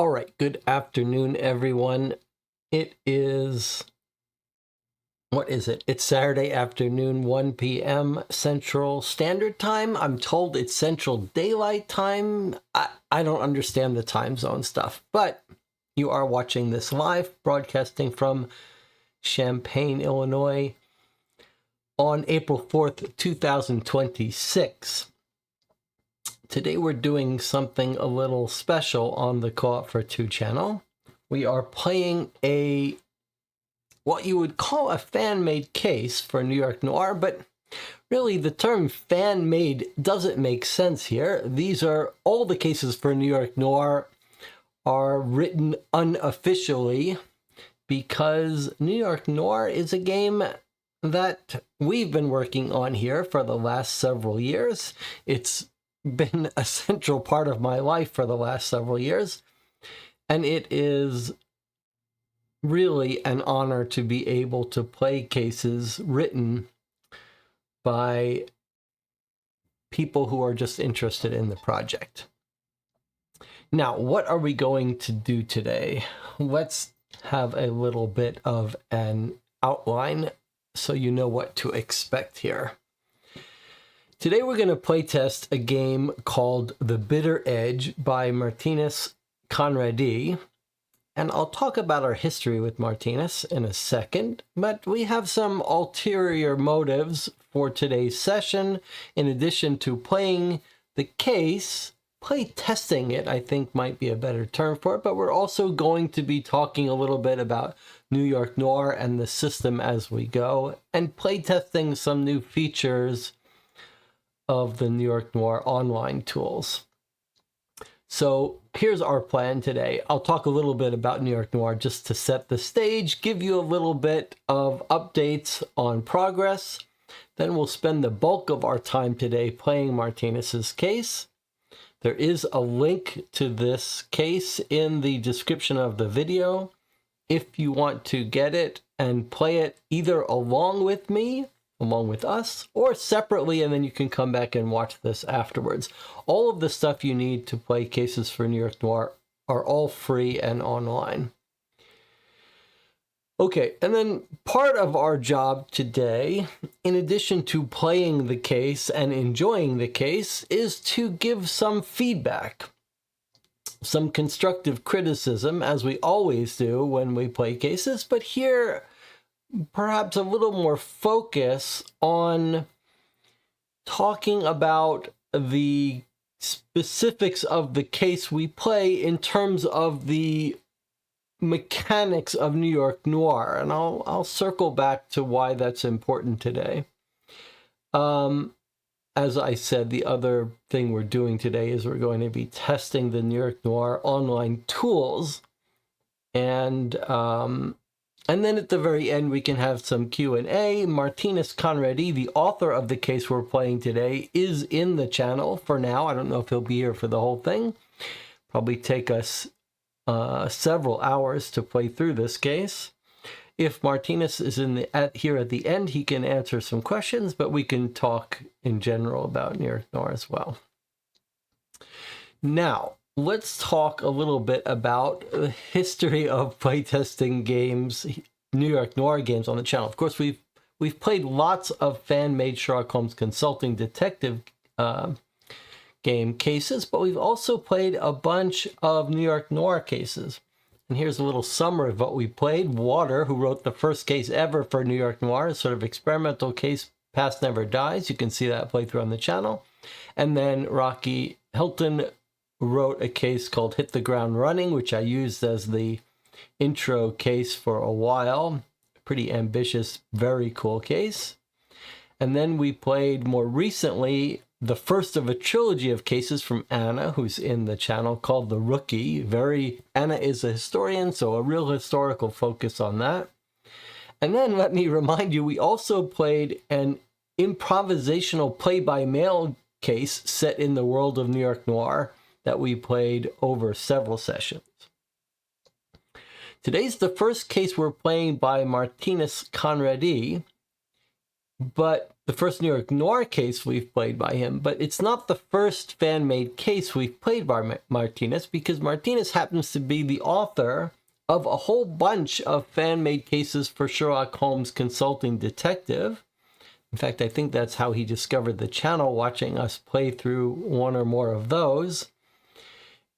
All right, good afternoon, everyone. It is, what is it? It's Saturday afternoon, 1 p.m. Central Standard Time. I'm told it's Central Daylight Time. I don't understand the time zone stuff, but you are watching this live, broadcasting from Champaign, Illinois, on April 4th, 2026. Today we're doing something a little special on the Co-op for Two channel. We are playing what you would call a fan-made case for New York Noir, but really the term fan-made doesn't make sense here. These are all the cases for New York Noir are written unofficially because New York Noir is a game that we've been working on here for the last several years. It's been a central part of my life for the last several years, and it is really an honor to be able to play cases written by people who are just interested in the project. Now, what are we going to do today? Let's have a little bit of an outline so you know what to expect here. Today we're going to playtest a game called The Bitter Edge by Martinez Conradi, and I'll talk about our history with Martinez in a second, but we have some ulterior motives for today's session. In addition to playing the case, playtesting it I think might be a better term for it, but we're also going to be talking a little bit about New York Noir and the system as we go, and playtesting some new features of the New York Noir online tools. So here's our plan today. I'll talk a little bit about New York Noir just to set the stage, give you a little bit of updates on progress. Then we'll spend the bulk of our time today playing Martinez's case. There is a link to this case in the description of the video if you want to get it and play it either along with me, along with us, or separately, and then you can come back and watch this afterwards. All of the stuff you need to play cases for New York Noir are all free and online. Okay, and then part of our job today, in addition to playing the case and enjoying the case, is to give some feedback, some constructive criticism, as we always do when we play cases, but here, perhaps a little more focus on talking about the specifics of the case we play in terms of the mechanics of New York Noir, and I'll circle back to why that's important today. As I said, the other thing we're doing today is we're going to be testing the New York Noir online tools, and then at the very end we can have some Q&A. Martinez Conradi, the author of the case we're playing today, is in the channel for now. I don't know if he'll be here for the whole thing. Probably take us several hours to play through this case. If Martinez is here at the end, he can answer some questions, but we can talk in general about New York Noir as well. Now, let's talk a little bit about the history of playtesting games, New York Noir games on the channel. Of course, we've played lots of fan-made Sherlock Holmes consulting detective game cases, but we've also played a bunch of New York Noir cases. And here's a little summary of what we played. Water, who wrote the first case ever for New York Noir, a sort of experimental case, Past Never Dies. You can see that playthrough on the channel. And then Rocky Hilton wrote a case called Hit the Ground Running, which I used as the intro case for a while. Pretty ambitious, very cool case. And then we played more recently the first of a trilogy of cases from Anna, who's in the channel, called The Rookie. Anna is a historian, so a real historical focus on that. And then let me remind you, we also played an improvisational play-by-mail case set in the world of New York Noir that we played over several sessions. Today's the first case we're playing by Martinez Conradi, but the first New York Noir case we've played by him, but it's not the first fan-made case we've played by Martinez, because Martinez happens to be the author of a whole bunch of fan-made cases for Sherlock Holmes Consulting Detective. In fact, I think that's how he discovered the channel, watching us play through one or more of those.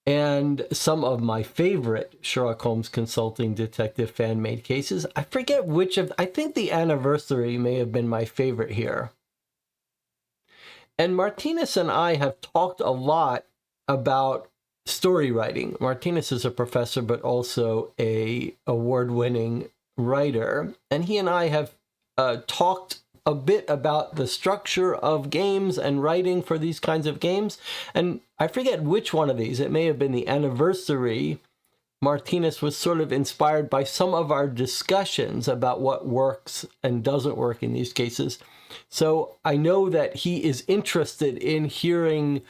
And some of my favorite Sherlock Holmes Consulting Detective fan-made cases. I forget which of, I think the Anniversary may have been my favorite here. And Martinez and I have talked a lot about story writing. Martinez is a professor, but also a award-winning writer. And he and I have talked a bit about the structure of games and writing for these kinds of games. And I forget which one of these, it may have been the Anniversary. Martinez was sort of inspired by some of our discussions about what works and doesn't work in these cases. So I know that he is interested in hearing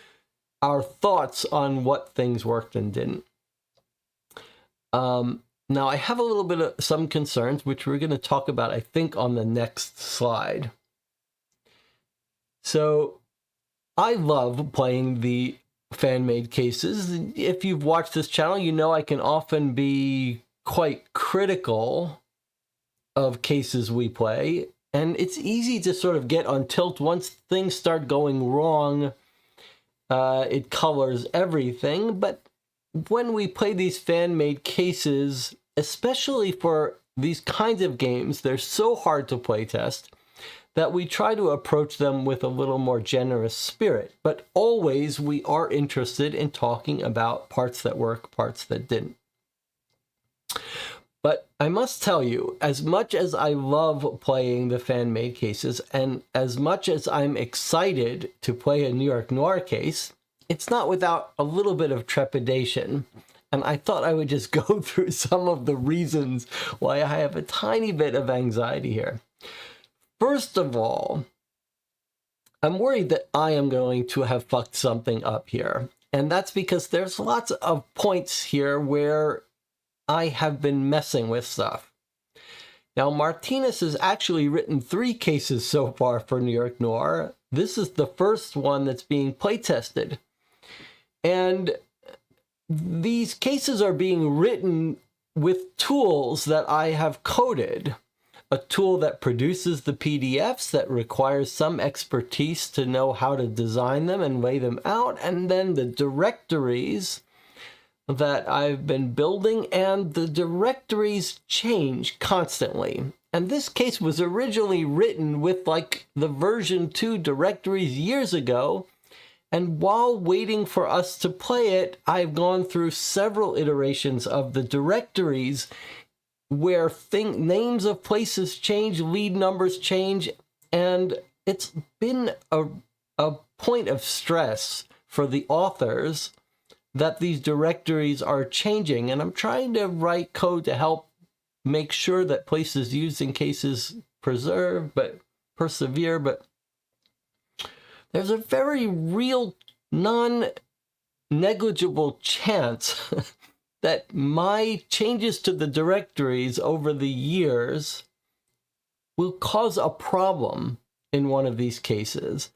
our thoughts on what things worked and didn't. Now, I have a little bit of some concerns, which we're going to talk about, I think, on the next slide. So, I love playing the fan-made cases. If you've watched this channel, you know I can often be quite critical of cases we play, and it's easy to sort of get on tilt once things start going wrong. It colors everything, but when we play these fan-made cases, especially for these kinds of games, they're so hard to playtest that we try to approach them with a little more generous spirit. But always we are interested in talking about parts that work, parts that didn't. But I must tell you, as much as I love playing the fan-made cases, and as much as I'm excited to play a New York Noir case, it's not without a little bit of trepidation. And I thought I would just go through some of the reasons why I have a tiny bit of anxiety here. First of all, I'm worried that I am going to have fucked something up here. And that's because there's lots of points here where I have been messing with stuff. Now, Martinez has actually written 3 cases so far for New York Noir. This is the first one that's being playtested. And these cases are being written with tools that I have coded. A tool that produces the PDFs that requires some expertise to know how to design them and lay them out, and then the directories that I've been building, and the directories change constantly. And this case was originally written with like the version 2 directories years ago, and while waiting for us to play it, I've gone through several iterations of the directories where names of places change, lead numbers change, and it's been a point of stress for the authors that these directories are changing. And I'm trying to write code to help make sure that places used in cases persevere, but there's a very real, non-negligible chance that my changes to the directories over the years will cause a problem in one of these cases.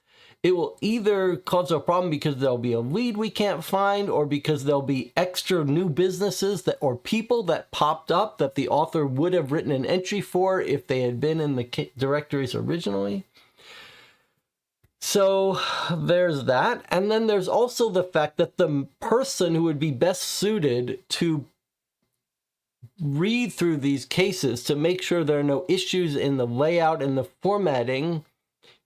It will either cause a problem because there'll be a lead we can't find, or because there'll be extra new businesses that or people that popped up that the author would have written an entry for if they had been in the directories originally. So there's that. And then there's also the fact that the person who would be best suited to read through these cases to make sure there are no issues in the layout and the formatting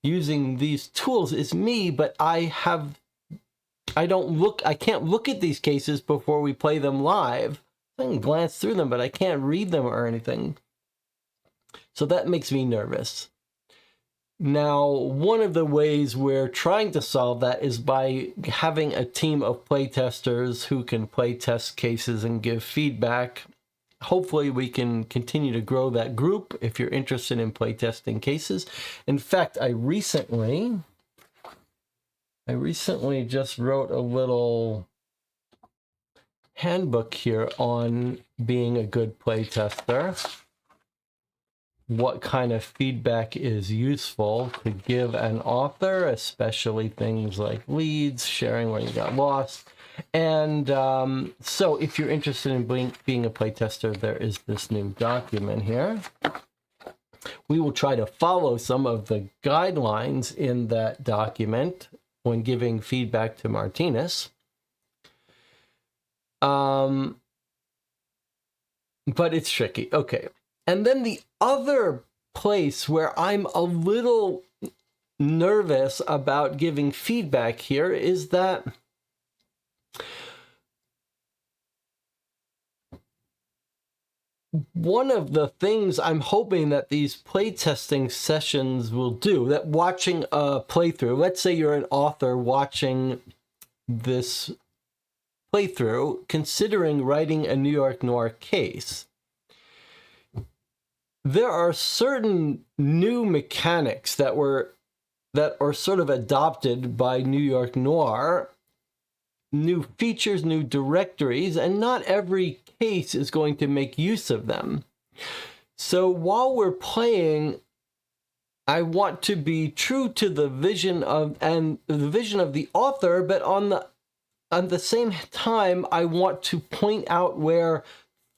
using these tools is me, but I can't look at these cases before we play them live. I can glance through them, but I can't read them or anything. So that makes me nervous. Now, one of the ways we're trying to solve that is by having a team of playtesters who can playtest cases and give feedback. Hopefully we can continue to grow that group if you're interested in playtesting cases. In fact, I recently just wrote a little handbook here on being a good playtester. What kind of feedback is useful to give an author, especially things like leads, sharing where you got lost. And so if you're interested in being a playtester, there is this new document here. We will try to follow some of the guidelines in that document when giving feedback to Martinez. But it's tricky. Okay. And then the other place where I'm a little nervous about giving feedback here is that one of the things I'm hoping that these playtesting sessions will do, that watching a playthrough, let's say you're an author watching this playthrough, considering writing a New York Noir case, there are certain new mechanics that are sort of adopted by New York Noir, new features, new directories, and not every case is going to make use of them. So while we're playing, I want to be true to the vision of the author, but at the same time, I want to point out where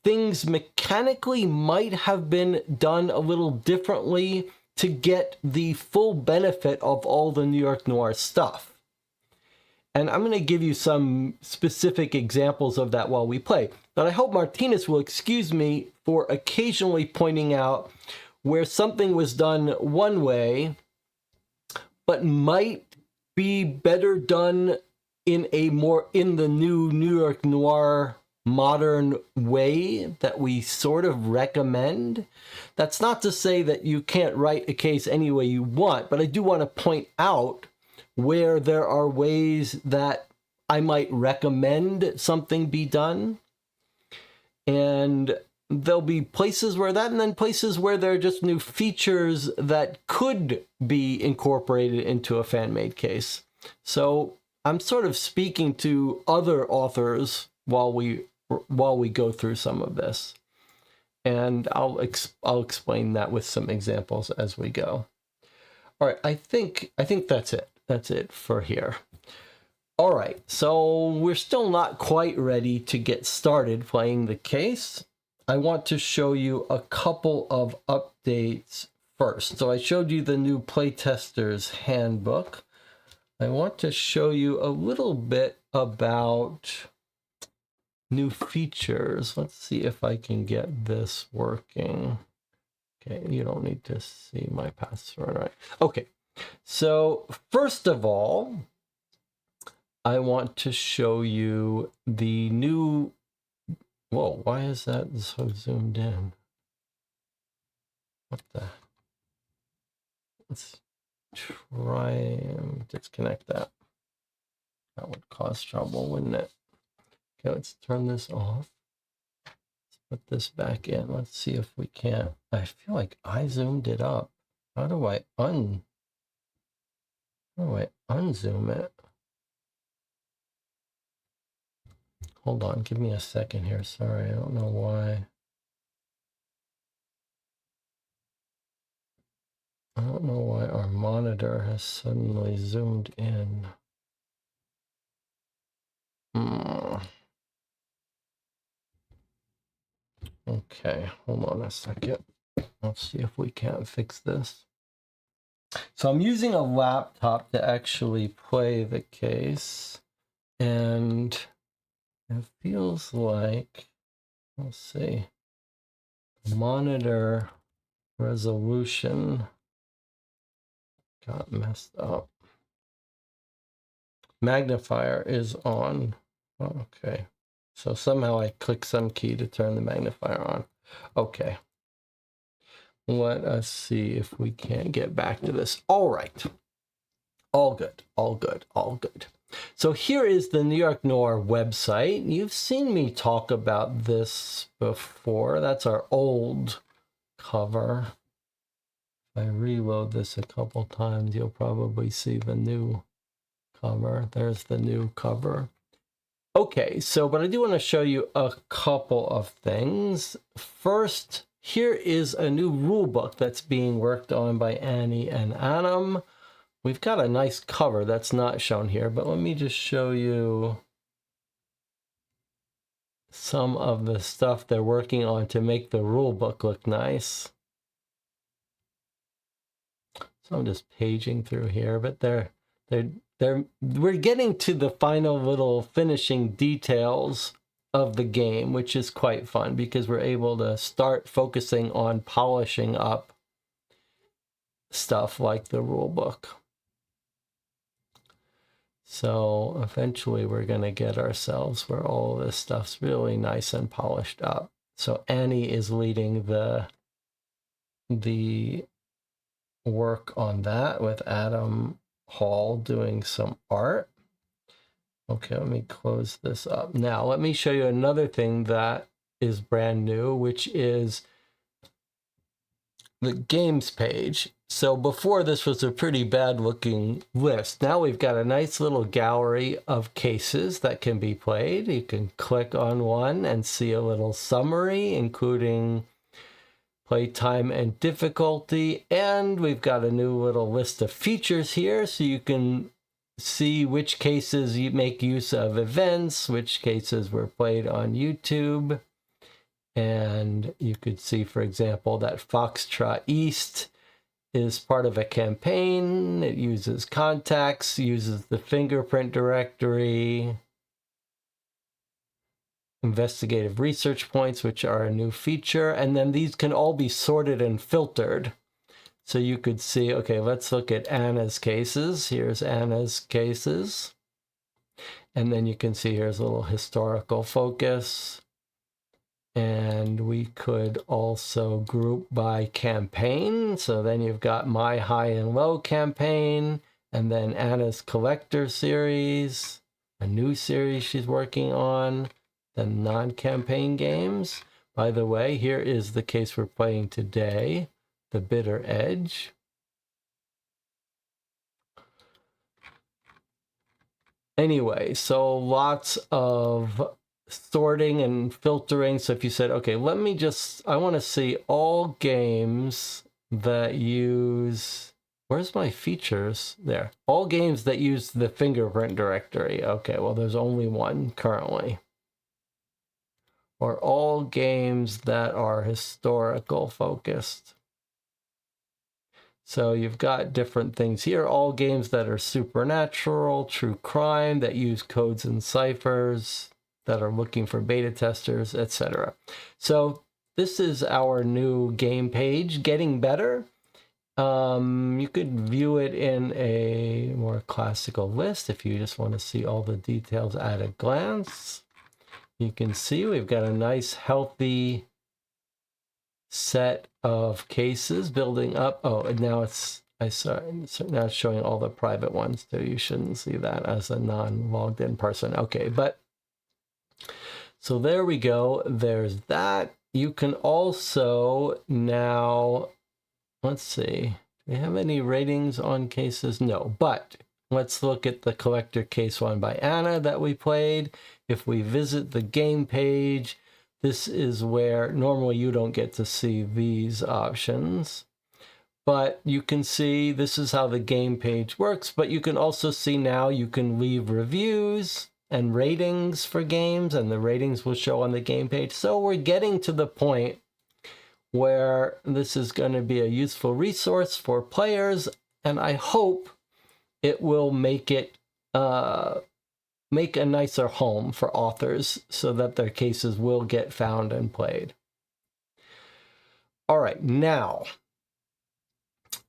things mechanically might have been done a little differently to get the full benefit of all the New York Noir stuff. And I'm going to give you some specific examples of that while we play. But I hope Martinez will excuse me for occasionally pointing out where something was done one way, but might be better done in the new New York Noir modern way that we sort of recommend. That's not to say that you can't write a case any way you want, but I do want to point out where there are ways that I might recommend something be done. And there'll be places where that, and then places where there are just new features that could be incorporated into a fan-made case. So I'm sort of speaking to other authors while we go through some of this. and I'll explain that with some examples as we go. All right, I think that's it. That's it for here. All right, so we're still not quite ready to get started playing the case. I want to show you a couple of updates first. So I showed you the new Playtester's Handbook. I want to show you a little bit about new features. Let's see if I can get this working. Okay, you don't need to see my password, right? Okay, so first of all, I want to show you the new... Whoa, why is that so zoomed in? What the... Let's try and disconnect that. That would cause trouble, wouldn't it? Okay, let's turn this off. Let's put this back in. Let's see if we can't. I feel like I zoomed it up. How do I unzoom it? Hold on, give me a second here. Sorry, I don't know why. I don't know why our monitor has suddenly zoomed in. Okay, hold on a second. Let's see if we can't fix this. So I'm using a laptop to actually play the case, and it feels like, let's see, monitor resolution got messed up. Magnifier is on. Oh, okay. So somehow I clicked some key to turn the magnifier on. Okay. Let us see if we can't get back to this. All right. All good, all good, all good. So here is the New York Noir website. You've seen me talk about this before. That's our old cover. If I reload this a couple times, you'll probably see the new cover. There's the new cover. Okay, so but I do want to show you a couple of things. First, here is a new rule book that's being worked on by Annie and Adam. We've got a nice cover that's not shown here, but let me just show you some of the stuff they're working on to make the rule book look nice. So I'm just paging through here, but we're getting to the final little finishing details of the game, which is quite fun because we're able to start focusing on polishing up stuff like the rule book. So eventually we're going to get ourselves where all of this stuff's really nice and polished up. So Annie is leading the work on that with Adam Hall doing some art. Okay, let me close this up. Now let me show you another thing that is brand new, which is the games page. So before, this was a pretty bad looking list. Now we've got a nice little gallery of cases that can be played. You can click on one and see a little summary, including playtime and difficulty. And we've got a new little list of features here, so you can see which cases you make use of events, which cases were played on YouTube. And you could see, for example, that Foxtrot East is part of a campaign. It uses contacts, uses the fingerprint directory, investigative research points, which are a new feature. And then these can all be sorted and filtered. So you could see, okay, let's look at Anna's cases. Here's Anna's cases. And then you can see here's a little historical focus. And we could also group by campaign. So then you've got my high and low campaign, and then Anna's collector series, a new series she's working on, then non-campaign games. By the way, here is the case we're playing today, The Bitter Edge. Anyway, so lots of sorting and filtering. So if you said, okay, I want to see all games that use, where's my features? There. All games that use the fingerprint directory. Okay, well, there's only one currently. Or all games that are historical focused. So you've got different things here. All games that are supernatural, true crime, that use codes and ciphers, that are looking for beta testers, etc. So this is our new game page, getting better. You could view it in a more classical list if you just want to see all the details at a glance. You can see we've got a nice, healthy set of cases building up. Oh, and now now it's showing all the private ones too. You shouldn't see that as a non-logged in person. Okay, but so there we go. There's that. You can also now, let's see, do we have any ratings on cases? No, but let's look at the collector case one by Anna that we played. If we visit the game page, this is where normally you don't get to see these options, but you can see this is how the game page works. But you can also see now you can leave reviews and ratings for games, and the ratings will show on the game page. So we're getting to the point where this is going to be a useful resource for players, and I hope it will make it make a nicer home for authors so that their cases will get found and played. All right, now,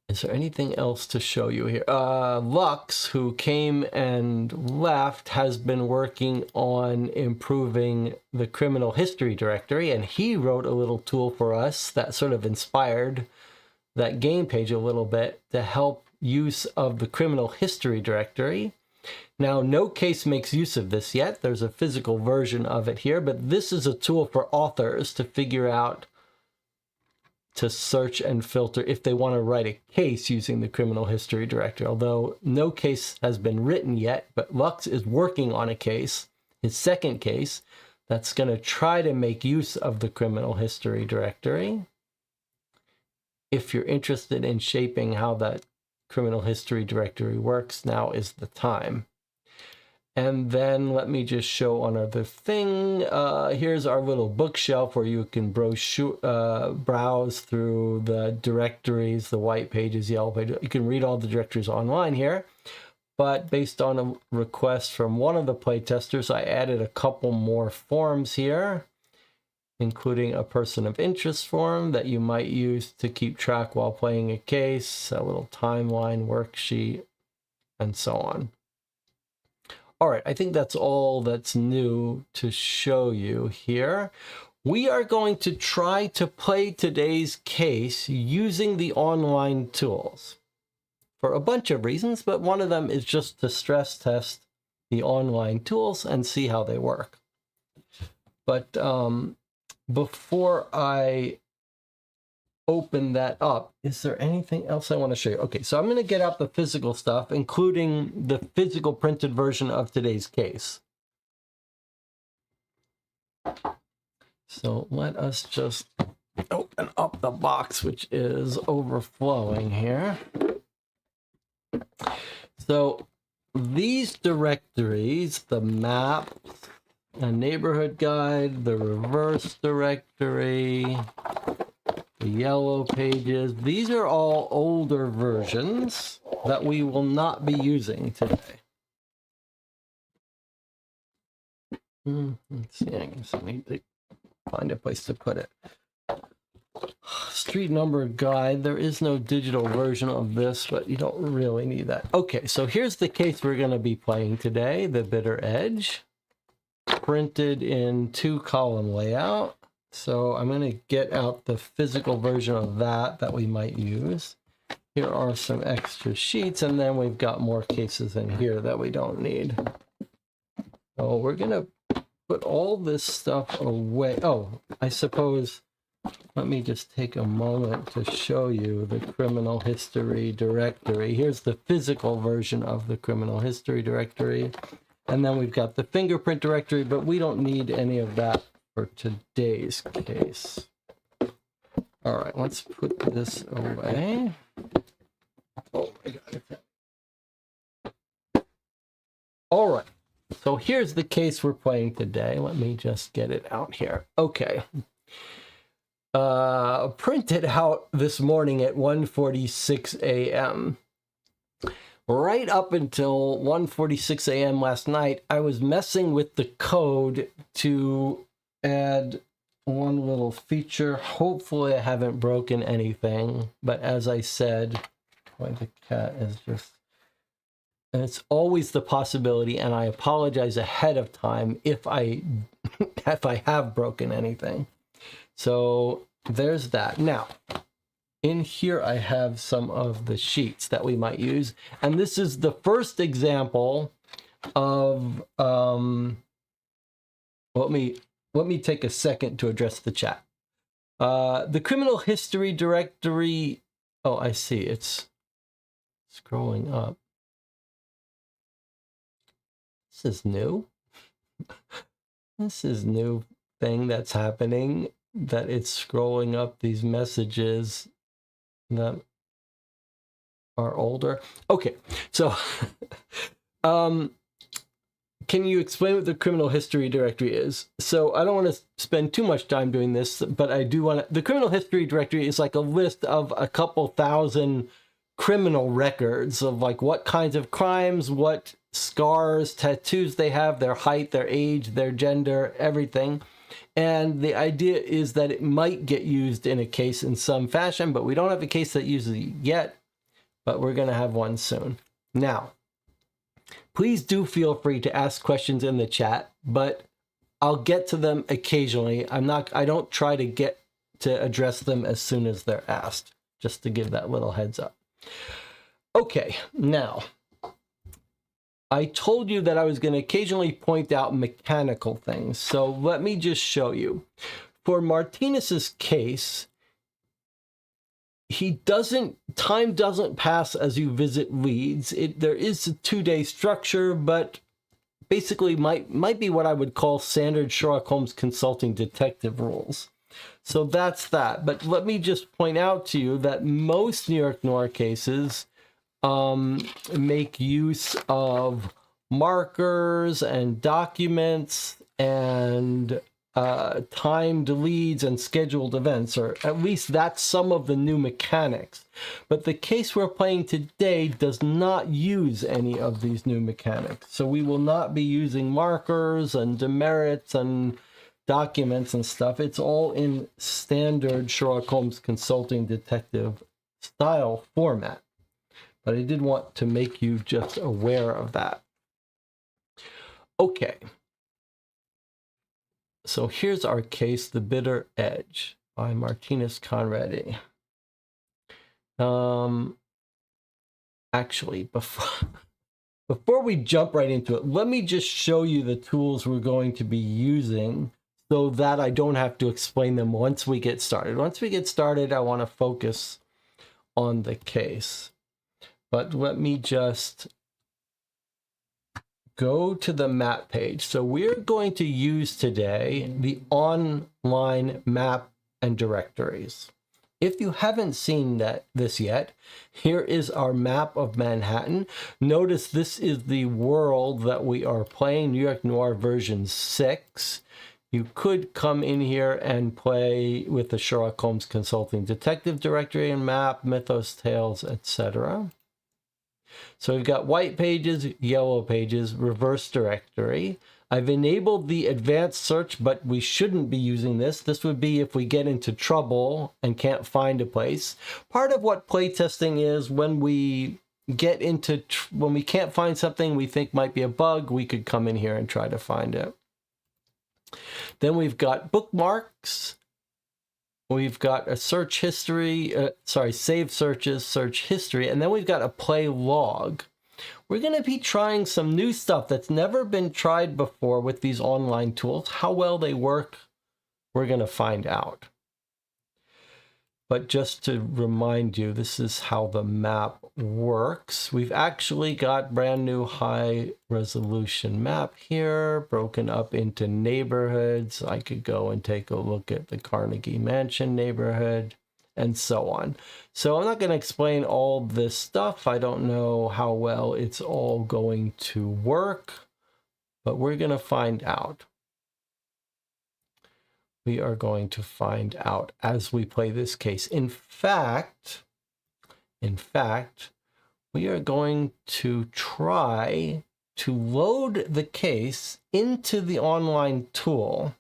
is there anything else to show you here? Lux, who came and left, has been working on improving the criminal history directory, and he wrote a little tool for us that sort of inspired that game page a little bit to help use of the criminal history directory. Now, no case makes use of this yet. There's a physical version of it here, but this is a tool for authors to figure out, to search and filter if they want to write a case using the criminal history directory. Although no case has been written yet, but Lux is working on a case, his second case, that's going to try to make use of the criminal history directory. If you're interested in shaping how that criminal history directory works, now is the time. And then let me just show another thing. Here's our little bookshelf where you can browse through the directories, the white pages, yellow pages. You can read all the directories online here. But based on a request from one of the playtesters, I added a couple more forms here, including a person of interest form that you might use to keep track while playing a case, a little timeline worksheet, and so on. All right, I think that's all that's new to show you here. We are going to try to play today's case using the online tools for a bunch of reasons, but one of them is just to stress test the online tools and see how they work. But before I open that up, is there anything else I want to show you? Okay, so I'm going to get out the physical stuff, including the physical printed version of today's case. So let us just open up the box, which is overflowing here. So these directories, the map, a neighborhood guide, the reverse directory, the yellow pages, these are all older versions that we will not be using today. Let's see, I guess I need to find a place to put it. Street number guide, there is no digital version of this, but you don't really need that. Okay, so here's the case we're going to be playing today, the Bitter Edge, printed in 2-column layout. So I'm going to get out the physical version of that we might use. Here are some extra sheets, and then we've got more cases in here that we don't need. So we're going to put all this stuff away. Oh, I suppose, let me just take a moment to show you the criminal history directory. Here's the physical version of the criminal history directory. And then we've got the fingerprint directory, but we don't need any of that for today's case. All right, let's put this away. Oh my God. All right, so here's the case we're playing today. Let me just get it out here. Okay. Printed out this morning at 1:46 a.m. Right up until 1:46 a.m. last night, I was messing with the code to add one little feature. Hopefully I haven't broken anything, but as I said, the cat is just, and it's always the possibility, and I apologize ahead of time if I have broken anything. So there's that. Now, in here I have some of the sheets that we might use, and this is the first example of let me take a second to address the chat. The criminal history directory. Oh, I see. It's scrolling up. This is new. This is new thing that's happening, that it's scrolling up these messages that are older. Okay, so can you explain what the criminal history directory is? So I don't want to spend too much time doing this, but I do want to. The criminal history directory is like a list of a couple thousand criminal records of like what kinds of crimes, what scars, tattoos they have, their height, their age, their gender, everything. And the idea is that it might get used in a case in some fashion, but we don't have a case that uses it yet, but we're going to have one soon. Now, please do feel free to ask questions in the chat, but I'll get to them occasionally. I don't try to get to address them as soon as they're asked, just to give that little heads up. Okay, now, I told you that I was going to occasionally point out mechanical things, so let me just show you. For Martinez's case, time doesn't pass as you visit leads. There is a 2-day structure, but basically might be what I would call standard Sherlock Holmes consulting detective rules. So that's that. But let me just point out to you that most New York Noir cases make use of markers and documents and timed leads and scheduled events, or at least that's some of the new mechanics. But the case we're playing today does not use any of these new mechanics. So we will not be using markers and demerits and documents and stuff. It's all in standard Sherlock Holmes consulting detective style format. But I did want to make you just aware of that. Okay. So here's our case, The Bitter Edge by Martinez Conradi. Actually, before we jump right into it, let me just show you the tools we're going to be using so that I don't have to explain them once we get started. Once we get started, I want to focus on the case. But let me just go to the map page. So we're going to use today the online map and directories. If you haven't seen this yet, here is our map of Manhattan. Notice this is the world that we are playing, New York Noir version 6. You could come in here and play with the Sherlock Holmes Consulting Detective Directory and map, Mythos, Tales, etc. So we've got white pages, yellow pages, reverse directory. I've enabled the advanced search, but we shouldn't be using this. This would be if we get into trouble and can't find a place. Part of what playtesting is, when we when we can't find something we think might be a bug, we could come in here and try to find it. Then we've got bookmarks. We've got a search history, saved searches, search history, and then we've got a play log. We're going to be trying some new stuff that's never been tried before with these online tools. How well they work, we're going to find out. But just to remind you, this is how the map works. We've actually got brand new high resolution map here, broken up into neighborhoods. I could go and take a look at the Carnegie Mansion neighborhood and so on. So I'm not going to explain all this stuff. I don't know how well it's all going to work, but we're going to find out. We are going to find out as we play this case. In fact, we are going to try to load the case into the online tool,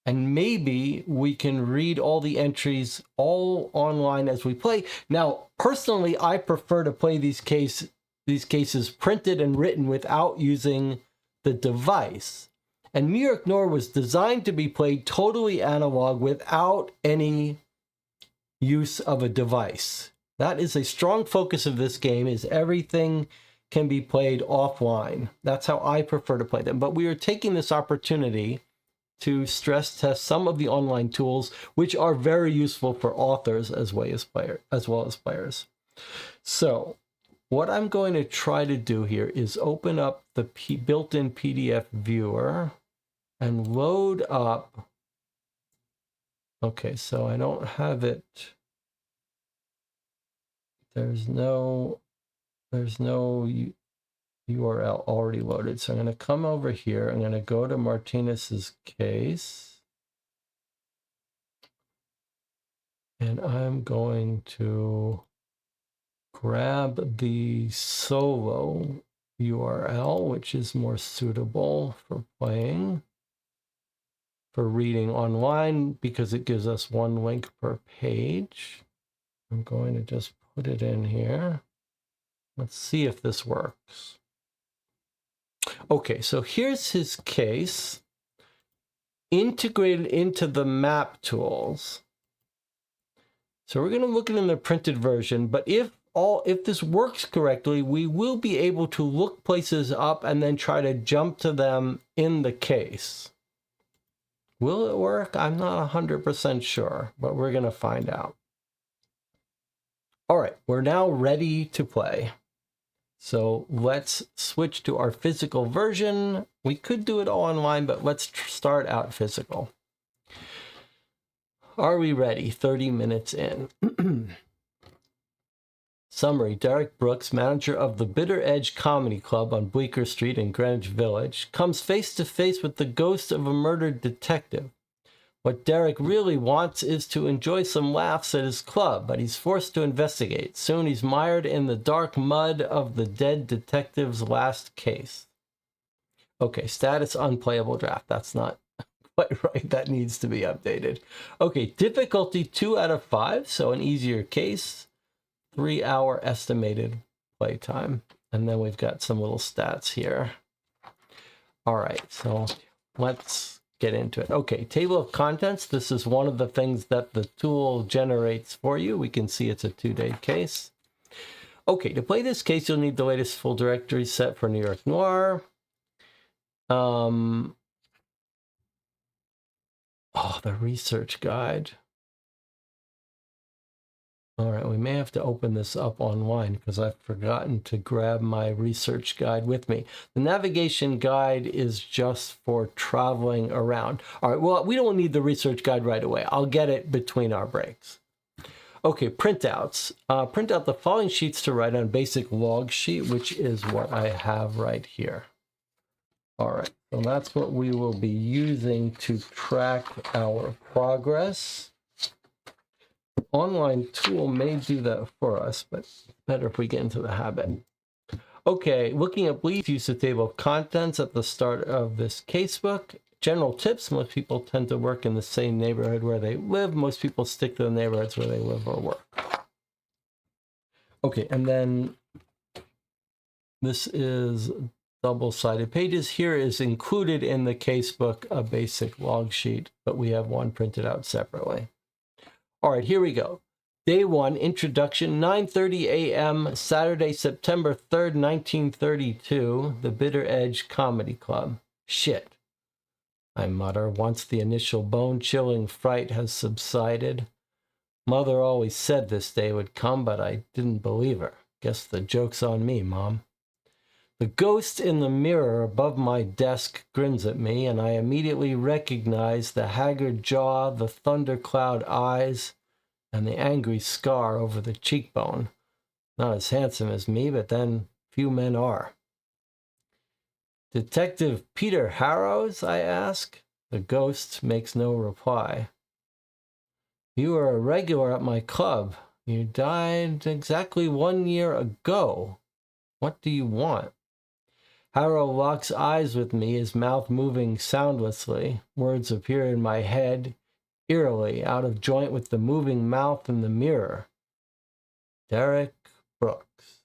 and maybe we can read all the entries all online as we play. Now, personally, I prefer to play these cases printed and written without using the device. And New York Noir was designed to be played totally analog without any use of a device. That is a strong focus of this game, is everything can be played offline. That's how I prefer to play them. But we are taking this opportunity to stress test some of the online tools, which are very useful for authors as well as players. So what I'm going to try to do here is open up the built-in PDF viewer and load up. Okay, so I don't have it. There's no URL already loaded. So I'm going to come over here. I'm going to go to Martinez's case. And I'm going to grab the solo URL, which is more suitable for playing, for reading online, because it gives us one link per page. I'm going to just put it in here. Let's see if this works. Okay, so here's his case integrated into the map tools. So we're going to look at it in the printed version, but if this works correctly, we will be able to look places up and then try to jump to them in the case. Will it work? I'm not 100% sure, but we're going to find out. All right, we're now ready to play. So let's switch to our physical version. We could do it all online, but let's start out physical. Are we ready? 30 minutes in. Summary: Derek Brooks, manager of the Bitter Edge Comedy Club on Bleecker Street in Greenwich Village, comes face to face with the ghost of a murdered detective. What Derek really wants is to enjoy some laughs at his club, but he's forced to investigate. Soon he's mired in the dark mud of the dead detective's last case. Okay, status unplayable draft. That's not quite right. That needs to be updated. Okay, difficulty 2 out of 5, so an easier case. 3-hour estimated playtime. And then we've got some little stats here. All right, so let's get into it. Okay, table of contents. This is one of the things that the tool generates for you. We can see it's a 2-day case. Okay, to play this case, you'll need the latest full directory set for New York Noir. Oh, the research guide. All right, we may have to open this up online because I've forgotten to grab my research guide with me. The navigation guide is just for traveling around. All right, well, we don't need the research guide right away. I'll get it between our breaks. Okay, printouts. Print out the following sheets to write on basic log sheet, which is what I have right here. All right, so that's what we will be using to track our progress. Online tool may do that for us, but better if we get into the habit. Okay, looking at please use the table of contents at the start of this casebook. General tips: most people tend to work in the same neighborhood where they live. Most people stick to the neighborhoods where they live or work. Okay, and then this is double-sided pages. Here is included in the casebook a basic log sheet, but we have one printed out separately. All right, here we go. Day 1, introduction, 9:30 a.m., Saturday, September 3rd, 1932, the Bitter Edge Comedy Club. Shit, I mutter once the initial bone-chilling fright has subsided. Mother always said this day would come, but I didn't believe her. Guess the joke's on me, Mom. The ghost in the mirror above my desk grins at me, and I immediately recognize the haggard jaw, the thundercloud eyes, and the angry scar over the cheekbone. Not as handsome as me, but then few men are. Detective Peter Harrows, I ask. The ghost makes no reply. You are a regular at my club. You died exactly 1 year ago. What do you want? Harrow locks eyes with me, his mouth moving soundlessly. Words appear in my head, eerily, out of joint with the moving mouth in the mirror. Derek Brooks.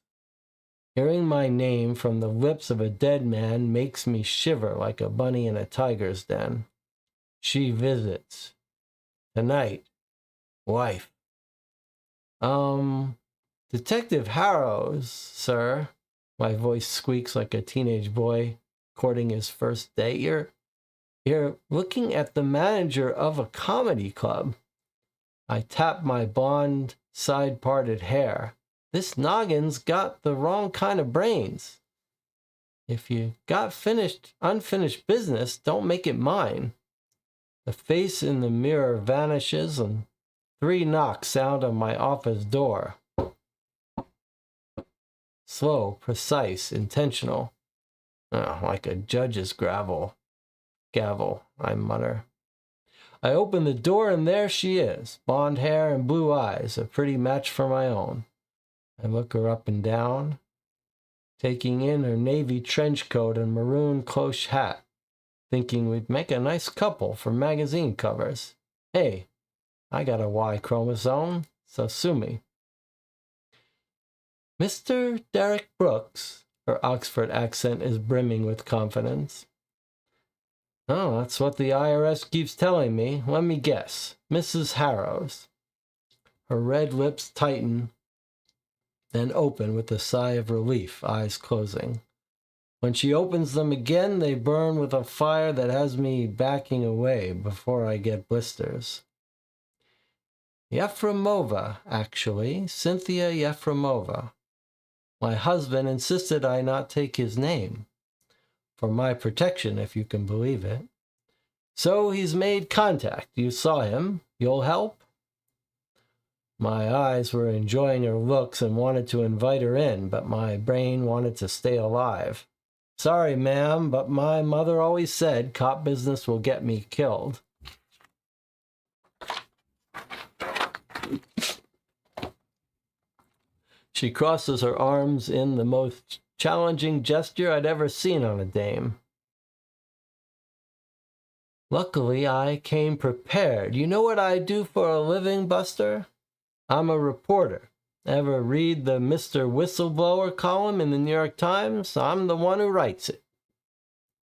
Hearing my name from the lips of a dead man makes me shiver like a bunny in a tiger's den. She visits. Tonight. Wife. Detective Harrows, sir. My voice squeaks like a teenage boy courting his first date. You're looking at the manager of a comedy club. I tap my blonde, side-parted hair. This noggin's got the wrong kind of brains. If you got unfinished business, don't make it mine. The face in the mirror vanishes and 3 knocks sound on my office door. Slow, precise, intentional. Oh, like a judge's gavel, I mutter. I open the door and there she is, blonde hair and blue eyes, a pretty match for my own. I look her up and down, taking in her navy trench coat and maroon cloche hat, thinking we'd make a nice couple for magazine covers. Hey, I got a Y chromosome, so sue me. Mr. Derek Brooks, her Oxford accent is brimming with confidence. Oh, that's what the IRS keeps telling me. Let me guess. Mrs. Harrows. Her red lips tighten, then open with a sigh of relief, eyes closing. When she opens them again, they burn with a fire that has me backing away before I get blisters. Yefremova, actually. Cynthia Yefremova. My husband insisted I not take his name. For my protection, if you can believe it. So he's made contact. You saw him. You'll help? My eyes were enjoying her looks and wanted to invite her in, but my brain wanted to stay alive. Sorry, ma'am, but my mother always said cop business will get me killed. She crosses her arms in the most challenging gesture I'd ever seen on a dame. Luckily, I came prepared. You know what I do for a living, Buster? I'm a reporter. Ever read the Mr. Whistleblower column in the New York Times? I'm the one who writes it.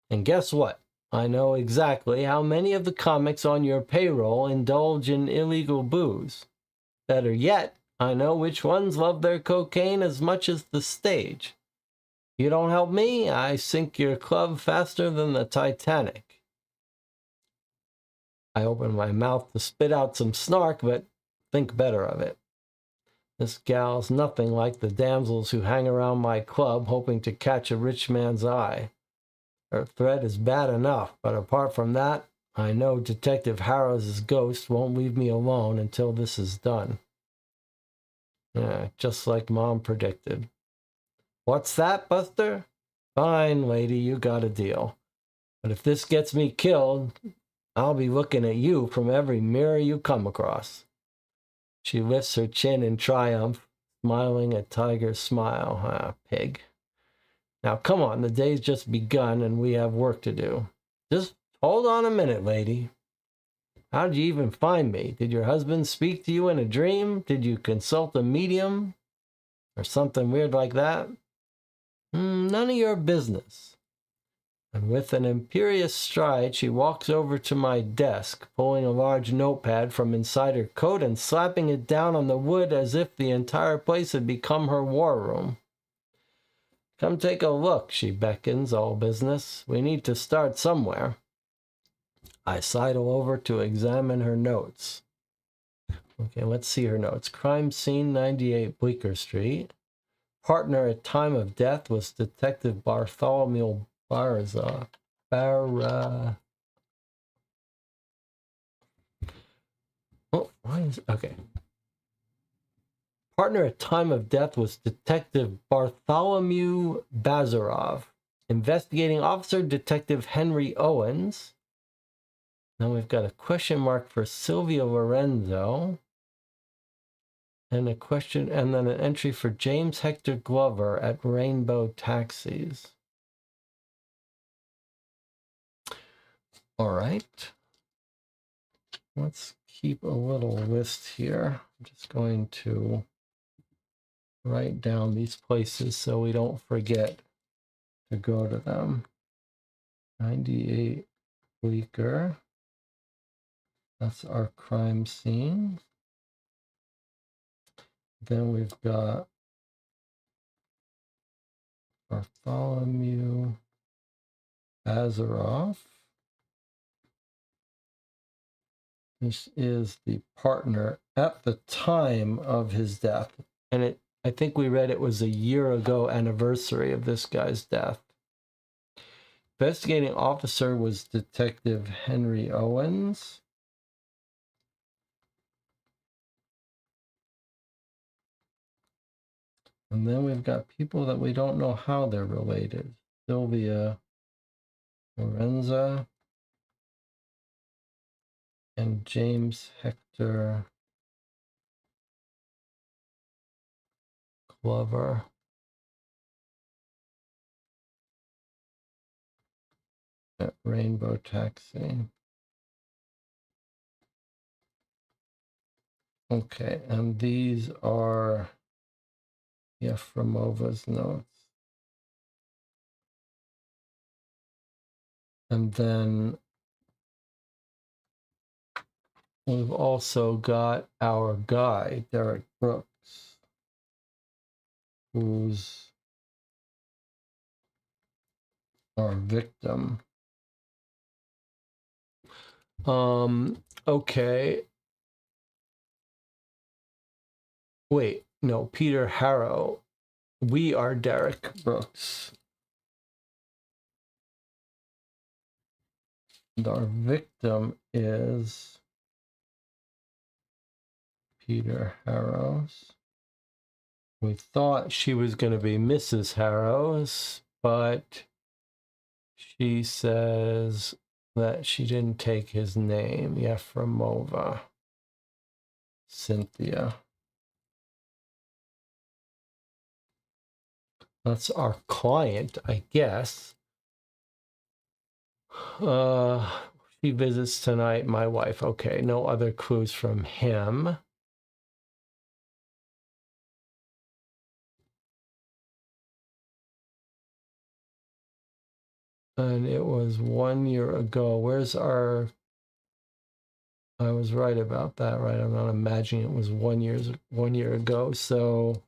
And guess what? I know exactly how many of the comics on your payroll indulge in illegal booze. Better yet, I know which ones love their cocaine as much as the stage. You don't help me, I sink your club faster than the Titanic. I open my mouth to spit out some snark, but think better of it. This gal's nothing like the damsels who hang around my club hoping to catch a rich man's eye. Her threat is bad enough, but apart from that, I know Detective Harrow's ghost won't leave me alone until this is done. Yeah, just like Mom predicted. What's that, Buster? Fine, lady, you got a deal. But if this gets me killed, I'll be looking at you from every mirror you come across. She lifts her chin in triumph, smiling a tiger smile. Ah, pig. Now, come on, the day's just begun and we have work to do. Just hold on a minute, lady. How did you even find me? Did your husband speak to you in a dream? Did you consult a medium? Or something weird like that? None of your business. And with an imperious stride, she walks over to my desk, pulling a large notepad from inside her coat and slapping it down on the wood as if the entire place had become her war room. Come take a look, she beckons, all business. We need to start somewhere. I sidle over to examine her notes. Okay, let's see her notes. Crime scene, 98 Bleecker Street. Partner at time of death was Detective Bartholomew Barza. Oh, why is okay? Partner at time of death was Detective Bartholomew Bazarov. Investigating officer, Detective Henry Owens. Then we've got a question mark for Sylvia Lorenzo. And a question, and then an entry for James Hector Glover at Rainbow Taxis. All right. Let's keep a little list here. I'm just going to write down these places so we don't forget to go to them. 98 Bleecker. That's our crime scene. Then we've got Bartholomew Bazarov. This is the partner at the time of his death. And I think we read it was a year ago anniversary of this guy's death. Investigating officer was Detective Henry Owens. And then we've got people that we don't know how they're related. Sylvia Lorenza and James Hector Glover. At Rainbow Taxi. Okay, and these are Yefremova's notes. And then we've also got our guy, Derek Brooks, who's our victim. Okay. Wait, no, Peter Harrow. We are Derek Brooks. And our victim is Peter Harrows. We thought she was going to be Mrs. Harrows, but she says that she didn't take his name, Yefremova. Cynthia. That's our client, I guess. She visits tonight, my wife. Okay, no other clues from him. And it was 1 year ago. Where's our... I was right about that, right? I'm not imagining it was 1 year ago. So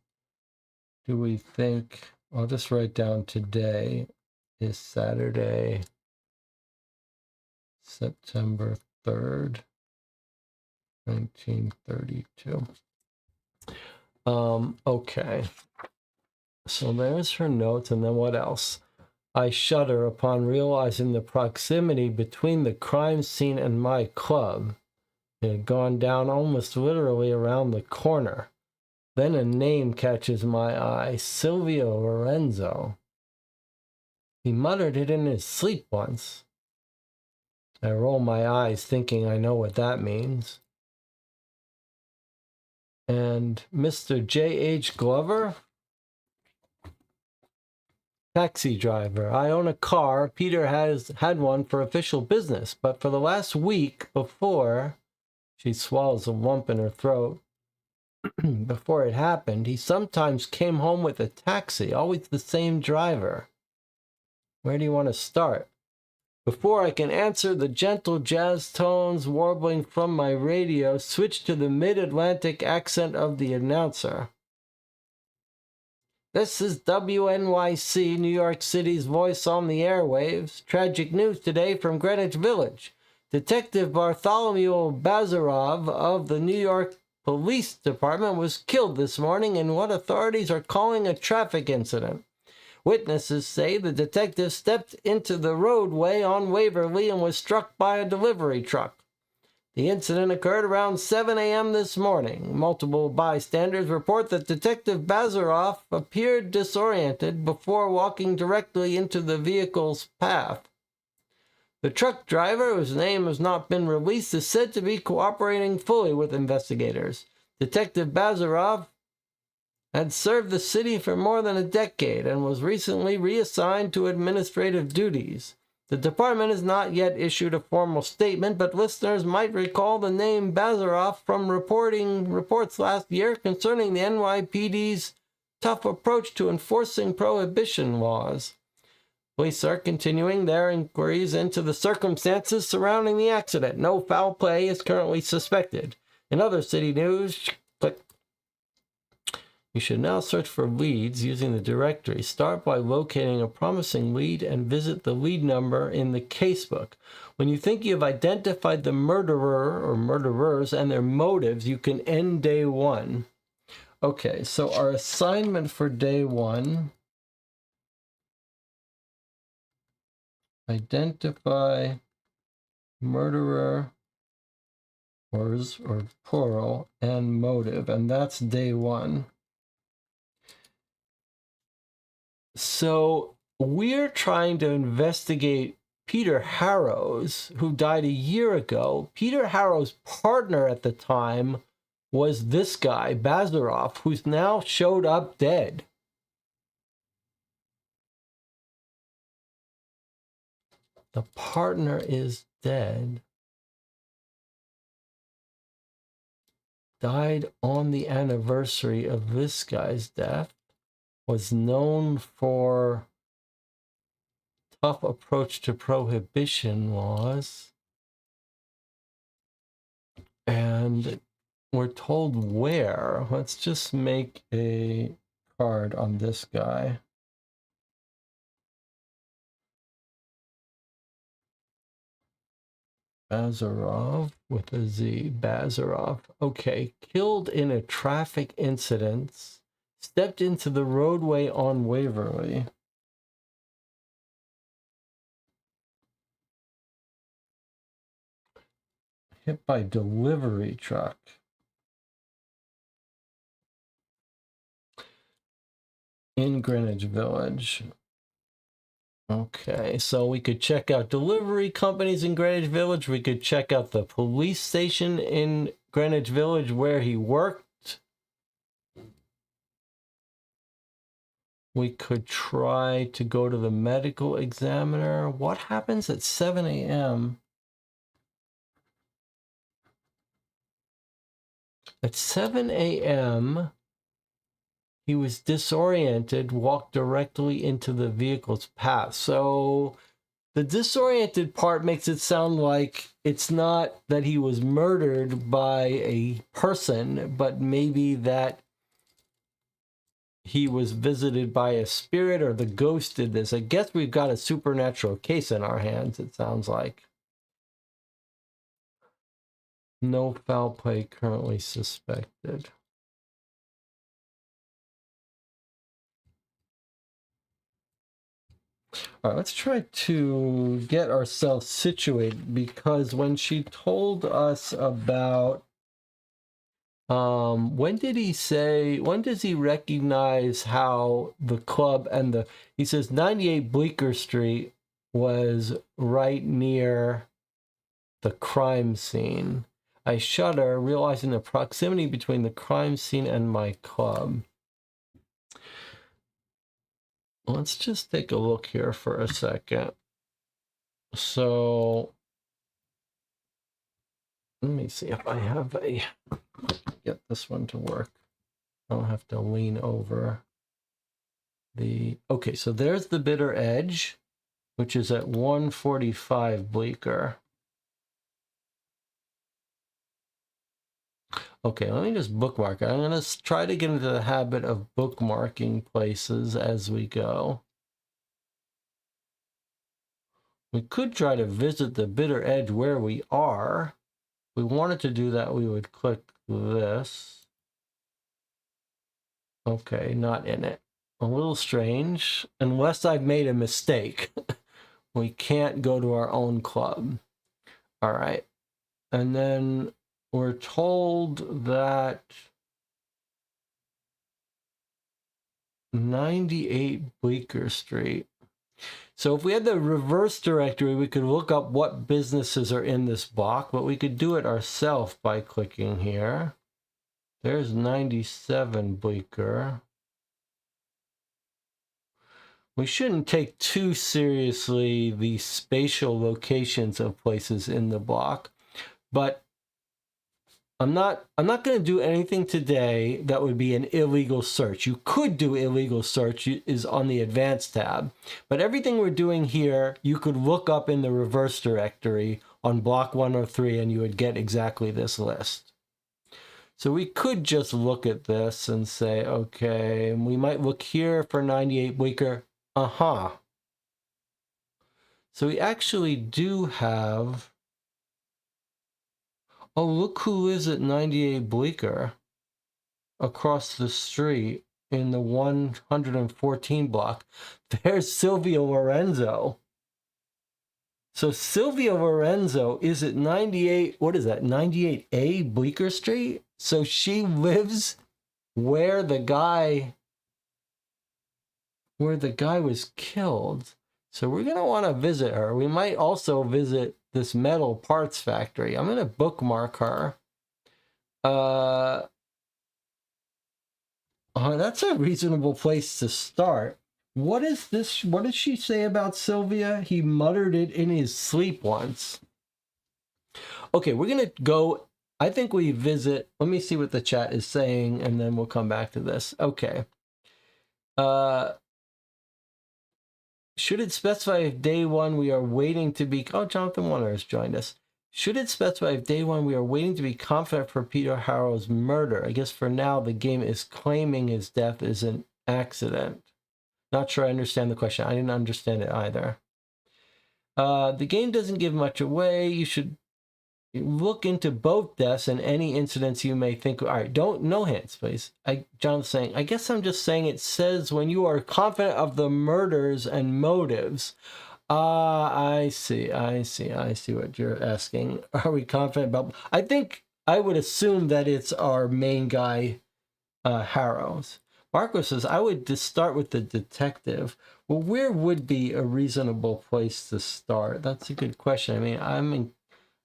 do we think... I'll just write down today is Saturday, September 3rd, 1932. Okay. So there's her notes, and then what else? I shudder upon realizing the proximity between the crime scene and my club. It had gone down almost literally around the corner. Then a name catches my eye, Silvio Lorenzo. He muttered it in his sleep once. I roll my eyes, thinking I know what that means. And Mr. J.H. Glover? Taxi driver. I own a car. Peter has had one for official business, but for the last week before, she swallows a lump in her throat. Before it happened, he sometimes came home with a taxi, always the same driver. Where do you want to start? Before I can answer, the gentle jazz tones warbling from my radio switch to the mid-Atlantic accent of the announcer. This is WNYC, New York City's voice on the airwaves. Tragic news today from Greenwich Village. Detective Bartholomew Bazarov of the New York Police department was killed this morning in what authorities are calling a traffic incident. Witnesses say the detective stepped into the roadway on Waverly and was struck by a delivery truck. The incident occurred around 7 a.m. this morning. Multiple bystanders report that Detective Bazaroff appeared disoriented before walking directly into the vehicle's path. The truck driver, whose name has not been released, is said to be cooperating fully with investigators. Detective Bazaroff had served the city for more than a decade and was recently reassigned to administrative duties. The department has not yet issued a formal statement, but listeners might recall the name Bazaroff from reports last year concerning the NYPD's tough approach to enforcing prohibition laws. Police are continuing their inquiries into the circumstances surrounding the accident. No foul play is currently suspected. In other city news, click. You should now search for leads using the directory. Start by locating a promising lead and visit the lead number in the casebook. When you think you have identified the murderer or murderers and their motives, you can end day one. Okay, so our assignment for day one: identify murderer or plural and motive, and that's day one. So we're trying to investigate Peter Harrow's, who died a year ago. Peter Harrow's partner at the time was this guy, Bazaroff, who's now showed up dead. The partner is dead. Died on the anniversary of this guy's death. Was known for tough approach to prohibition laws. And we're told where. Let's just make a card on this guy. Bazaroff with a Z. Bazaroff. Okay. Killed in a traffic incident. Stepped into the roadway on Waverly. Hit by delivery truck. In Greenwich Village. Okay, so we could check out delivery companies in Greenwich Village. We could check out the police station in Greenwich Village where he worked. We could try to go to the medical examiner. What happens at 7 a.m.? At 7 a.m., he was disoriented, walked directly into the vehicle's path. So the disoriented part makes it sound like it's not that he was murdered by a person, but maybe that he was visited by a spirit or the ghost did this. I guess we've got a supernatural case in our hands, it sounds like. No foul play currently suspected. All right, let's try to get ourselves situated, because when she told us about when does he recognize how the club and he says 98 Bleecker Street was right near the crime scene. I shudder, realizing the proximity between the crime scene and my club. Let's just take a look here for a second. So let me see if I have get this one to work. I don't have to lean over okay, so there's the Bitter Edge, which is at 145 Bleecker. Okay, let me just bookmark it. I'm going to try to get into the habit of bookmarking places as we go. We could try to visit the Bitter Edge where we are. If we wanted to do that, we would click this. Okay, not in it. A little strange. Unless I've made a mistake. We can't go to our own club. All right. And then we're told that 98 Bleecker Street. So if we had the reverse directory, we could look up what businesses are in this block, but we could do it ourselves by clicking here. There's 97 Bleecker. We shouldn't take too seriously the spatial locations of places in the block, but I'm not going to do anything today that would be an illegal search. You could do illegal search is on the advanced tab, but everything we're doing here, you could look up in the reverse directory on block 103 and you would get exactly this list. So we could just look at this and say, okay, and we might look here for 98 Bleecker. So we actually do have, oh, look who lives at 98 Bleecker across the street in the 114 block. There's Sylvia Lorenzo. So Sylvia Lorenzo is at 98, what is that, 98A Bleecker Street? So she lives where the guy was killed. So we're going to want to visit her. We might also visit this metal parts factory. I'm going to bookmark her. That's a reasonable place to start. What is this? What did she say about Sylvia? He muttered it in his sleep once. Okay, we're going to go. I think we visit. Let me see what the chat is saying, and then we'll come back to this. Okay. Should it specify if day one we are waiting to be... Oh, Jonathan Warner has joined us. Should it specify if day one we are waiting to be confident for Peter Harrow's murder? I guess for now the game is claiming his death is an accident. Not sure I understand the question. I didn't understand it either. The game doesn't give much away. You should look into both deaths and any incidents you may think. All right, no hands, please. John's saying, I guess I'm just saying it says when you are confident of the murders and motives. I see what you're asking. Are we confident about? I think I would assume that it's our main guy, Harrows. Marco says, I would just start with the detective. Well, where would be a reasonable place to start? That's a good question. I mean,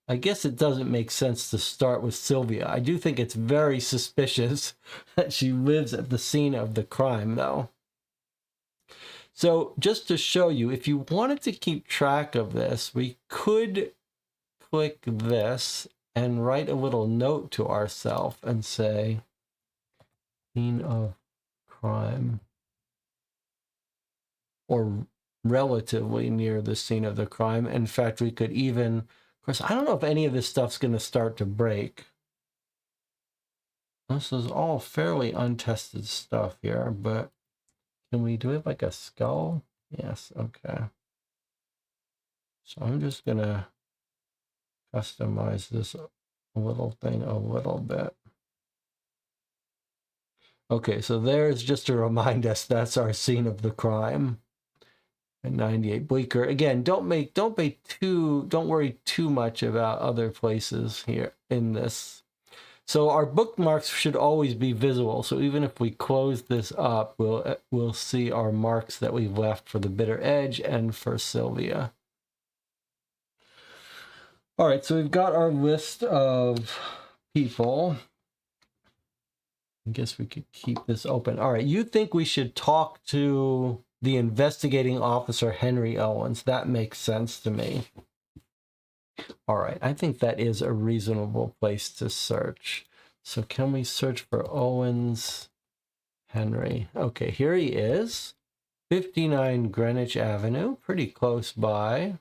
I guess it doesn't make sense to start with Sylvia. I do think it's very suspicious that she lives at the scene of the crime, though. So just to show you, if you wanted to keep track of this, we could click this and write a little note to ourselves and say, scene of crime, or relatively near the scene of the crime. In fact, we could even, of course, I don't know if any of this stuff's going to start to break. This is all fairly untested stuff here, but can we do it like a skull? Yes, okay. So I'm just going to customize this little thing a little bit. Okay, so there's just to remind us that's our scene of the crime. And 98 Bleecker. Again, don't worry too much about other places here in this. So our bookmarks should always be visible. So even if we close this up, we'll see our marks that we've left for the Bitter Edge and for Sylvia. All right, so we've got our list of people. I guess we could keep this open. All right, you think we should talk to the investigating officer, Henry Owens? That makes sense to me. All right, I think that is a reasonable place to search. So can we search for Owens Henry? Okay, here he is. 59 Greenwich Avenue, pretty close by.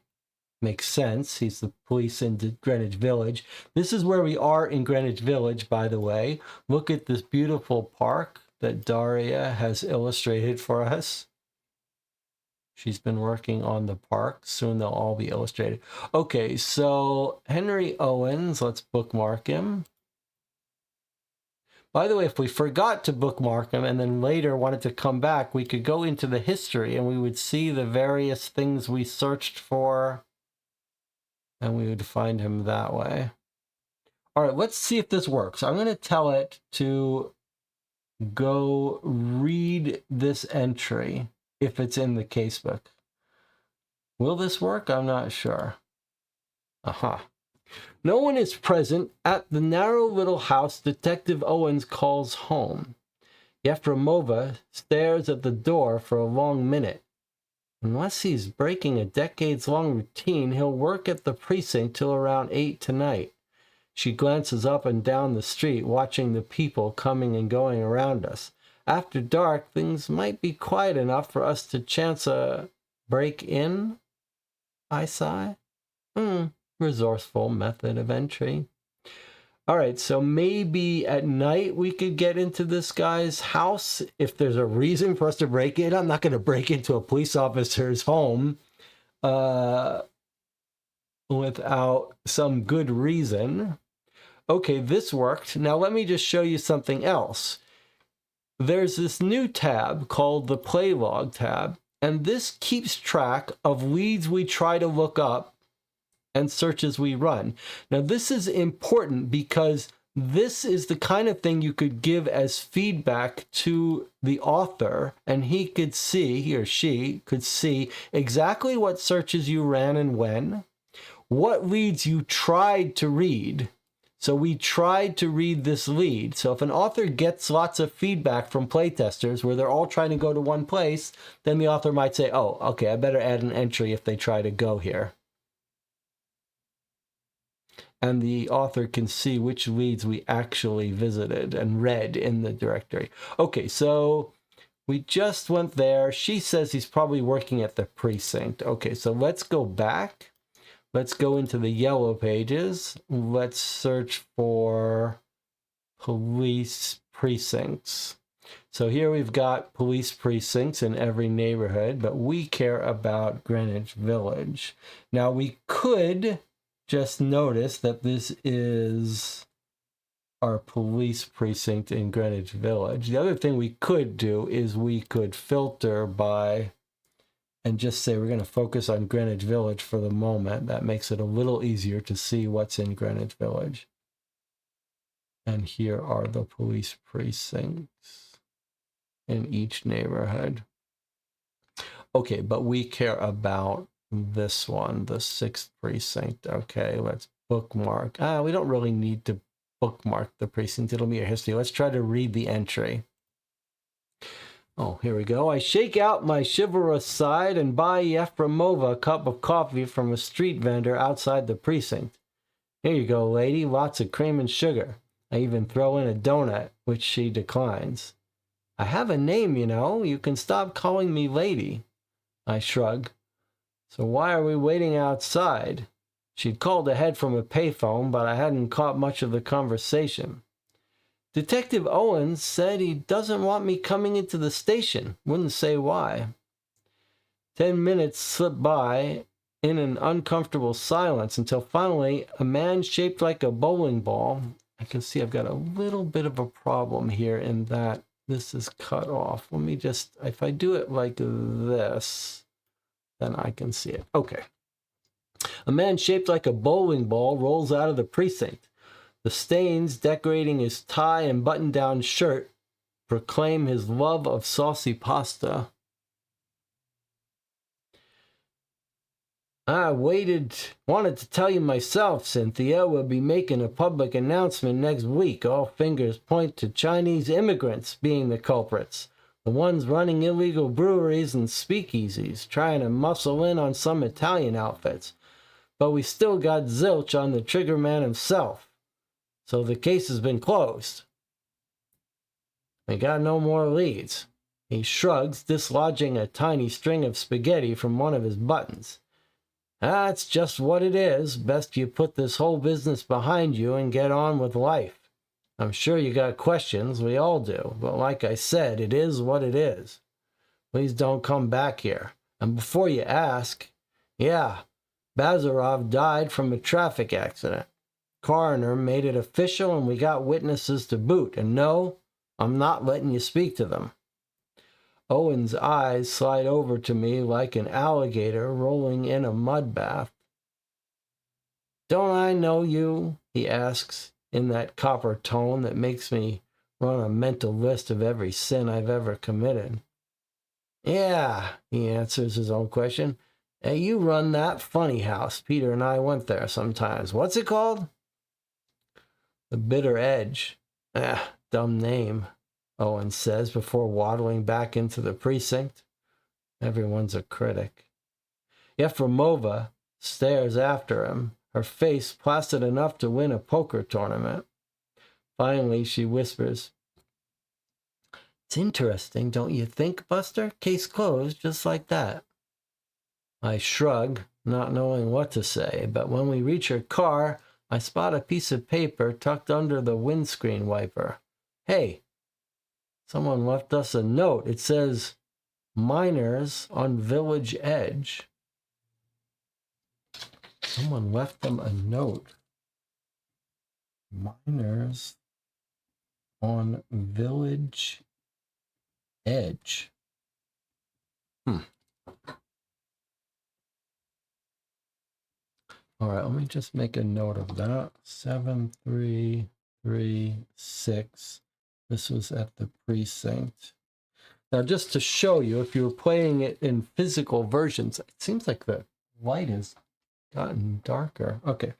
Makes sense. He's the police in Greenwich Village. This is where we are in Greenwich Village, by the way. Look at this beautiful park that Daria has illustrated for us. She's been working on the park. Soon they'll all be illustrated. Okay, so Henry Owens, let's bookmark him. By the way, if we forgot to bookmark him and then later wanted to come back, we could go into the history and we would see the various things we searched for, and we would find him that way. All right, let's see if this works. I'm going to tell it to go read this entry if it's in the casebook. Will this work? I'm not sure. Aha. No one is present at the narrow little house Detective Owens calls home. Yefremova stares at the door for a long minute. Unless he's breaking a decades-long routine, he'll work at the precinct till around 8 tonight. She glances up and down the street, watching the people coming and going around us. After dark, things might be quiet enough for us to chance a break-in, I sigh. Resourceful method of entry. All right, so maybe at night we could get into this guy's house if there's a reason for us to break in. I'm not going to break into a police officer's home without some good reason. Okay, this worked. Now let me just show you something else. There's this new tab called the Play Log tab, and this keeps track of leads we try to look up and searches we run. Now this is important because this is the kind of thing you could give as feedback to the author, and he or she could see exactly what searches you ran and when, what leads you tried to read. So we tried to read this lead. So if an author gets lots of feedback from playtesters where they're all trying to go to one place, then the author might say, oh, okay, I better add an entry if they try to go here. And the author can see which leads we actually visited and read in the directory. Okay, so we just went there. She says he's probably working at the precinct. Okay, so let's go back. Let's go into the yellow pages. Let's search for police precincts. So here we've got police precincts in every neighborhood, but we care about Greenwich Village. Now we could just notice that this is our police precinct in Greenwich Village. The other thing we could do is we could filter by and just say we're going to focus on Greenwich Village for the moment. That makes it a little easier to see what's in Greenwich Village. And here are the police precincts in each neighborhood. Okay, but we care about this one, the 6th precinct. Okay, let's bookmark. We don't really need to bookmark the precinct. It'll be a history. Let's try to read the entry. Oh, here we go. I shake out my chivalrous side and buy Yefremova a cup of coffee from a street vendor outside the precinct. Here you go, lady. Lots of cream and sugar. I even throw in a donut, which she declines. I have a name, you know. You can stop calling me lady. I shrug. So why are we waiting outside? She'd called ahead from a payphone, but I hadn't caught much of the conversation. Detective Owens said he doesn't want me coming into the station. Wouldn't say why. 10 minutes slipped by in an uncomfortable silence until finally a man shaped like a bowling ball. I can see I've got a little bit of a problem here in that this is cut off. Let me just, if I do it like this, then I can see it. Okay. A man shaped like a bowling ball rolls out of the precinct. The stains decorating his tie and button-down shirt proclaim his love of saucy pasta. I wanted to tell you myself, Cynthia. We'll be making a public announcement next week. All fingers point to Chinese immigrants being the culprits. The ones running illegal breweries and speakeasies, trying to muscle in on some Italian outfits. But we still got zilch on the trigger man himself. So the case has been closed. We got no more leads. He shrugs, dislodging a tiny string of spaghetti from one of his buttons. That's just what it is. Best you put this whole business behind you and get on with life. I'm sure you got questions, we all do, but like I said, it is what it is. Please don't come back here. And before you ask, yeah, Bazarov died from a traffic accident. coroner made it official and we got witnesses to boot. And no, I'm not letting you speak to them. Owen's eyes slide over to me like an alligator rolling in a mud bath. Don't I know you? He asks in that copper tone that makes me run a mental list of every sin I've ever committed. Yeah, he answers his own question. Hey, you run that funny house. Peter and I went there sometimes. What's it called? The Bitter Edge. Dumb name, Owen says before waddling back into the precinct. Everyone's a critic. Yefremova stares after him, her face placid enough to win a poker tournament. Finally, she whispers, It's interesting, don't you think, Buster? Case closed, just like that. I shrug, not knowing what to say, but when we reach her car, I spot a piece of paper tucked under the windscreen wiper. Hey, someone left us a note. It says, Miners on Village Edge. Someone left them a note. Miners on Village Edge. All right, let me just make a note of that. 7336. This was at the precinct. Now, just to show you, if you're playing it in physical versions, it seems like the light has gotten darker. Okay.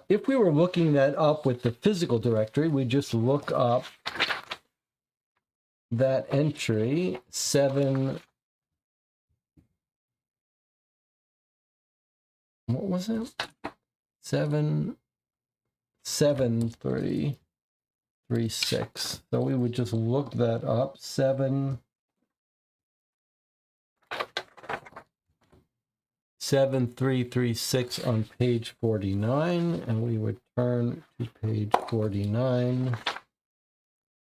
If we were looking that up with the physical directory, we just look up that entry, 7... What was it? 7336. So we would just look that up. 7336 on page 49, and we would turn to page 49,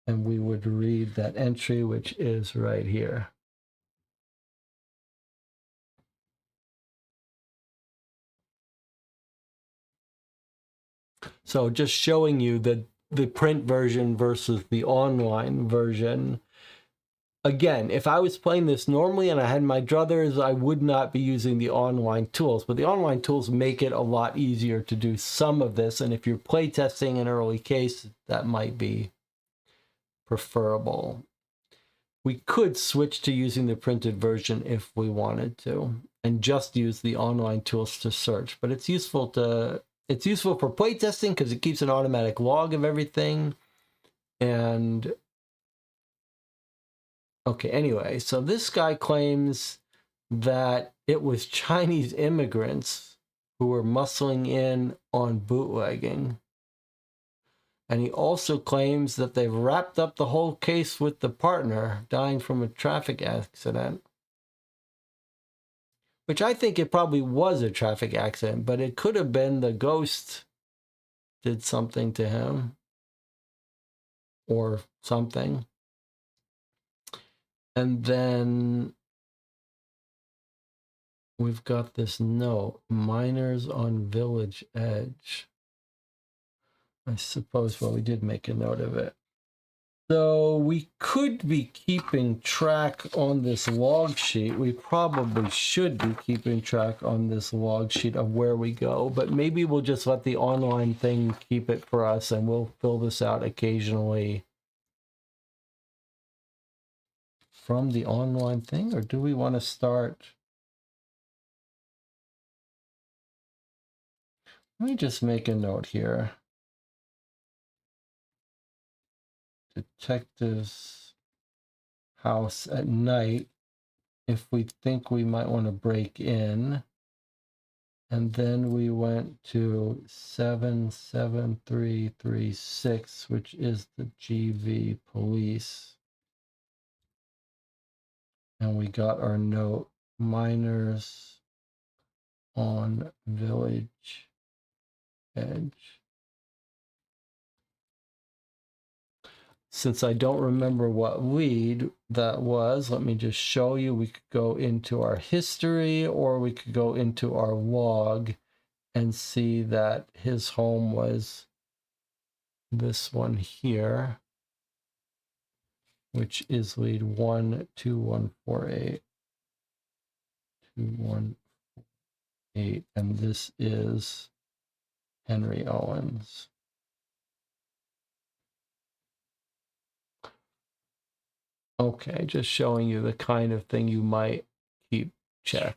and we would read that entry, which is right here. So just showing you the print version versus the online version. Again, if I was playing this normally and I had my druthers, I would not be using the online tools. But the online tools make it a lot easier to do some of this. And if you're playtesting an early case, that might be preferable. We could switch to using the printed version if we wanted to, and just use the online tools to search. But it's useful for playtesting because it keeps an automatic log of everything. And okay, anyway, so this guy claims that it was Chinese immigrants who were muscling in on bootlegging. And he also claims that they've wrapped up the whole case with the partner dying from a traffic accident. Which I think it probably was a traffic accident, but it could have been the ghost did something to him. Or something. And then we've got this note, Miners on Village Edge. I suppose, well, we did make a note of it. So we could be keeping track on this log sheet. We probably should be keeping track on this log sheet of where we go, but maybe we'll just let the online thing keep it for us and we'll fill this out occasionally from the online thing, or do we want to start? Let me just make a note here. Detective's house at night if we think we might want to break in. And then we went to 77336, which is the GV police. And we got our note, Miners on Village Edge. Since I don't remember what lead that was, let me just show you. We could go into our history or we could go into our log and see that his home was this one here, which is lead 12148, 218, and this is Henry Owens. Okay, just showing you the kind of thing you might keep check.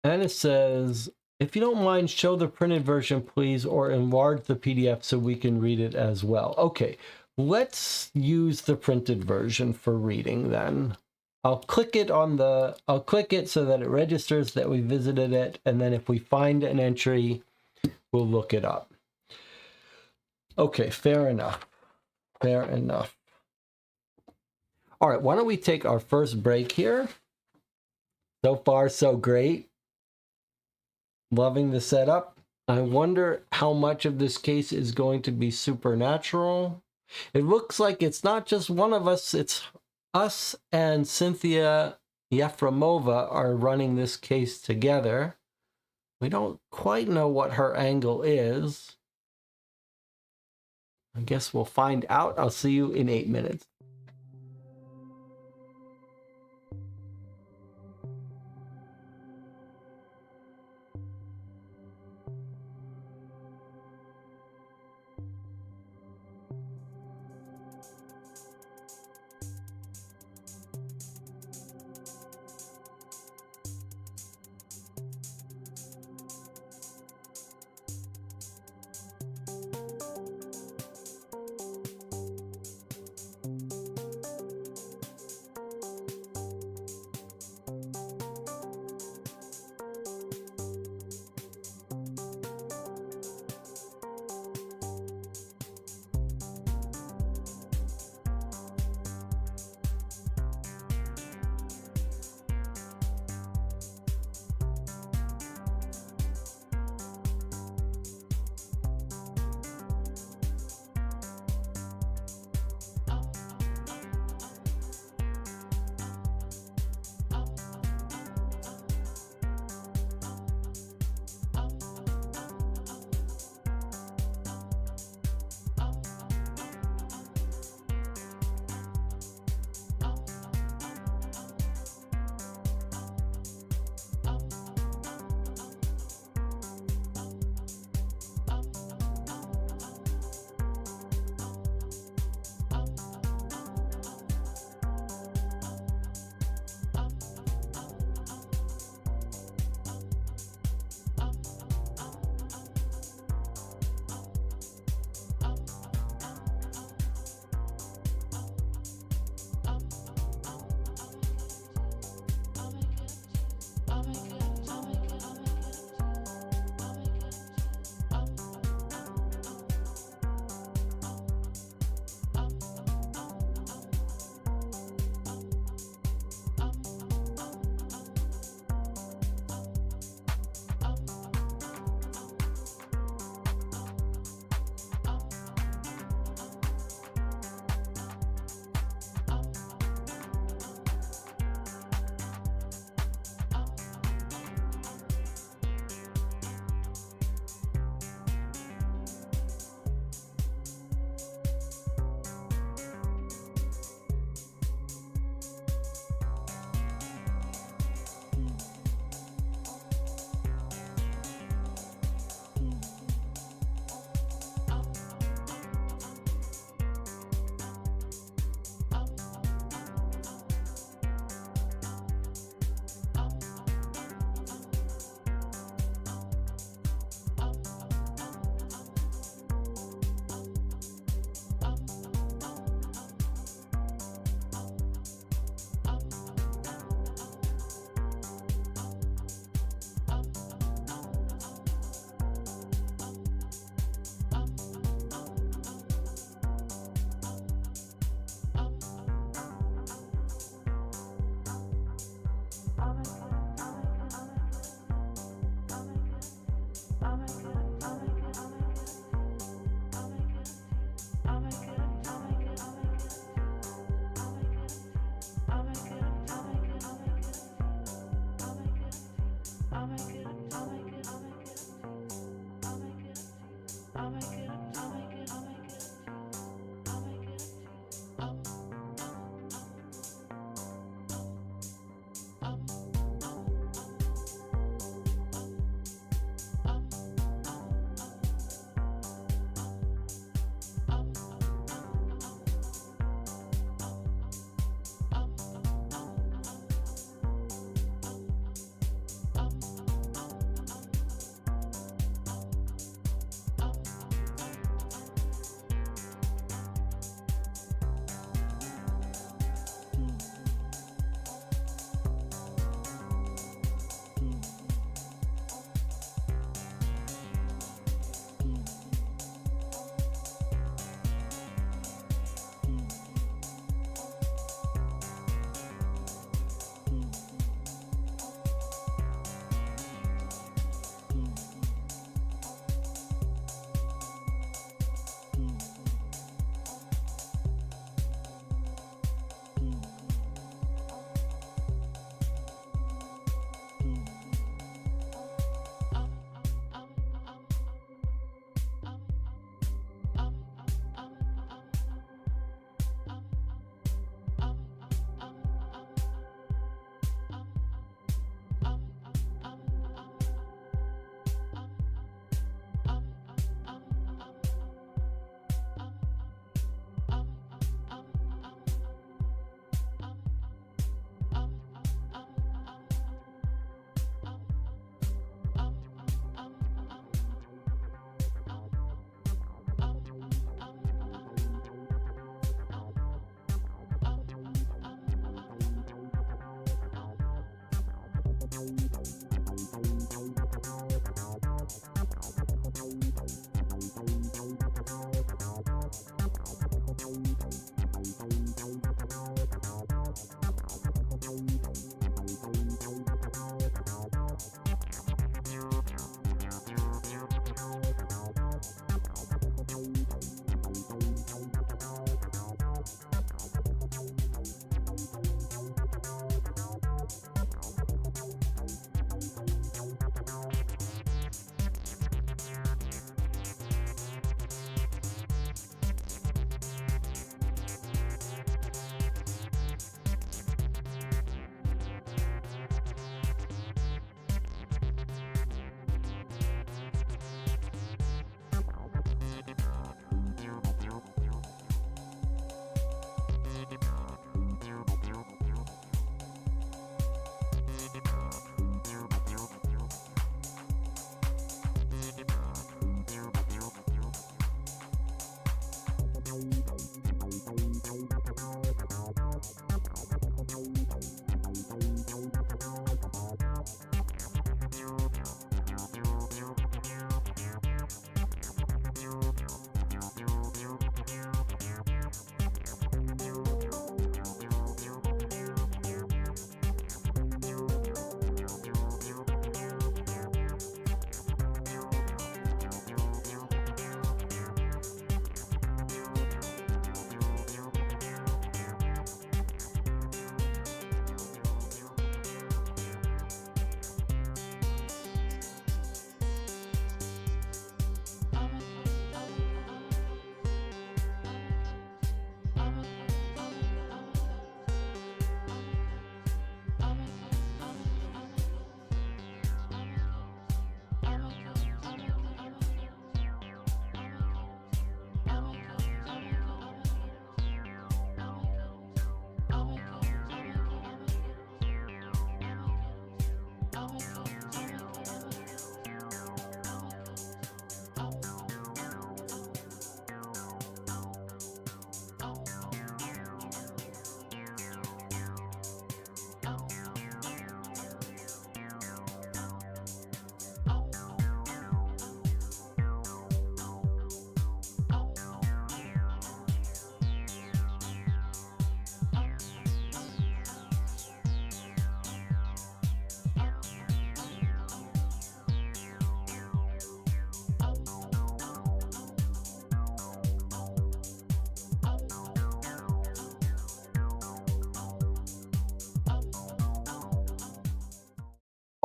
And it says, if you don't mind, show the printed version, please, or enlarge the PDF so we can read it as well. Okay, let's use the printed version for reading then. I'll click it so that it registers that we visited it, and then if we find an entry, we'll look it up. Okay, fair enough. Fair enough. All right, why don't we take our first break here? So far, so great. Loving the setup. I wonder how much of this case is going to be supernatural. It looks like it's not just one of us, it's us and Cynthia Yefremova are running this case together. We don't quite know what her angle is. I guess we'll find out. I'll see you in 8 minutes.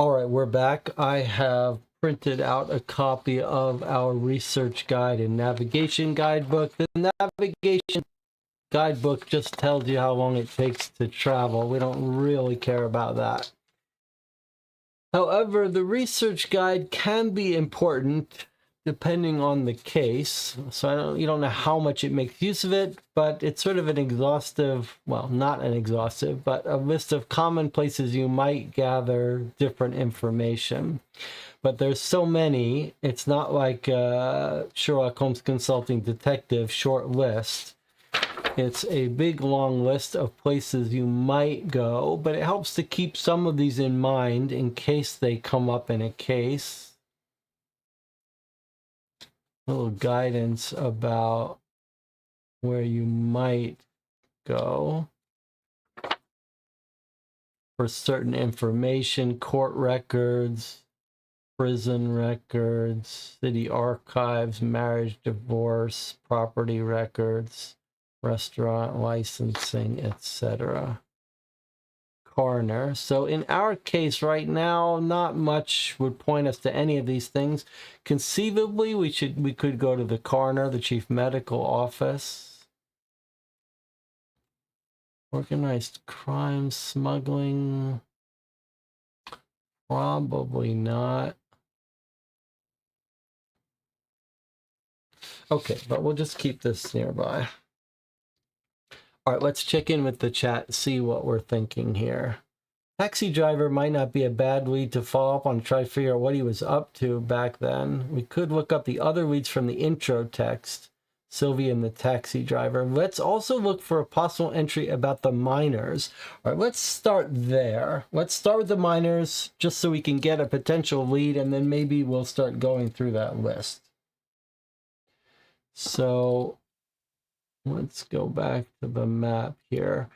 All right, we're back. I have printed out a copy of our research guide and navigation guidebook. The navigation guidebook just tells you how long it takes to travel. We don't really care about that. However, the research guide can be important depending on the case. So you don't know how much it makes use of it, but it's sort of an exhaustive, well, not an exhaustive, but a list of common places you might gather different information. But there's so many, it's not like Sherlock Holmes Consulting Detective short list. It's a big, long list of places you might go, but it helps to keep some of these in mind in case they come up in a case. A little guidance about where you might go for certain information: court records, prison records, city archives, marriage, divorce, property records, restaurant licensing, etc. Coroner. So in our case right now, not much would point us to any of these things. Conceivably, we could go to the coroner, the chief medical office. Organized crime, smuggling, probably not. Okay, but we'll just keep this nearby. All right, let's check in with the chat and see what we're thinking here. Taxi driver might not be a bad lead to follow up on, try to figure out what he was up to back then. We could look up the other leads from the intro text, Sylvia and the taxi driver. Let's also look for a possible entry about the miners. All right, let's start there. Let's start with the miners just so we can get a potential lead, and then maybe we'll start going through that list. So let's go back to the map here.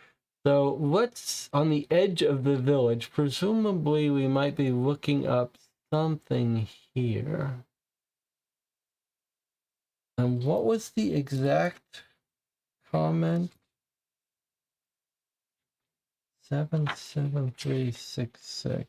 So what's on the edge of the village? Presumably we might be looking up something here. And what was the exact comment? 77366.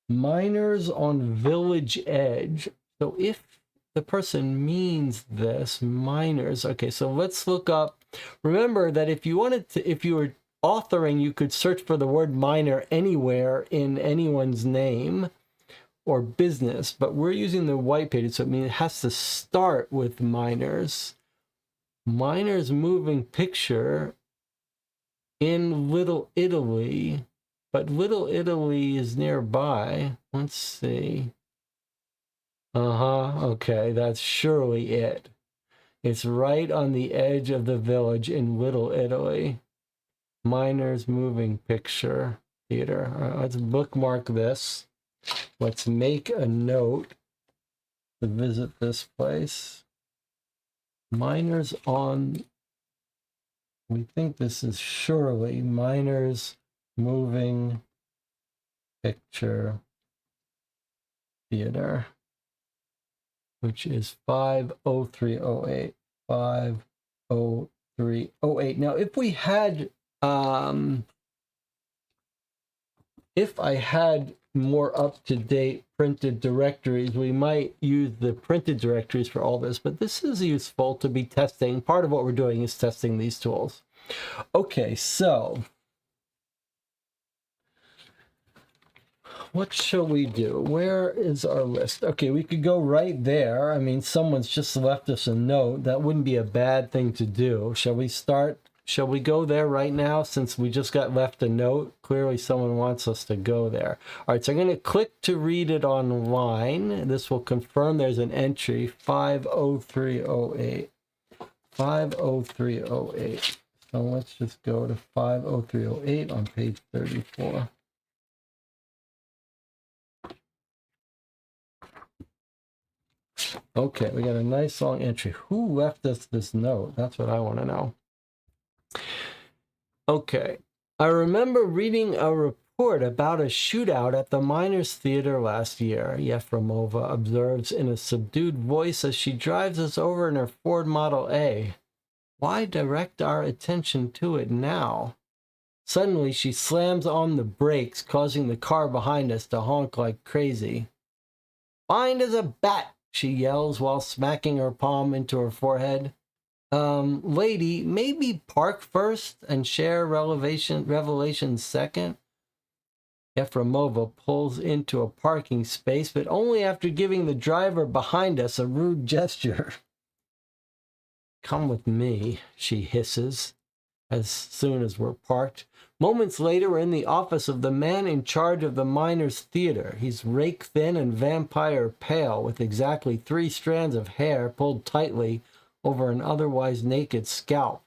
Miners on village edge. So if the person means this, miners. Okay, so let's look up. Remember that if you wanted to, if you were authoring, you could search for the word miner anywhere in anyone's name or business, but we're using the white pages, so it means it has to start with miners. Miners moving picture in Little Italy, but Little Italy is nearby. Let's see. Okay, that's surely it. It's right on the edge of the village in Little Italy. Miners moving picture theater. All right, let's bookmark this. Let's make a note to visit this place. Miners on, we think this is surely Miners moving picture theater, which is 50308. 50308. Now, if we had, if I had more up-to-date printed directories, we might use the printed directories for all this, but this is useful to be testing. Part of what we're doing is testing these tools. Okay, so what shall we do? Where is our list? Okay, we could go right there. I mean, someone's just left us a note. That wouldn't be a bad thing to do. Shall we start? Shall we go there right now since we just got left a note? Clearly someone wants us to go there. All right, so I'm going to click to read it online. This will confirm there's an entry, 50308. 50308. So let's just go to 50308 on page 34. Okay, we got a nice long entry. Who left us this note? That's what I want to know. Okay, I remember reading a report about a shootout at the Miners Theater last year, Yefremova observes in a subdued voice as she drives us over in her Ford Model A. Why direct our attention to it now? Suddenly, she slams on the brakes, causing the car behind us to honk like crazy. Fine as a bat, she yells while smacking her palm into her forehead. Lady, maybe park first and share revelation second? Efremova pulls into a parking space, but only after giving the driver behind us a rude gesture. Come with me, she hisses, as soon as we're parked. Moments later, we're in the office of the man in charge of the Miners' Theater. He's rake-thin and vampire-pale, with exactly 3 strands of hair pulled tightly over an otherwise naked scalp.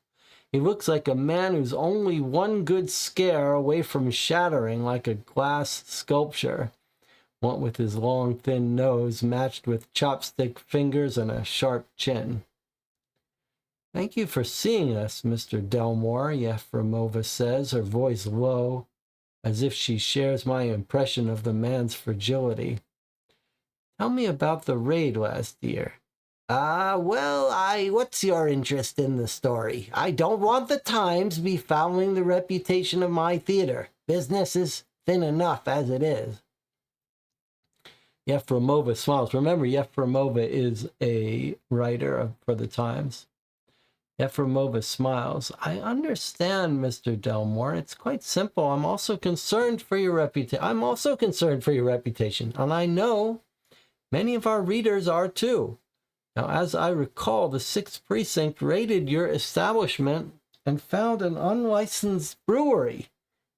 He looks like a man who's only one good scare away from shattering like a glass sculpture. What with his long, thin nose matched with chopstick fingers and a sharp chin. Thank you for seeing us, Mr. Delmore, Efremova says, her voice low, as if she shares my impression of the man's fragility. Tell me about the raid last year. What's your interest in the story? I don't want the Times befouling the reputation of my theater. Business is thin enough as it is. Efremova smiles. Remember, Efremova is a writer for the Times. Efremova smiles. I understand, Mr. Delmore. It's quite simple. I'm also concerned for your reputation. And I know many of our readers are too. Now, as I recall, the 6th Precinct raided your establishment and found an unlicensed brewery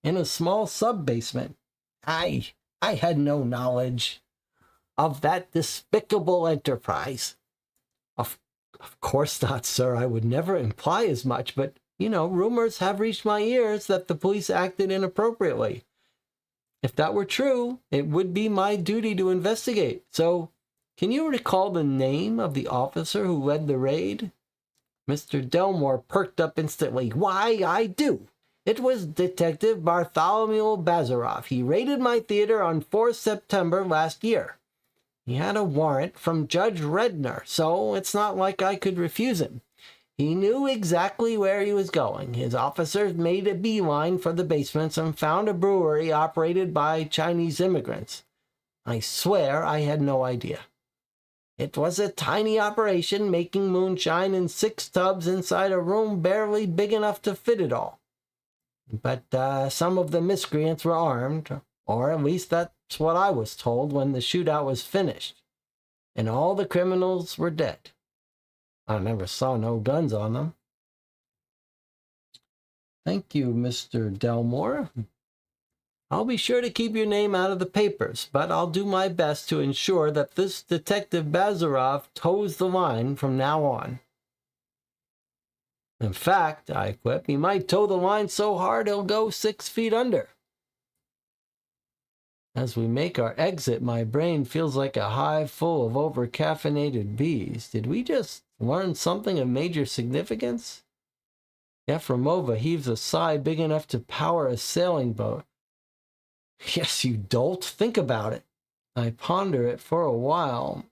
in a small sub-basement. I had no knowledge of that despicable enterprise. Of course not, sir. I would never imply as much, but, rumors have reached my ears that the police acted inappropriately. If that were true, it would be my duty to investigate. So, can you recall the name of the officer who led the raid? Mr. Delmore perked up instantly. Why, I do. It was Detective Bartholomew Bazarov. He raided my theater on 4th September last year. He had a warrant from Judge Redner, so it's not like I could refuse him. He knew exactly where he was going. His officers made a beeline for the basements and found a brewery operated by Chinese immigrants. I swear I had no idea. It was a tiny operation, making moonshine in 6 tubs inside a room barely big enough to fit it all. But some of the miscreants were armed, or at least that's what I was told when the shootout was finished. And all the criminals were dead. I never saw no guns on them. Thank you, Mr. Delmore. I'll be sure to keep your name out of the papers, but I'll do my best to ensure that this Detective Bazarov toes the line from now on. In fact, I quip, he might toe the line so hard he'll go 6 feet under. As we make our exit, my brain feels like a hive full of over-caffeinated bees. Did we just learn something of major significance? Efremova heaves a sigh big enough to power a sailing boat. Yes, you dolt. Think about it. I ponder it for a while.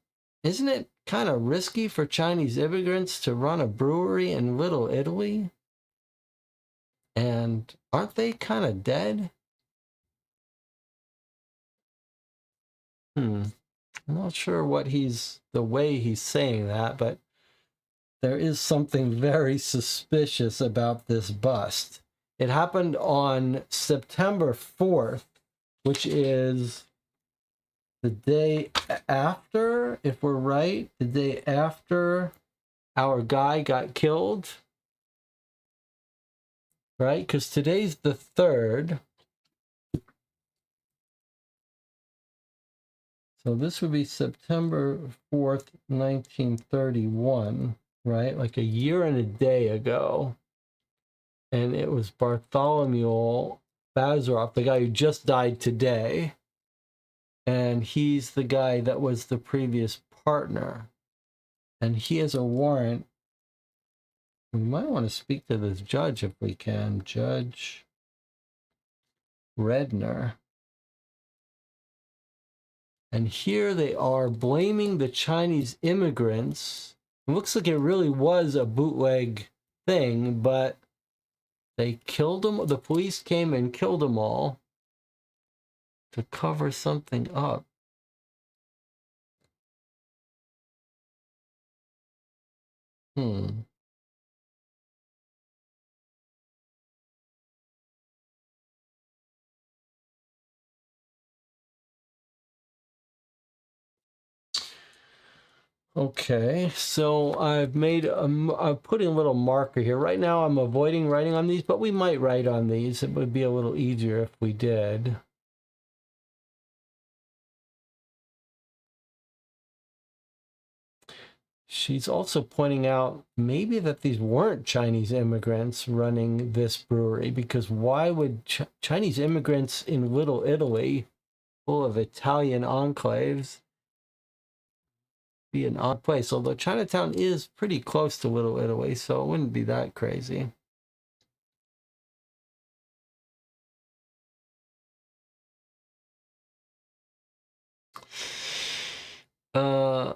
Isn't it kind of risky for Chinese immigrants to run a brewery in Little Italy? And aren't they kind of dead? I'm not sure the way he's saying that, but there is something very suspicious about this bust. It happened on September 4th, which is the day after, if we're right, the day after our guy got killed, right? Because today's the 3rd. So this would be September 4th, 1931, right? Like a year and a day ago. And it was Bartholomew Bazarov, the guy who just died today. And he's the guy that was the previous partner. And he has a warrant. We might want to speak to this judge if we can. Judge Redner. And here they are blaming the Chinese immigrants. It looks like it really was a bootleg thing, but they killed them. The police came and killed them all to cover something up. Hmm. Okay, so I've made I'm putting a little marker here. Right now I'm avoiding writing on these, but we might write on these. It would be a little easier if we did. She's also pointing out maybe that these weren't Chinese immigrants running this brewery, because why would Chinese immigrants in Little Italy, full of Italian enclaves, be an odd place? Although Chinatown is pretty close to Little Italy, so it wouldn't be that crazy. Uh,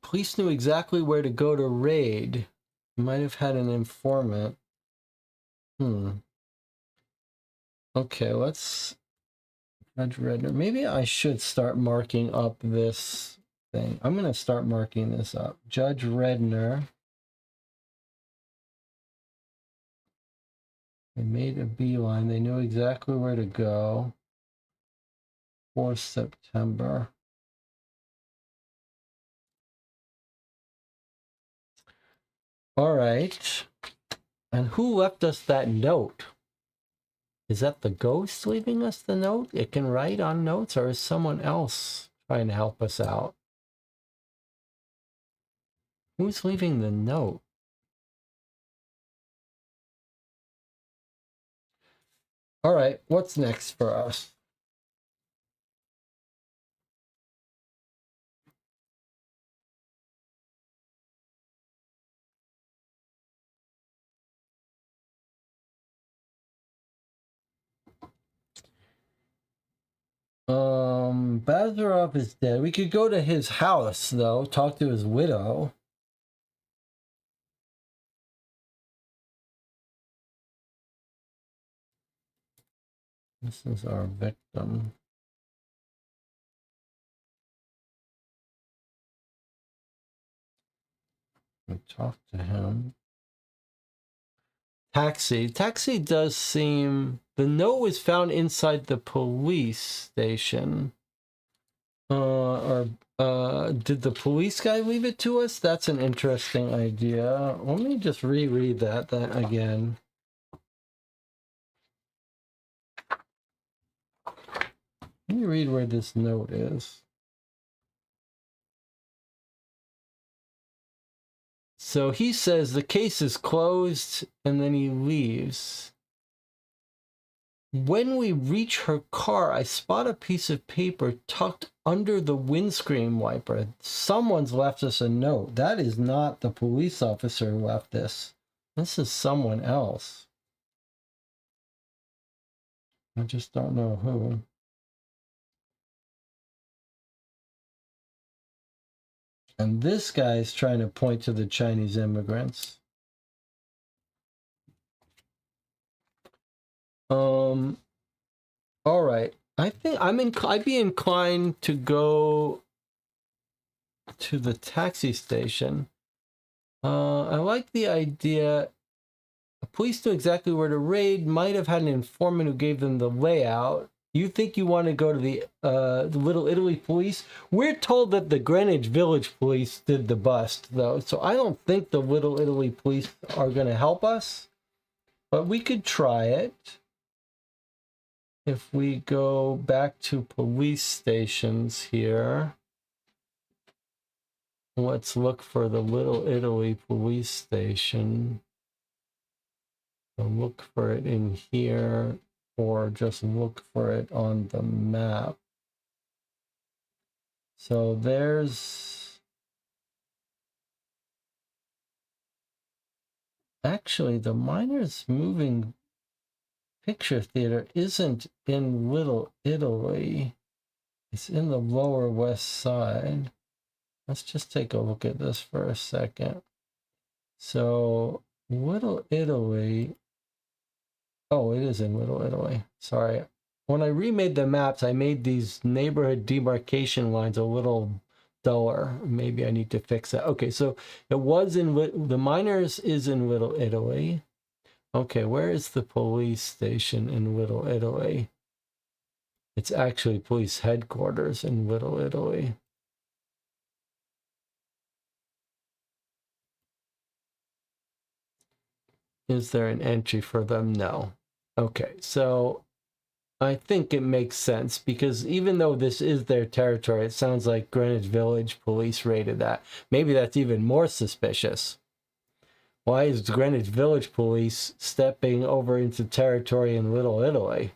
Police knew exactly where to go to raid. Might have had an informant. Okay, let's... Judge Redner. Maybe I should start marking up this thing. I'm going to start marking this up. Judge Redner. They made a beeline. They knew exactly where to go. 4th September. All right. And who left us that note? Is that the ghost leaving us the note? It can write on notes, or is someone else trying to help us out? Who's leaving the note? All right, what's next for us? Bazarov is dead. We could go to his house, though, talk to his widow. This is our victim. We talk to him. Taxi. Taxi does seem... The note was found inside the police station. Did the police guy leave it to us? That's an interesting idea. Let me just reread that again. Let me read where this note is. So he says the case is closed, and then he leaves. When we reach her car, I spot a piece of paper tucked under the windscreen wiper. Someone's left us a note. That is not the police officer who left this. This is someone else. I just don't know who. And this guy is trying to point to the Chinese immigrants. All right. I think I'd be inclined to go to the taxi station. I like the idea. The police knew exactly where to raid, might have had an informant who gave them the layout. You think you want to go to the Little Italy police? We're told that the Greenwich Village police did the bust, though, so I don't think the Little Italy police are going to help us, but we could try it. If we go back to police stations here, let's look for the Little Italy police station. So look for it in here, or just look for it on the map. So there's... Actually, the Miners Moving Picture Theater isn't in Little Italy. It's in the Lower West Side. Let's just take a look at this for a second. So Little Italy... Oh, it is in Little Italy. Sorry. when I remade the maps, I made these neighborhood demarcation lines a little duller. Maybe I need to fix that. Okay, so it was in the Miners is in Little Italy. Okay, where is the police station in Little Italy? It's actually police headquarters in Little Italy. Is there an entry for them? No. Okay, so I think it makes sense because even though this is their territory, it sounds like Greenwich Village police raided that. Maybe that's even more suspicious. Why is Greenwich Village police stepping over into territory in Little Italy?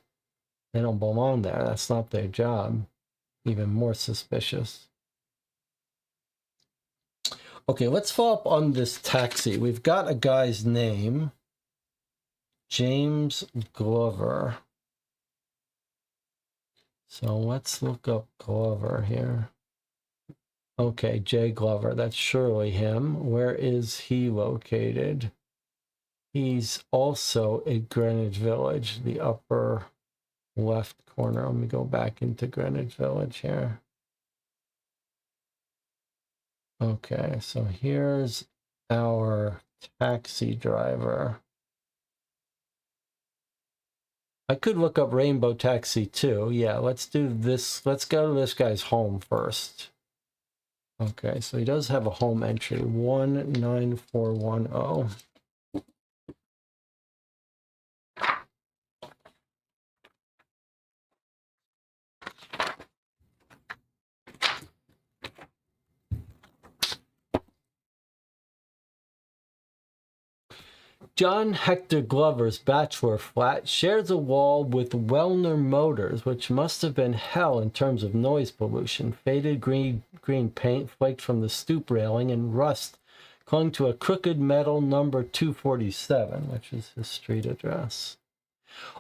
They don't belong there. That's not their job. Even more suspicious. Okay, let's follow up on this taxi. We've got a guy's name, James Glover. So let's look up Glover here. Okay, Jay Glover, that's surely him. Where is he located? He's also at Greenwich Village, the upper left corner. Let me go back into Greenwich Village here. Okay, so here's our taxi driver. I could look up Rainbow Taxi too. Yeah, let's do this. Let's go to this guy's home first. Okay, so he does have a home entry, 19410. John Hector Glover's bachelor flat shares a wall with Wellner Motors, which must have been hell in terms of noise pollution. Faded green paint flaked from the stoop railing, and rust clung to a crooked metal number 247, which is his street address.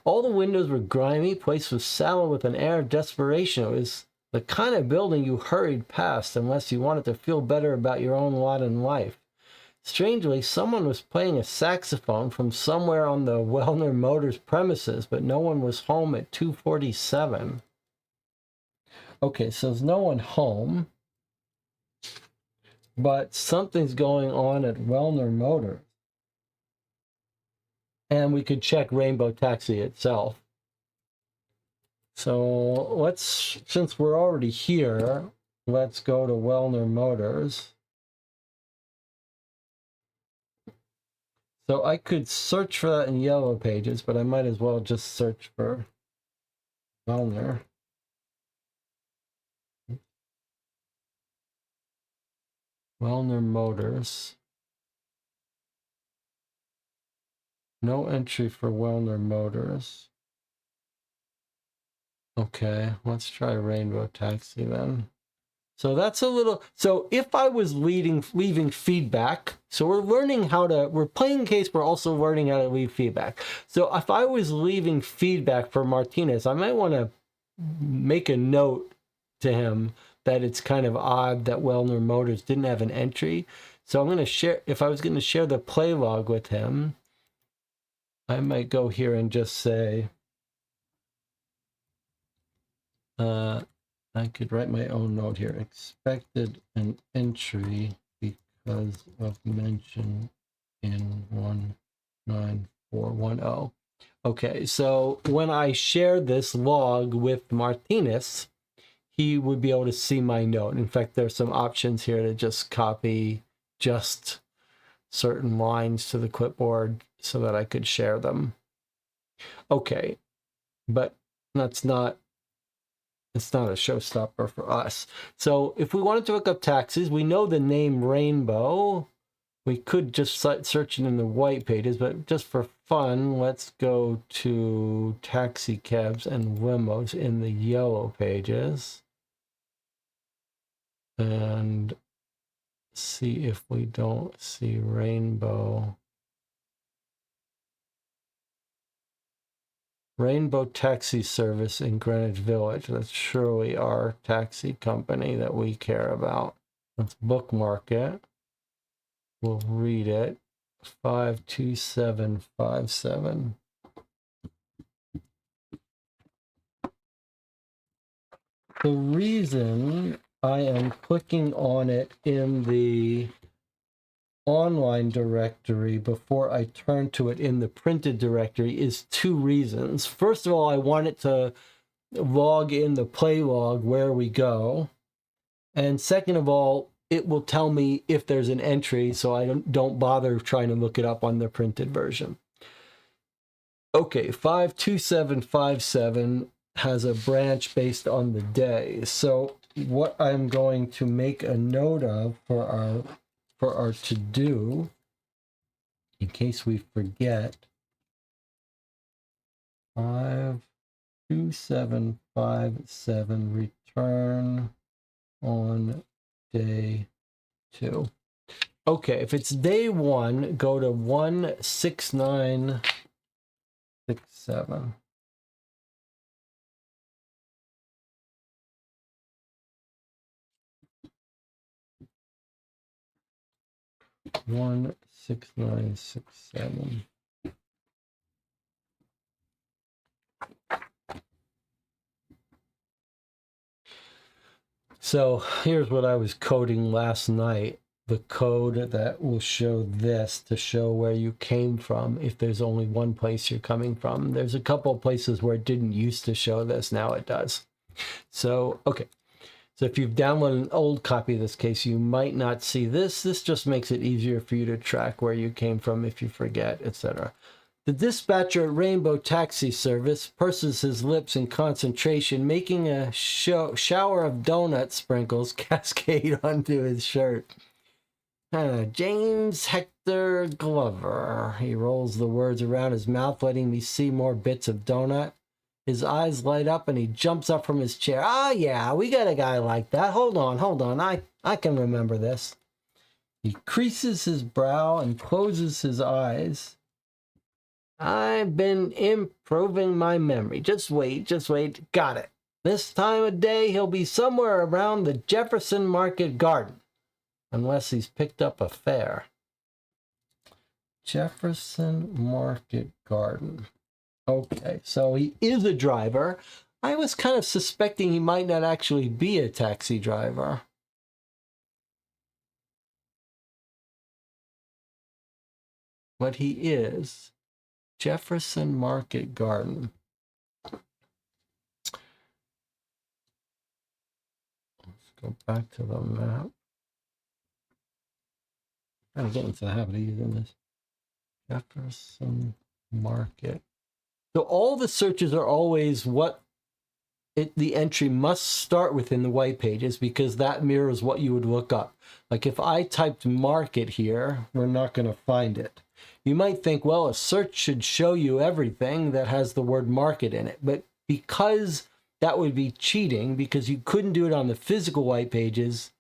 All the windows were grimy, place was sallow with an air of desperation. It was the kind of building you hurried past unless you wanted to feel better about your own lot in life. Strangely, someone was playing a saxophone from somewhere on the Wellner Motors premises, but no one was home at 247. Okay, so there's no one home, but something's going on at Wellner Motors. And we could check Rainbow Taxi itself. So let's, since we're already here, let's go to Wellner Motors. So I could search for that in Yellow Pages, but I might as well just search for Wellner. Wellner Motors. No entry for Wellner Motors. Okay, let's try Rainbow Taxi then. So that's a little, so if I was leaving feedback, so we're learning how to, we're playing case, we're also learning how to leave feedback. So if I was leaving feedback for Martinez, I might want to make a note to him that it's kind of odd that Wellner Motors didn't have an entry. So I'm going to share, if I was going to share the play log with him, I might go here and just say, I could write my own note here. Expected an entry because of mention in 19410. Okay, so when I share this log with Martinez, he would be able to see my note. In fact, there's some options here to just copy just certain lines to the clipboard so that I could share them. Okay, but that's not, it's not a showstopper for us. So if we wanted to look up taxis, we know the name Rainbow. We could just search it in the white pages, but just for fun, let's go to taxi cabs and limos in the yellow pages and see if we don't see Rainbow. Rainbow Taxi Service in Greenwich Village. That's surely our taxi company that we care about. Let's bookmark it. We'll read it. 52757. the reason I am clicking on it in the online directory before I turn to it in the printed directory is two reasons. First of all, I want it to log in the play log where we go. And second of all, it will tell me if there's an entry, so I don't bother trying to look it up on the printed version. Okay, 52757 has a branch based on the day. So what I'm going to make a note of for our to-do, in case we forget, 52757 return on day 2. Okay, if it's day 1, go to 16967. One 6967. So here's what I was coding last night. The code that will show this to show where you came from if there's only one place you're coming from. There's a couple of places where it didn't used to show this. Now it does. So, okay. So if you've downloaded an old copy of this case, you might not see this. This just makes it easier for you to track where you came from if you forget, etc. The dispatcher at Rainbow Taxi Service purses his lips in concentration, making a shower of donut sprinkles cascade onto his shirt. James Hector Glover. He rolls the words around his mouth, letting me see more bits of donut. His eyes light up and he jumps up from his chair. Ah, yeah, we got a guy like that. Hold on. I can remember this. He creases his brow and closes his eyes. I've been improving my memory. Just wait. Got it. This time of day, he'll be somewhere around the Jefferson Market Garden. Unless he's picked up a fare. Jefferson Market Garden. Okay, so he is a driver. I was kind of suspecting he might not actually be a taxi driver. But he is. Jefferson Market Garden. Let's go back to the map. I'm trying to get into the habit of using this. Jefferson Market. So all the searches are always what the entry must start with in the white pages, because that mirrors what you would look up. Like if I typed market here, we're not going to find it. You might think, well, a search should show you everything that has the word market in it. But because that would be cheating, because you couldn't do it on the physical white pages,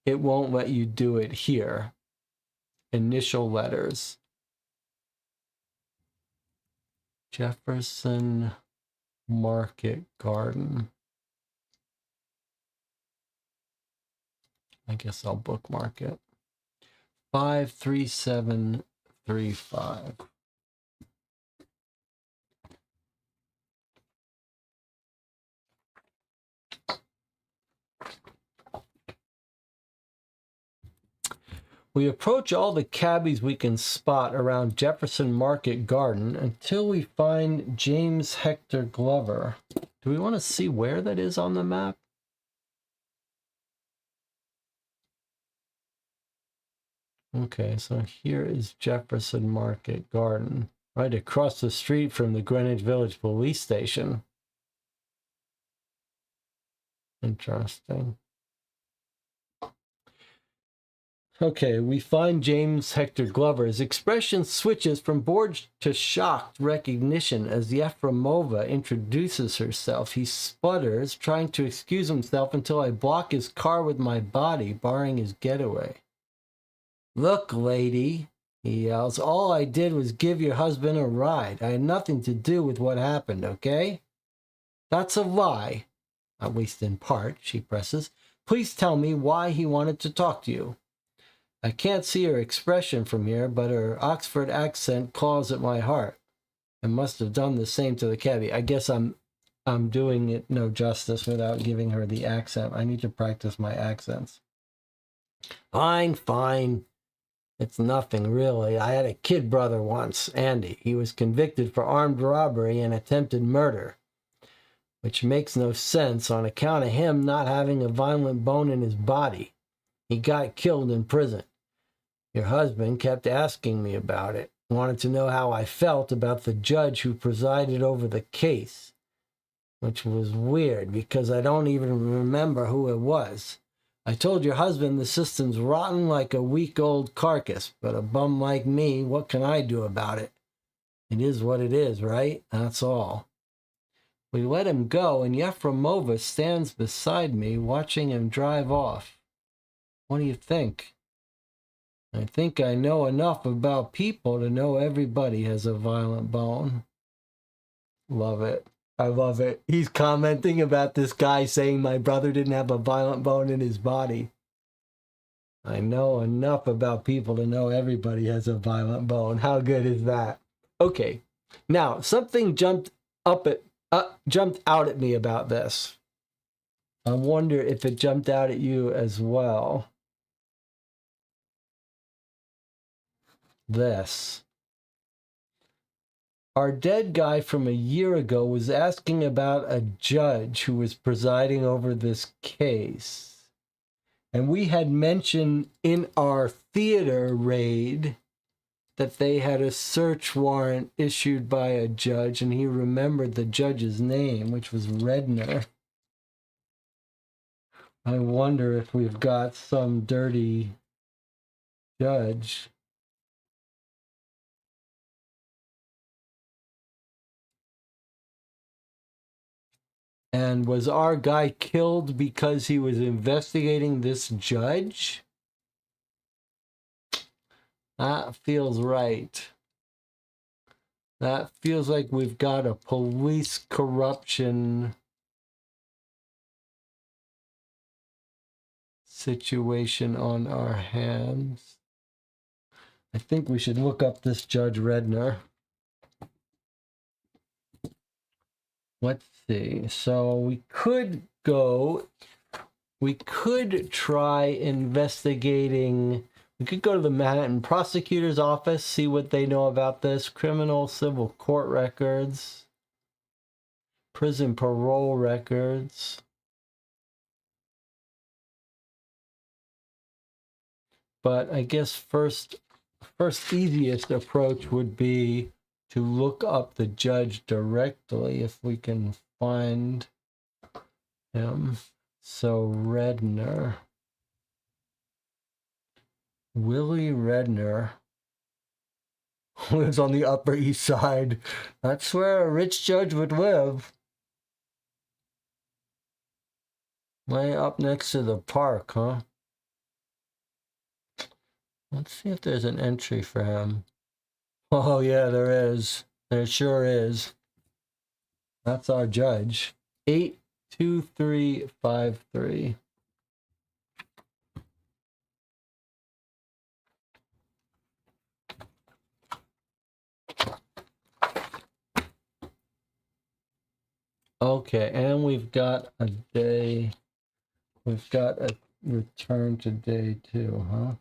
it won't let you do it here. Initial letters. Jefferson Market Garden. I guess I'll bookmark it. 53735. We approach all the cabbies we can spot around Jefferson Market Garden until we find James Hector Glover. Do we want to see where that is on the map? Okay, so here is Jefferson Market Garden, right across the street from the Greenwich Village Police Station. Interesting. Okay, we find James Hector Glover. His expression switches from bored to shocked recognition as Yefremova introduces herself. He sputters, trying to excuse himself until I block his car with my body, barring his getaway. Look, lady, he yells, all I did was give your husband a ride. I had nothing to do with what happened, okay? That's a lie. At least in part, she presses. Please tell me why he wanted to talk to you. I can't see her expression from here, but her Oxford accent claws at my heart. I must have done the same to the cabbie. I guess I'm I'm doing it no justice without giving her the accent. I need to practice my accents. Fine, fine. It's nothing, really. I had a kid brother once, Andy. He was convicted for armed robbery and attempted murder, which makes no sense on account of him not having a violent bone in his body. He got killed in prison. Your husband kept asking me about it, wanted to know how I felt about the judge who presided over the case, which was weird because I don't even remember who it was. I told your husband the system's rotten like a week-old carcass, but a bum like me, what can I do about it? It is what it is, right? That's all. We let him go, and Yefremova stands beside me, watching him drive off. What do you think? I think I know enough about people to know everybody has a violent bone. Love it. I love it. He's commenting about this guy saying my brother didn't have a violent bone in his body. I know enough about people to know everybody has a violent bone. How good is that? Okay. Now, something jumped out at me about this. I wonder if it jumped out at you as well. This. Our dead guy from a year ago was asking about a judge who was presiding over this case. And we had mentioned in our theater raid that they had a search warrant issued by a judge, and he remembered the judge's name, which was Redner. I wonder if we've got some dirty judge. And was our guy killed because he was investigating this judge? That feels right. That feels like we've got a police corruption situation on our hands. I think we should look up this Judge Redner. Let's see. So we could try investigating. We could go to the Manhattan prosecutor's office, see what they know about this. Criminal civil court records, prison parole records. But I guess first easiest approach would be to look up the judge directly if we can find him. So Redner. Willie Redner lives on the Upper East Side. That's where a rich judge would live. Way up next to the park, huh? Let's see if there's an entry for him. Oh, yeah, there is. There sure is. That's our judge. 82353. Okay, and we've got a day. We've got a return to day 2, huh?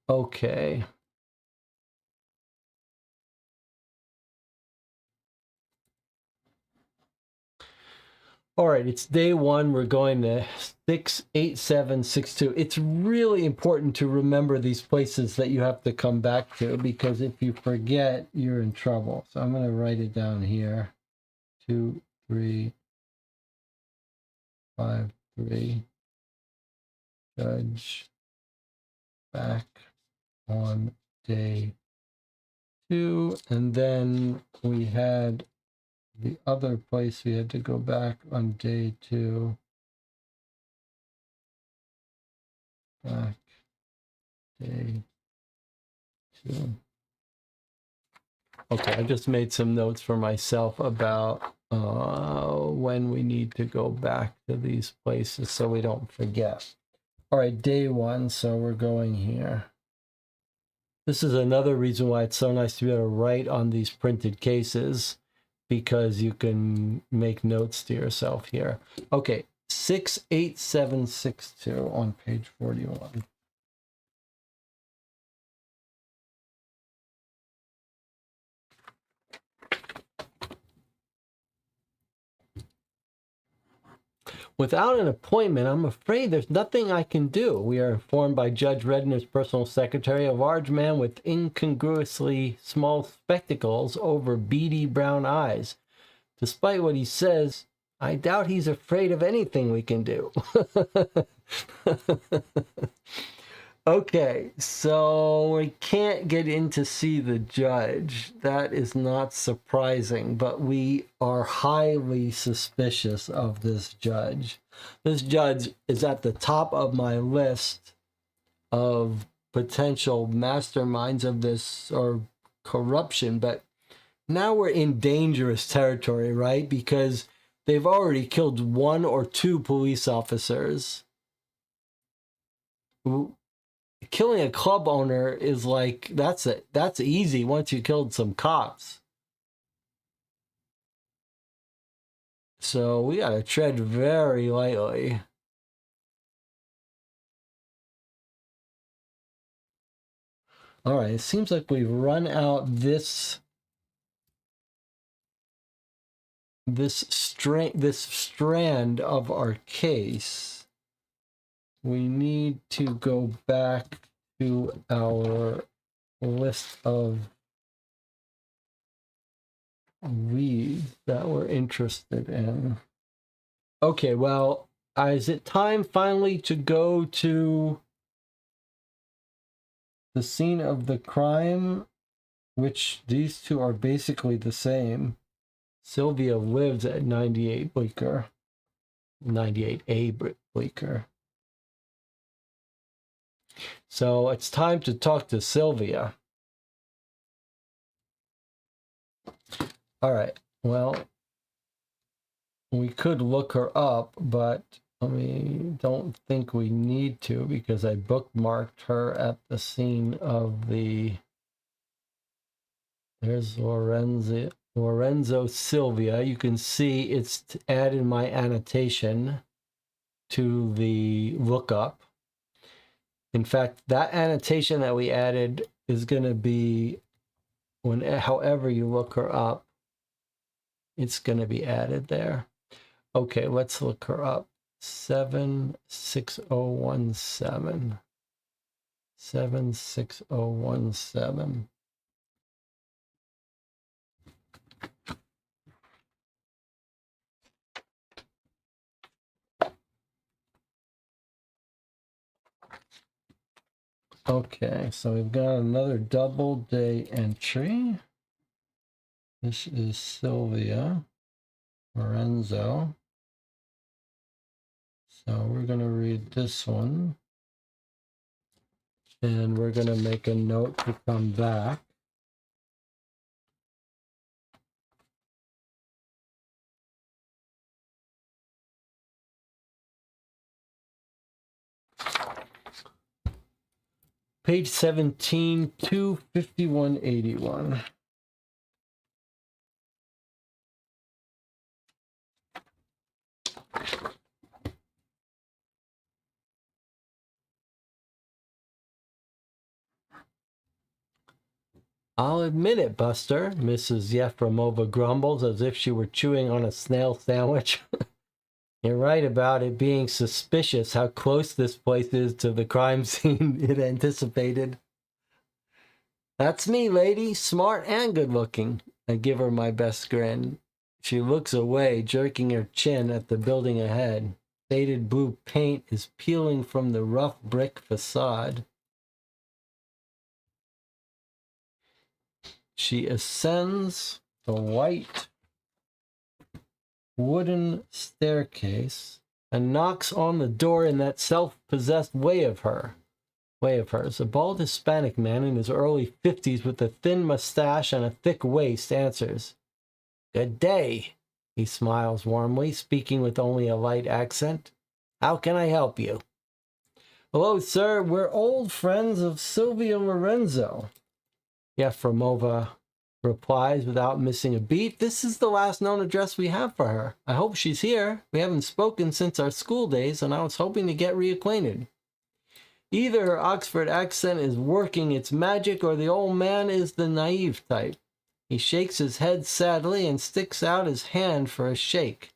Okay. All right, it's day 1. We're going to 68762. It's really important to remember these places that you have to come back to, because if you forget, you're in trouble. So I'm going to write it down here. 2353. Judge back on day 2. And then we had the other place we had to go back on day 2. Back day 2. Okay, I just made some notes for myself about when we need to go back to these places so we don't forget. All right, day 1, so we're going here. This is another reason why it's so nice to be able to write on these printed cases, because you can make notes to yourself here. Okay, 68762 on page 41. Without an appointment, I'm afraid there's nothing I can do. We are informed by Judge Redner's personal secretary, a large man with incongruously small spectacles over beady brown eyes. Despite what he says, I doubt he's afraid of anything we can do. Okay, so we can't get in to see the judge. That is not surprising, but we are highly suspicious of this judge. This judge is at the top of my list of potential masterminds of this or corruption, but now we're in dangerous territory, right? Because they've already killed 1 or 2 police officers. Killing a club owner is like, that's easy once you killed some cops. So we gotta tread very lightly. All right, it seems like we've run out this strand of our case. We need to go back to our list of leads that we're interested in. Okay, well, is it time finally to go to the scene of the crime, which these two are basically the same? Sylvia lives at 98 Bleecker, 98A Bleecker. So it's time to talk to Sylvia. All right, well, we could look her up, but I don't think we need to, because I bookmarked her at the scene of the... There's Lorenzo Sylvia. You can see it's added my annotation to the lookup. In fact, that annotation that we added is going to be, however you look her up, it's going to be added there. Okay, let's look her up. 76017. 76017. Okay, so we've got another double day entry. This is Sylvia Lorenzo. So we're going to read this one. And we're going to make a note to come back. Page 17, 25181. I'll admit it, Buster, Mrs. Yefremova grumbles as if she were chewing on a snail sandwich. You're right about it being suspicious how close this place is to the crime scene it anticipated. That's me, lady, smart and good looking. I give her my best grin. She looks away, jerking her chin at the building ahead. Faded blue paint is peeling from the rough brick facade. She ascends the white wooden staircase and knocks on the door in that self-possessed way of hers. A bald Hispanic man in his early 50s with a thin mustache and a thick waist answers. Good day, he smiles warmly, speaking with only a light accent. How can I help you? Hello, sir. We're old friends of Sylvia Lorenzo. Yefremova replies without missing a beat. This is the last known address we have for her. I hope she's here. We haven't spoken since our school days, and I was hoping to get reacquainted. Either her Oxford accent is working its magic, or the old man is the naive type. He shakes his head sadly and sticks out his hand for a shake.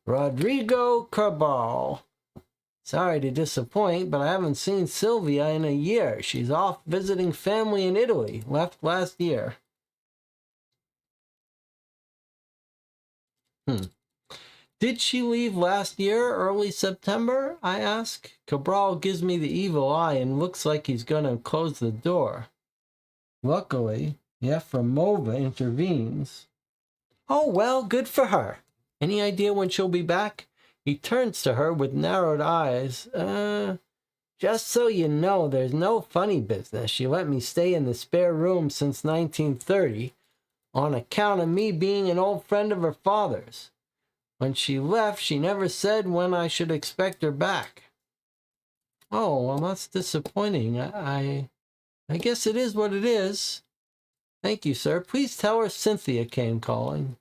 Rodrigo Cabral. Sorry to disappoint, but I haven't seen Sylvia in a year. She's off visiting family in Italy. Left last year. Did she leave last year, early September? I ask. Cabral gives me the evil eye and looks like he's going to close the door. Luckily, Yefremova intervenes. Oh, well, good for her. Any idea when she'll be back? He turns to her with narrowed eyes. Just so you know, there's no funny business. She let me stay in the spare room since 1930 on account of me being an old friend of her father's. When she left, she never said when I should expect her back. Oh, well, that's disappointing. I guess it is what it is. Thank you, sir. Please tell her Cynthia came calling.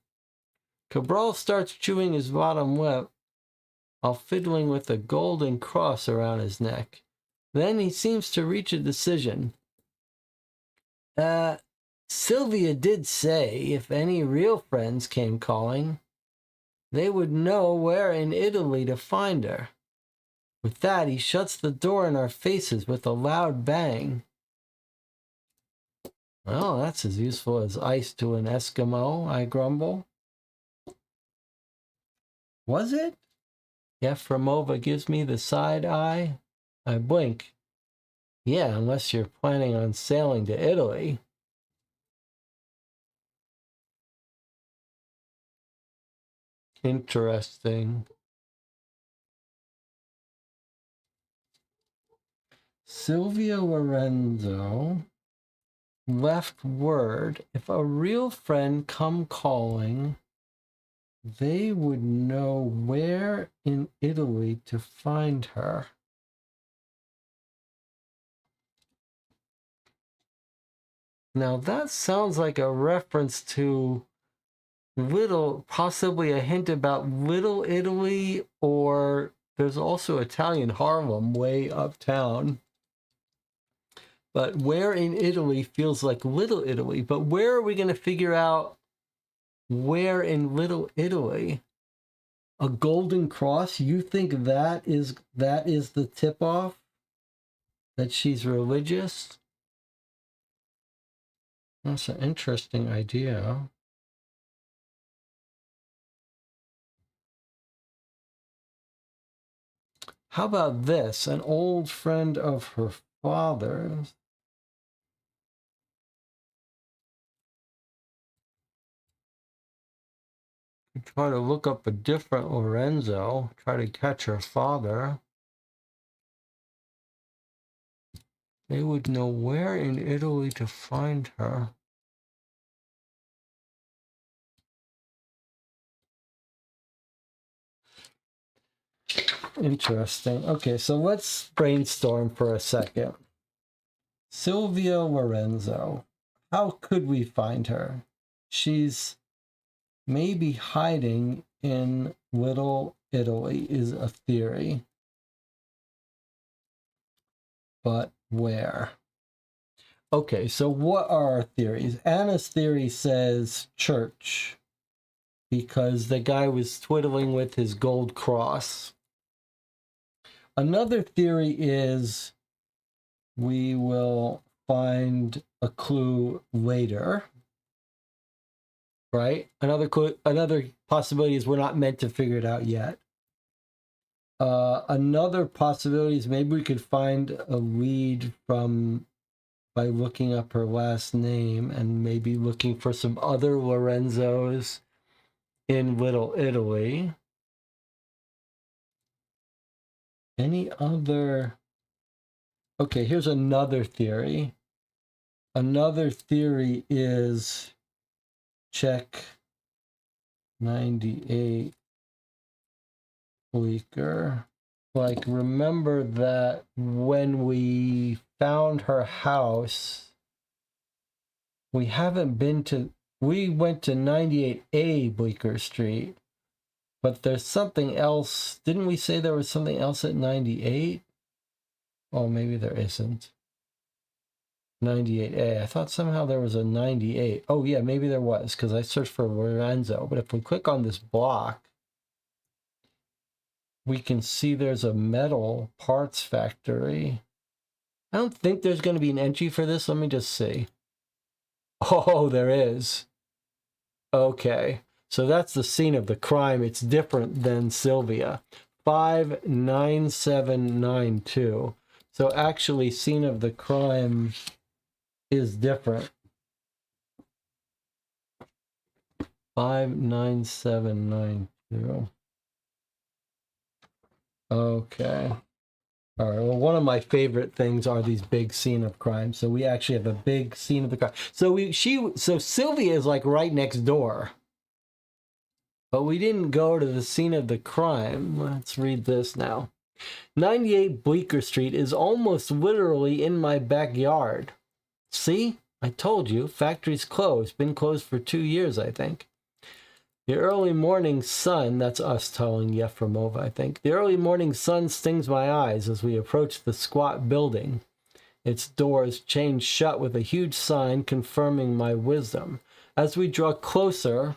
Cabral starts chewing his bottom lip while fiddling with a golden cross around his neck. Then he seems to reach a decision. Sylvia did say if any real friends came calling, they would know where in Italy to find her. With that, he shuts the door in our faces with a loud bang. Well, that's as useful as ice to an Eskimo, I grumble. Was it? Yefremova gives me the side eye. I blink. Yeah, unless you're planning on sailing to Italy. Interesting. Sylvia Lorenzo left word if a real friend come calling, they would know where in Italy to find her. Now that sounds like a reference to possibly a hint about Little Italy, or there's also Italian Harlem way uptown. But where in Italy feels like Little Italy. But where are we going to figure out where in Little Italy? A golden cross? You think that is the tip-off? That she's religious? That's an interesting idea. How about this? An old friend of her father's. Try to look up a different Lorenzo. Try to catch her father. They would know where in Italy to find her. Interesting. Okay, so let's brainstorm for a second. Sylvia Lorenzo. How could we find her? She's maybe hiding in Little Italy is a theory. But where? Okay, so what are our theories? Anna's theory says church, because the guy was twiddling with his gold cross. Another theory is we will find a clue later, right? Another possibility is we're not meant to figure it out yet. Another possibility is maybe we could find a lead by looking up her last name and maybe looking for some other Lorenzos in Little Italy. Any other? Okay, here's another theory. Another theory is check 98 Bleecker. like, remember that when we found her house, we haven't been to, we went to 98A Bleecker Street, but there's something else. Didn't we say there was something else at 98? Oh, maybe there isn't. 98A. I thought somehow there was a 98. Oh, yeah, maybe there was, because I searched for Lorenzo. But if we click on this block, we can see there's a metal parts factory. I don't think there's going to be an entry for this. Let me just see. Oh, there is. Okay. So that's the scene of the crime. It's different than Sylvia. 59792. So actually, scene of the crime is different. 59792. Okay. All right. Well, one of my favorite things are these big scene of crime. So we actually have a big scene of the crime. So Sylvia is like right next door. But we didn't go to the scene of the crime. Let's read this now. 98 Bleecker Street is almost literally in my backyard. See? I told you. Factory's closed. Been closed for 2 years, I think. The early morning sun, that's us telling Yefremova, I think. The early morning sun stings my eyes as we approach the squat building. Its doors chained shut with a huge sign confirming my wisdom. As we draw closer,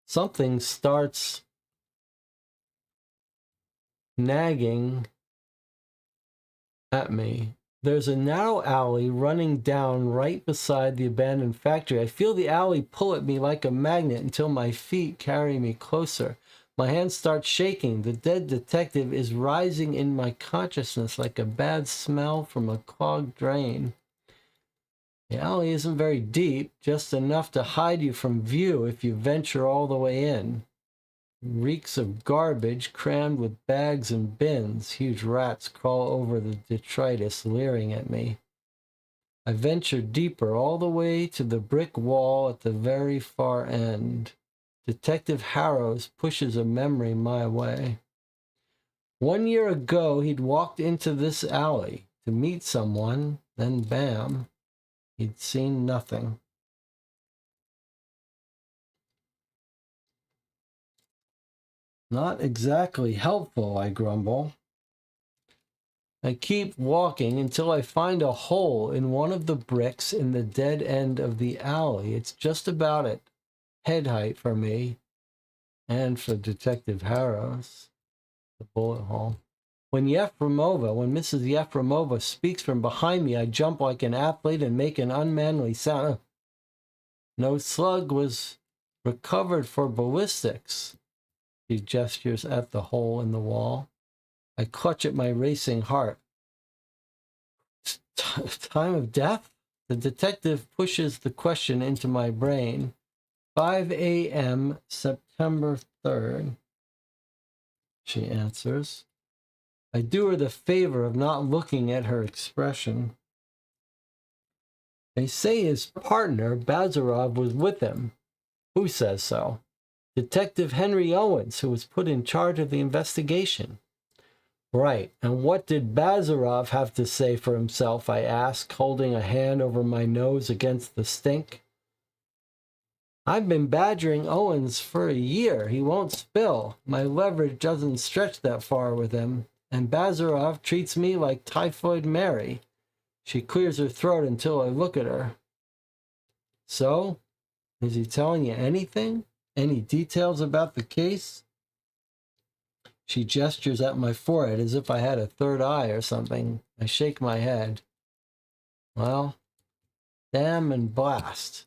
something starts nagging at me. There's a narrow alley running down right beside the abandoned factory. I feel the alley pull at me like a magnet until my feet carry me closer. My hands start shaking. The dead detective is rising in my consciousness like a bad smell from a clogged drain. The alley isn't very deep, just enough to hide you from view if you venture all the way in. Reeks of garbage crammed with bags and bins. Huge rats crawl over the detritus, leering at me. I venture deeper, all the way to the brick wall at the very far end. Detective Harrows pushes a memory my way. 1 year ago, he'd walked into this alley to meet someone, then bam, he'd seen nothing. Not exactly helpful, I grumble. I keep walking until I find a hole in one of the bricks in the dead end of the alley. It's just about at head height for me and for Detective Harrows, the bullet hole. When Mrs. Yefremova speaks from behind me, I jump like an athlete and make an unmanly sound. No slug was recovered for ballistics. She gestures at the hole in the wall. I clutch at my racing heart. Time of death? The detective pushes the question into my brain. 5 a.m., September 3rd. She answers. I do her the favor of not looking at her expression. They say his partner, Bazarov, was with him. Who says so? Detective Henry Owens, who was put in charge of the investigation. Right, and what did Bazarov have to say for himself, I ask, holding a hand over my nose against the stink. I've been badgering Owens for a year. He won't spill. My leverage doesn't stretch that far with him, and Bazarov treats me like Typhoid Mary. She clears her throat until I look at her. So, is he telling you anything? Any details about the case? She gestures at my forehead as if I had a third eye or something. I shake my head. Well, damn and blast.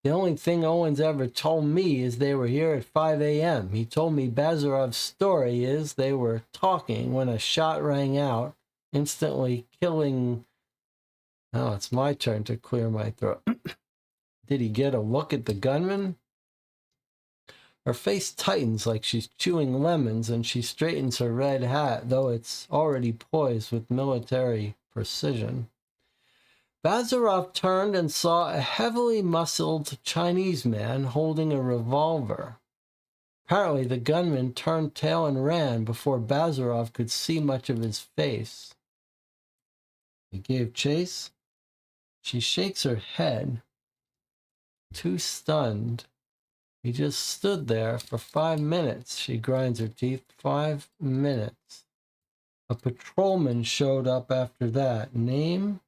The only thing Owens ever told me is they were here at 5 a.m. He told me Bazarov's story is they were talking when a shot rang out, instantly killing... Now it's my turn to clear my throat. Did he get a look at the gunman? Her face tightens like she's chewing lemons, and she straightens her red hat, though it's already poised with military precision. Bazarov turned and saw a heavily muscled Chinese man holding a revolver. Apparently, the gunman turned tail and ran before Bazarov could see much of his face. He gave chase. She shakes her head, too stunned. He just stood there for 5 minutes. She grinds her teeth. 5 minutes. A patrolman showed up after that. Name?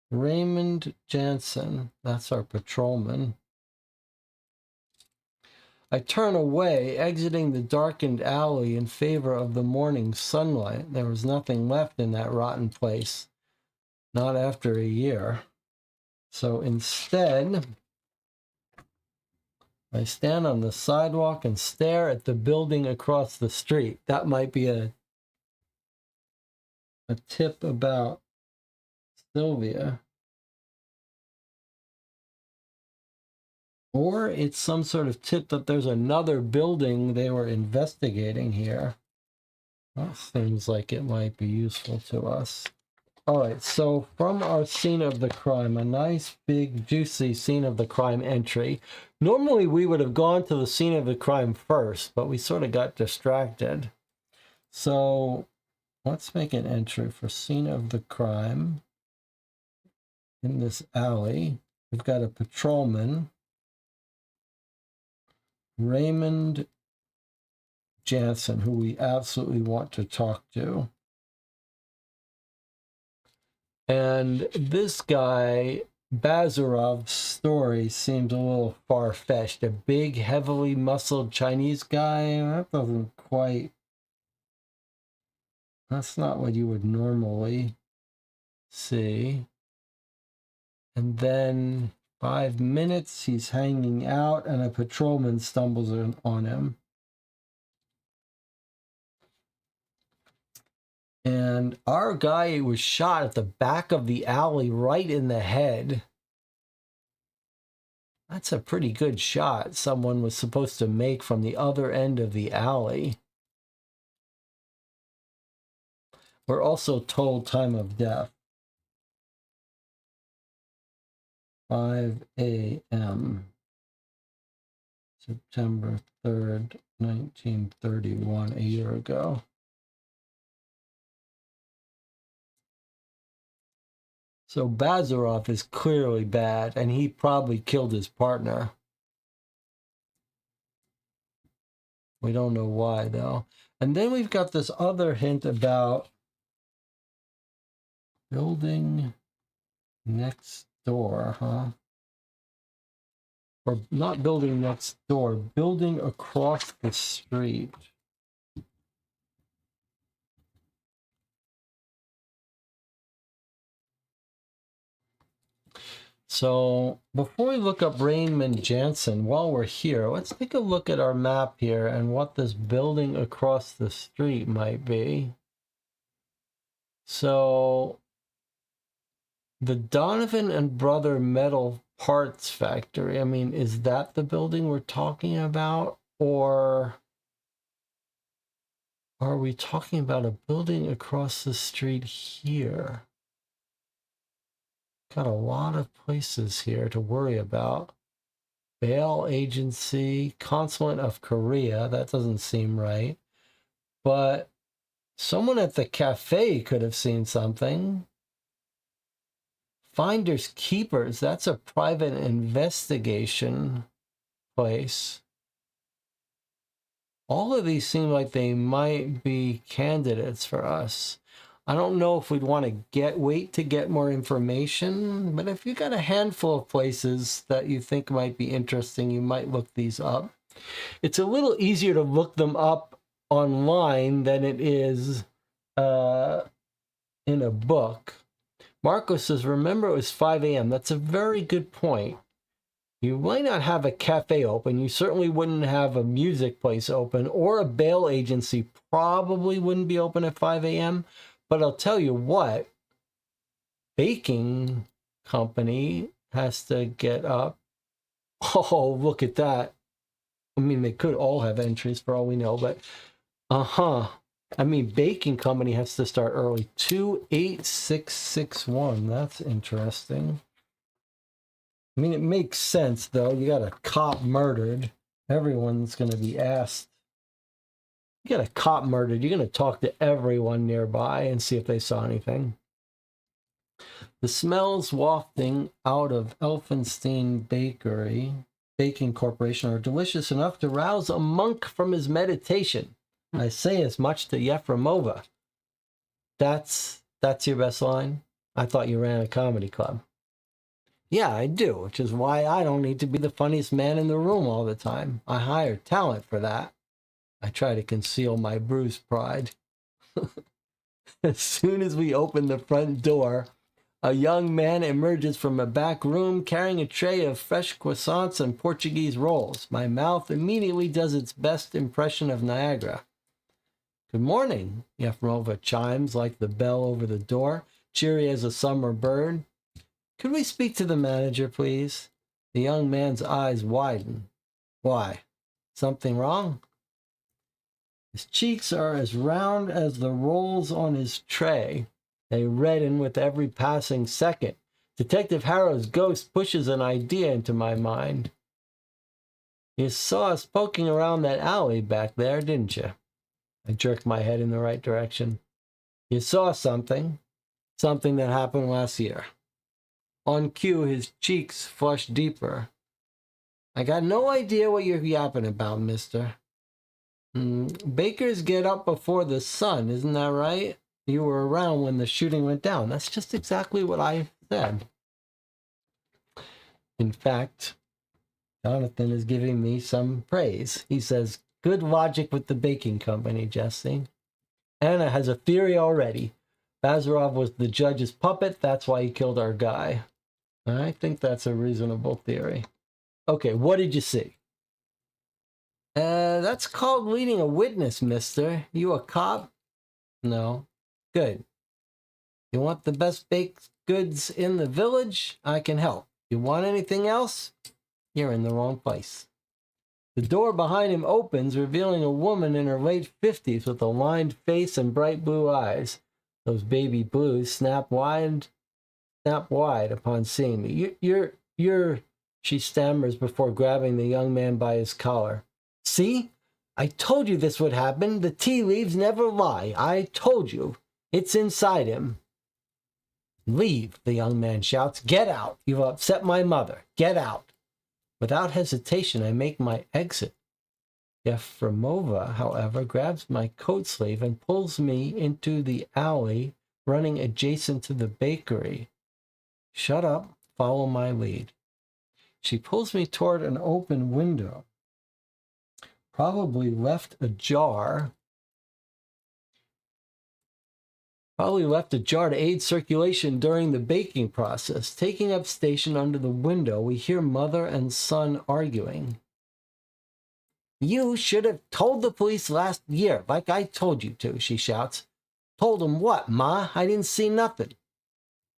Raymond Jansen. That's our patrolman. I turn away, exiting the darkened alley in favor of the morning sunlight. There was nothing left in that rotten place. Not after a year. So instead, I stand on the sidewalk and stare at the building across the street. That might be a tip about Sylvia. Or it's some sort of tip that there's another building they were investigating here. That seems like it might be useful to us. All right, so from our scene of the crime, a nice, big, juicy scene of the crime entry. Normally, we would have gone to the scene of the crime first, but we sort of got distracted. So let's make an entry for scene of the crime. In this alley, we've got a patrolman, Raymond Jansen, who we absolutely want to talk to. And this guy, Bazarov's story seems a little far-fetched. A big, heavily muscled Chinese guy, that doesn't quite... That's not what you would normally see. And then 5 minutes, he's hanging out, and a patrolman stumbles on him. And our guy was shot at the back of the alley, right in the head. That's a pretty good shot someone was supposed to make from the other end of the alley. We're also told time of death. 5 a.m. September 3rd, 1931, a year ago. So Bazarov is clearly bad, and he probably killed his partner. We don't know why, though. And then we've got this other hint about building next door, huh? Or not building next door, building across the street. So before we look up Raymond Jansen, while we're here, let's take a look at our map here and what this building across the street might be. So the Donovan and Brother Metal Parts Factory, I mean, is that the building we're talking about? Or are we talking about a building across the street here? Got a lot of places here to worry about. Bail Agency, Consulate of Korea, that doesn't seem right. But someone at the cafe could have seen something. Finders Keepers, that's a private investigation place. All of these seem like they might be candidates for us. I don't know if we'd want to wait to get more information, but if you got a handful of places that you think might be interesting, you might look these up. It's a little easier to look them up online than it is in a book. Marco says, remember it was 5 a.m. That's a very good point. You might not have a cafe open. You certainly wouldn't have a music place open, or a bail agency probably wouldn't be open at 5 a.m. But I'll tell you what, baking company has to get up. Oh, look at that. I mean, they could all have entries for all we know, but I mean, baking company has to start early. 28661. That's interesting. I mean, it makes sense, though. You got a cop murdered. Everyone's going to be asked. You got a cop murdered. You're going to talk to everyone nearby and see if they saw anything. The smells wafting out of Elphinstein Baking Corporation are delicious enough to rouse a monk from his meditation. I say as much to Yefremova. That's your best line? I thought you ran a comedy club. Yeah, I do, which is why I don't need to be the funniest man in the room all the time. I hire talent for that. I try to conceal my bruised pride. As soon as we open the front door, a young man emerges from a back room carrying a tray of fresh croissants and Portuguese rolls. My mouth immediately does its best impression of Niagara. Good morning, Yefremova chimes like the bell over the door, cheery as a summer bird. Could we speak to the manager, please? The young man's eyes widen. Why? Something wrong? His cheeks are as round as the rolls on his tray. They redden with every passing second. Detective Harrow's ghost pushes an idea into my mind. You saw us poking around that alley back there, didn't you? I jerked my head in the right direction. You saw something. Something that happened last year. On cue, his cheeks flushed deeper. I got no idea what you're yapping about, mister. Bakers get up before the sun, isn't that right? You were around when the shooting went down. That's just exactly what I said. In fact, Jonathan is giving me some praise. He says, good logic with the baking company, Jesse. Anna has a theory already. Bazarov was the judge's puppet. That's why he killed our guy. I think that's a reasonable theory. Okay, what did you see? That's called leading a witness, mister. You a cop? No. Good. You want the best baked goods in the village? I can help. You want anything else? You're in the wrong place. The door behind him opens, revealing a woman in her late 50s with a lined face and bright blue eyes. Those baby blues snap wide upon seeing me. You're, she stammers before grabbing the young man by his collar. See? I told you this would happen. The tea leaves never lie. I told you. It's inside him. Leave, the young man shouts. Get out. You've upset my mother. Get out. Without hesitation, I make my exit. Yefremova, however, grabs my coat sleeve and pulls me into the alley running adjacent to the bakery. Shut up. Follow my lead. She pulls me toward an open window. Probably left ajar to aid circulation during the baking process. Taking up station under the window, we hear mother and son arguing. You should have told the police last year, like I told you to, she shouts. Told them what, Ma? I didn't see nothing.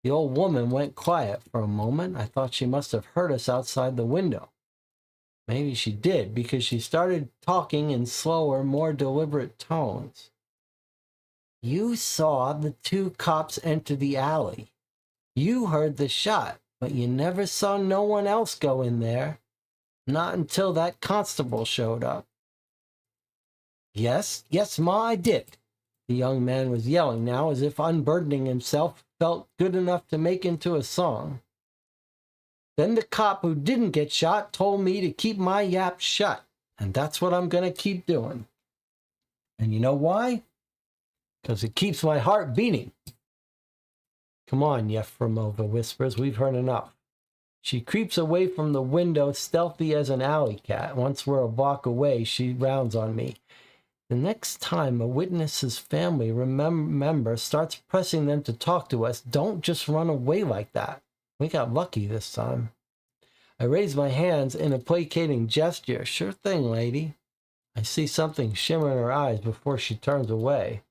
The old woman went quiet for a moment. I thought she must have heard us outside the window. Maybe she did, because she started talking in slower, more deliberate tones. You saw the two cops enter the alley. You heard the shot, but you never saw no one else go in there. Not until that constable showed up. Yes, Ma, I did. The young man was yelling now, as if unburdening himself felt good enough to make into a song. Then the cop who didn't get shot told me to keep my yap shut, and that's what I'm going to keep doing. And you know why? Because it keeps my heart beating. Come on, Yefremova whispers. We've heard enough. She creeps away from the window, stealthy as an alley cat. Once we're a block away, she rounds on me. The next time a witness's family member starts pressing them to talk to us, don't just run away like that. We got lucky this time. I raise my hands in a placating gesture. Sure thing, lady. I see something shimmer in her eyes before she turns away.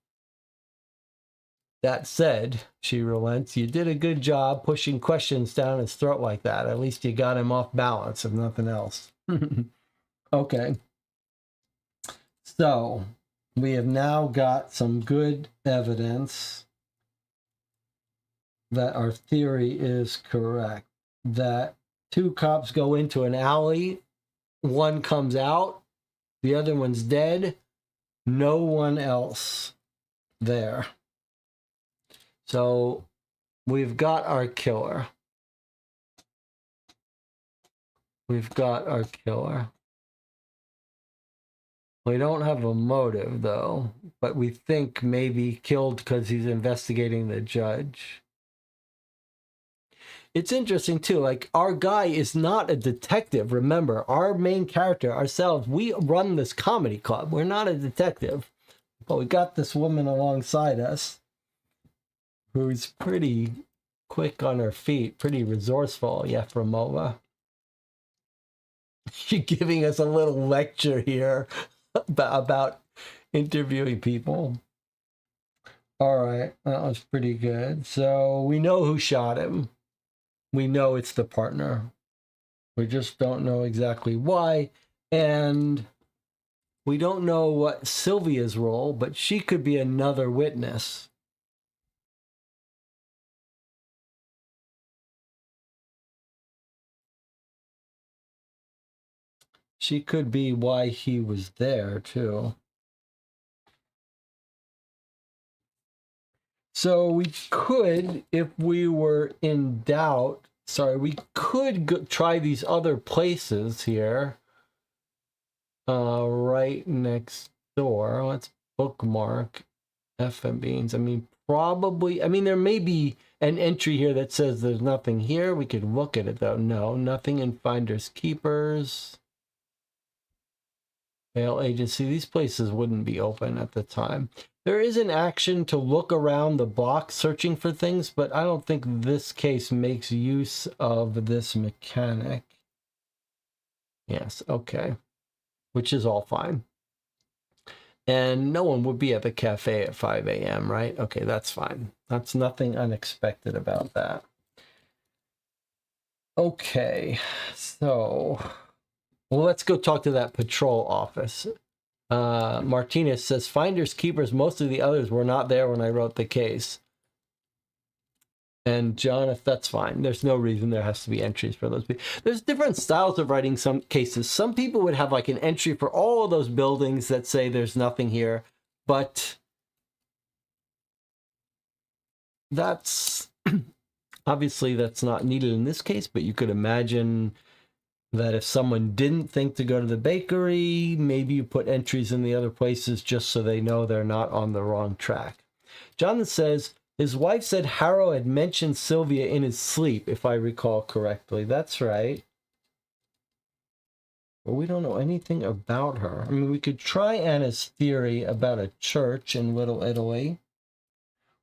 That said, she relents, you did a good job pushing questions down his throat like that. At least you got him off balance, if nothing else. Okay. So, we have now got some good evidence that our theory is correct. That two cops go into an alley, one comes out, the other one's dead, no one else there. So we've got our killer. We've got our killer. We don't have a motive, though, but we think maybe killed because he's investigating the judge. It's interesting, too. Like, our guy is not a detective. Remember, our main character, ourselves, we run this comedy club. We're not a detective. But we got this woman alongside us who's pretty quick on her feet, pretty resourceful, Yefremova. She's giving us a little lecture here about interviewing people. All right, that was pretty good. So we know who shot him. We know it's the partner. We just don't know exactly why. And we don't know what Sylvia's role, but she could be another witness. She could be why he was there, too. So we could, if we were in doubt, we could try these other places here. Right next door. Let's bookmark FM Beans. I mean, probably, there may be an entry here that says there's nothing here. We could look at it, though. No, nothing in Finders Keepers. Mail agency. These places wouldn't be open at the time. There is an action to look around the block searching for things, but I don't think this case makes use of this mechanic. Yes, okay. Which is all fine. And no one would be at the cafe at 5 a.m., right? Okay, that's fine. That's nothing unexpected about that. Okay, so well, let's go talk to that patrol office. Martinez says, Finders Keepers, most of the others were not there when I wrote the case. And Jonathan, that's fine. There's no reason there has to be entries for those people. There's different styles of writing some cases. Some people would have like an entry for all of those buildings that say there's nothing here, but that's obviously that's not needed in this case, but you could imagine that if someone didn't think to go to the bakery, maybe you put entries in the other places just so they know they're not on the wrong track. Jonathan says, his wife said Harrow had mentioned Sylvia in his sleep, if I recall correctly. That's right. But we don't know anything about her. I mean, we could try Anna's theory about a church in Little Italy.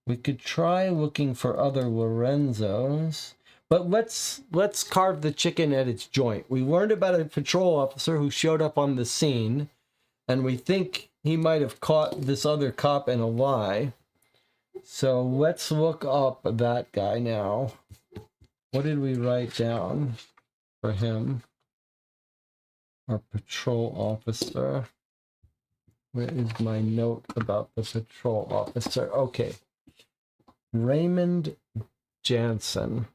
We could try looking for other Lorenzos. But let's carve the chicken at its joint. We learned about a patrol officer who showed up on the scene, and we think he might have caught this other cop in a lie. So let's look up that guy now. What did we write down for him? Our patrol officer. Where is my note about the patrol officer? Okay. Raymond Jansen.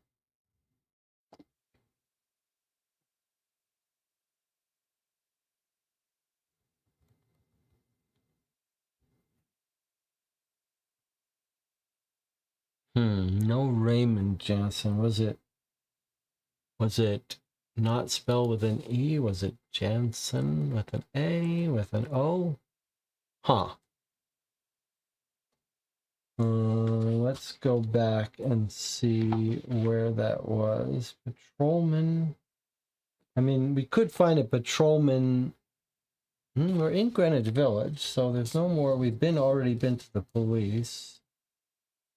No Raymond Jansen. Was it not spelled with an E? Was it Jansen with an A, with an O? Huh. Let's go back and see where that was. Patrolman. I mean, we could find a patrolman. We're in Greenwich Village, so there's no more. We've already been to the police.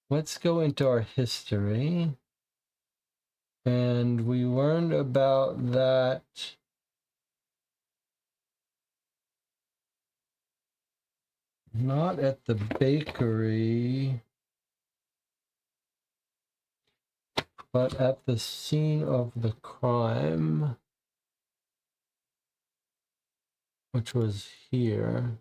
Let's go into our history. And we learned about that. Not at the bakery, but at the scene of the crime, which was here.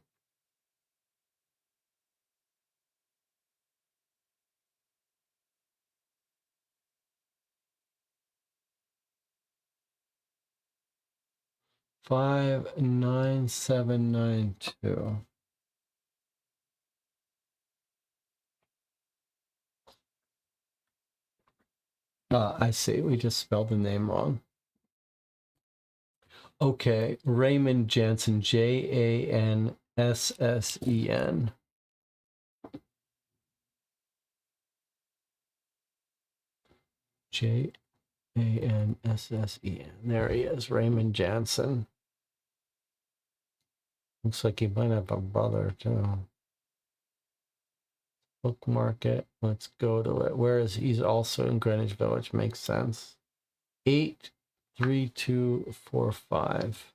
59792. I see. We just spelled the name wrong. Okay, Raymond Janssen, Janssen. Janssen. There he is, Raymond Janssen. Looks like he might have a brother too. Bookmark it. Let's go to it. Where is he? He's also in Greenwich Village. Makes sense. 83245.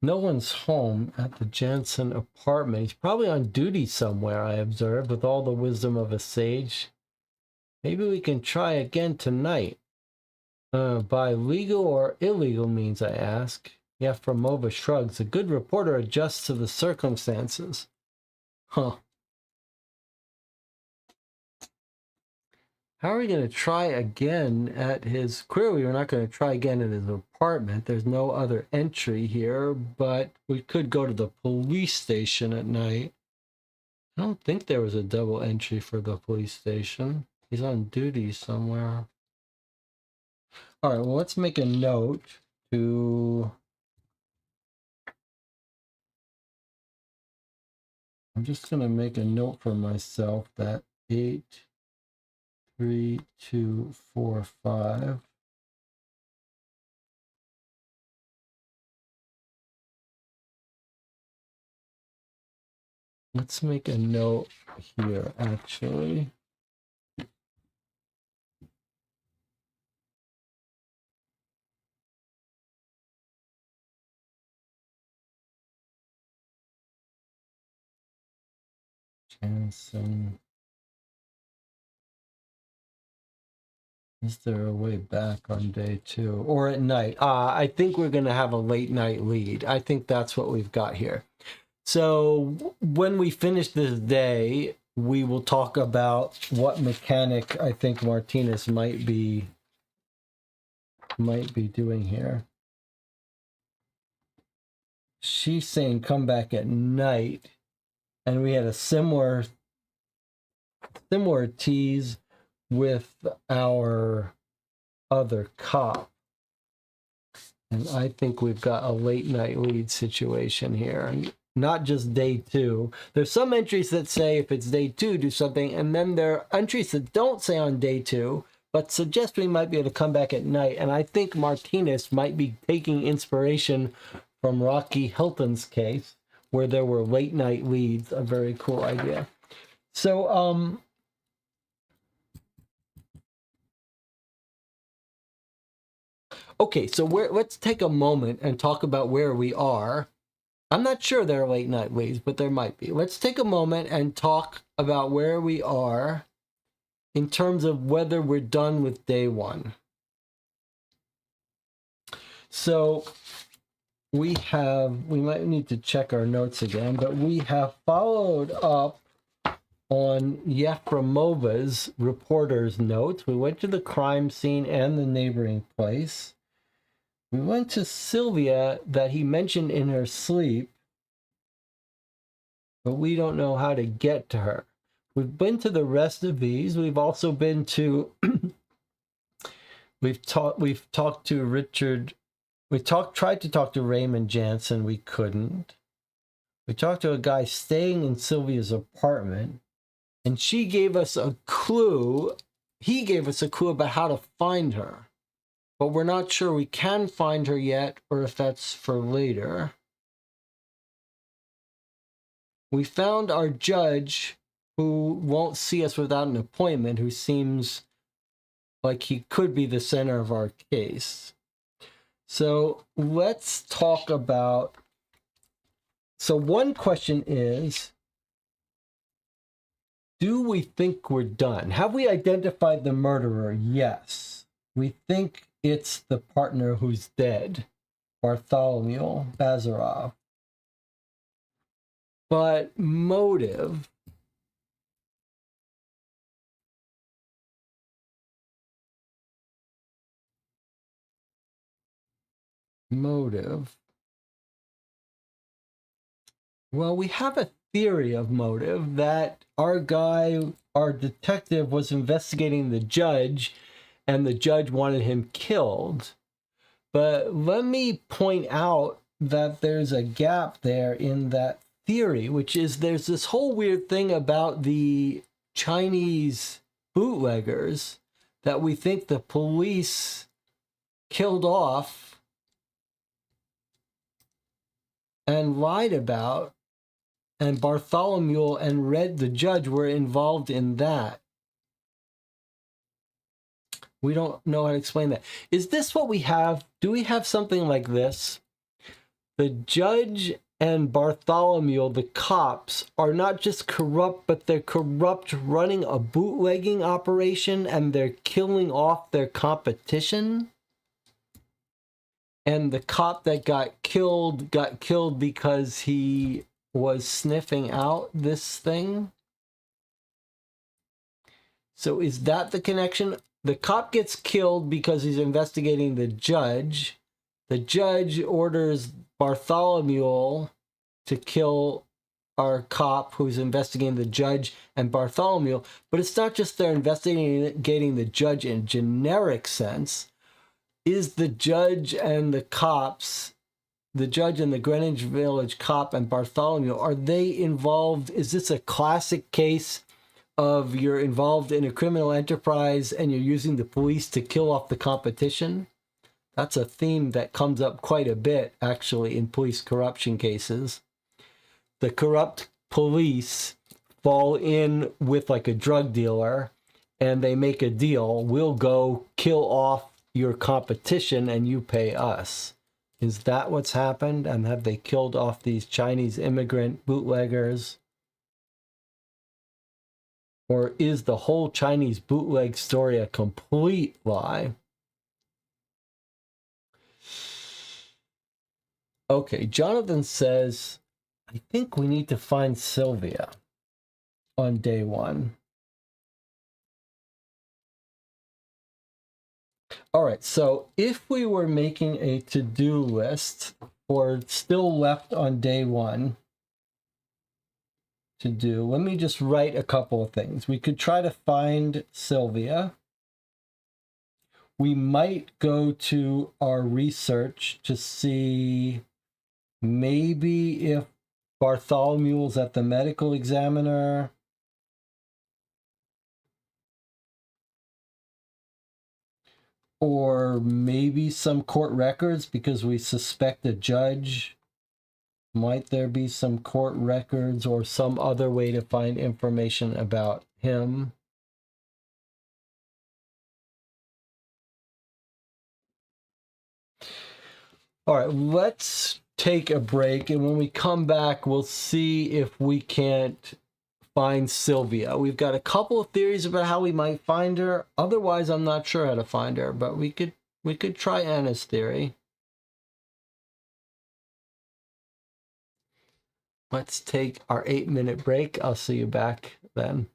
No one's home at the Jansen apartment. He's probably on duty somewhere, I observed, with all the wisdom of a sage. Maybe we can try again tonight. By legal or illegal means, I ask. Yefremova shrugs. A good reporter adjusts to the circumstances. Huh. How are we going to try again at his... Clearly, we're not going to try again at his apartment. There's no other entry here, but we could go to the police station at night. I don't think there was a double entry for the police station. He's on duty somewhere. All right, well, let's make a note to... I'm just going to make a note for myself that 83245. Let's make a note here, actually. Jansen. Is there a way back on day 2 or at night? I think we're going to have a late night lead. I think that's what we've got here. So when we finish this day, we will talk about what mechanic I think Martinez might be doing here. She's saying come back at night, and we had a similar tease with our other cop. And I think we've got a late night lead situation here. Not just day 2. There's some entries that say if it's day 2, do something. And then there are entries that don't say on day 2, but suggest we might be able to come back at night. And I think Martinez might be taking inspiration from Rocky Hilton's case, where there were late night leads. A very cool idea. So, okay, so let's take a moment and talk about where we are. I'm not sure there are late night leads, but there might be. Let's take a moment and talk about where we are in terms of whether we're done with day 1. So we might need to check our notes again, but we have followed up on Yefremova's reporter's notes. We went to the crime scene and the neighboring place. We went to Sylvia that he mentioned in her sleep, but we don't know how to get to her. We've been to the rest of these. We've also been to, we've talked to Richard. Tried to talk to Raymond Jansen. We couldn't. We talked to a guy staying in Sylvia's apartment, and she gave us a clue. He gave us a clue about how to find her. But we're not sure we can find her yet, or if that's for later. We found our judge, who won't see us without an appointment, who seems like he could be the center of our case. So let's talk about... So one question is, do we think we're done? Have we identified the murderer? Yes. We think it's the partner who's dead, Bartholomew Bazarov. But motive, motive. Well, we have a theory of motive that our detective was investigating the judge, and the judge wanted him killed. But let me point out that there's a gap there in that theory, which is there's this whole weird thing about the Chinese bootleggers that we think the police killed off and lied about, and Bartholomew and Red the judge were involved in that. We don't know how to explain that. Is this what we have? Do we have something like this? The judge and Bartholomew, the cops, are not just corrupt, but they're corrupt running a bootlegging operation, and they're killing off their competition. And the cop that got killed because he was sniffing out this thing. So is that the connection? The cop gets killed because he's investigating the judge. The judge orders Bartholomew to kill our cop who's investigating the judge and Bartholomew. But it's not just they're investigating the judge in a generic sense. Is the judge and the cops, the judge and the Greenwich Village cop and Bartholomew, are they involved? Is this a classic case of you're involved in a criminal enterprise and you're using the police to kill off the competition? That's a theme that comes up quite a bit, actually, in police corruption cases. The corrupt police fall in with like a drug dealer and they make a deal. We'll go kill off your competition and you pay us. Is that what's happened? And have they killed off these Chinese immigrant bootleggers? Or is the whole Chinese bootleg story a complete lie? Okay, Jonathan says, I think we need to find Sylvia on day one. All right, so if we were making a to-do list for still left on day one to do, let me just write a couple of things. We could try to find Sylvia. We might go to our research to see maybe if Bartholomew's at the medical examiner. Or maybe some court records, because we suspect a judge. Might there be some court records or some other way to find information about him? All right, let's take a break, and when we come back, we'll see if we can't find Sylvia. We've got a couple of theories about how we might find her. Otherwise, I'm not sure how to find her, but we could try Anna's theory. Let's take our 8-minute break. I'll see you back then.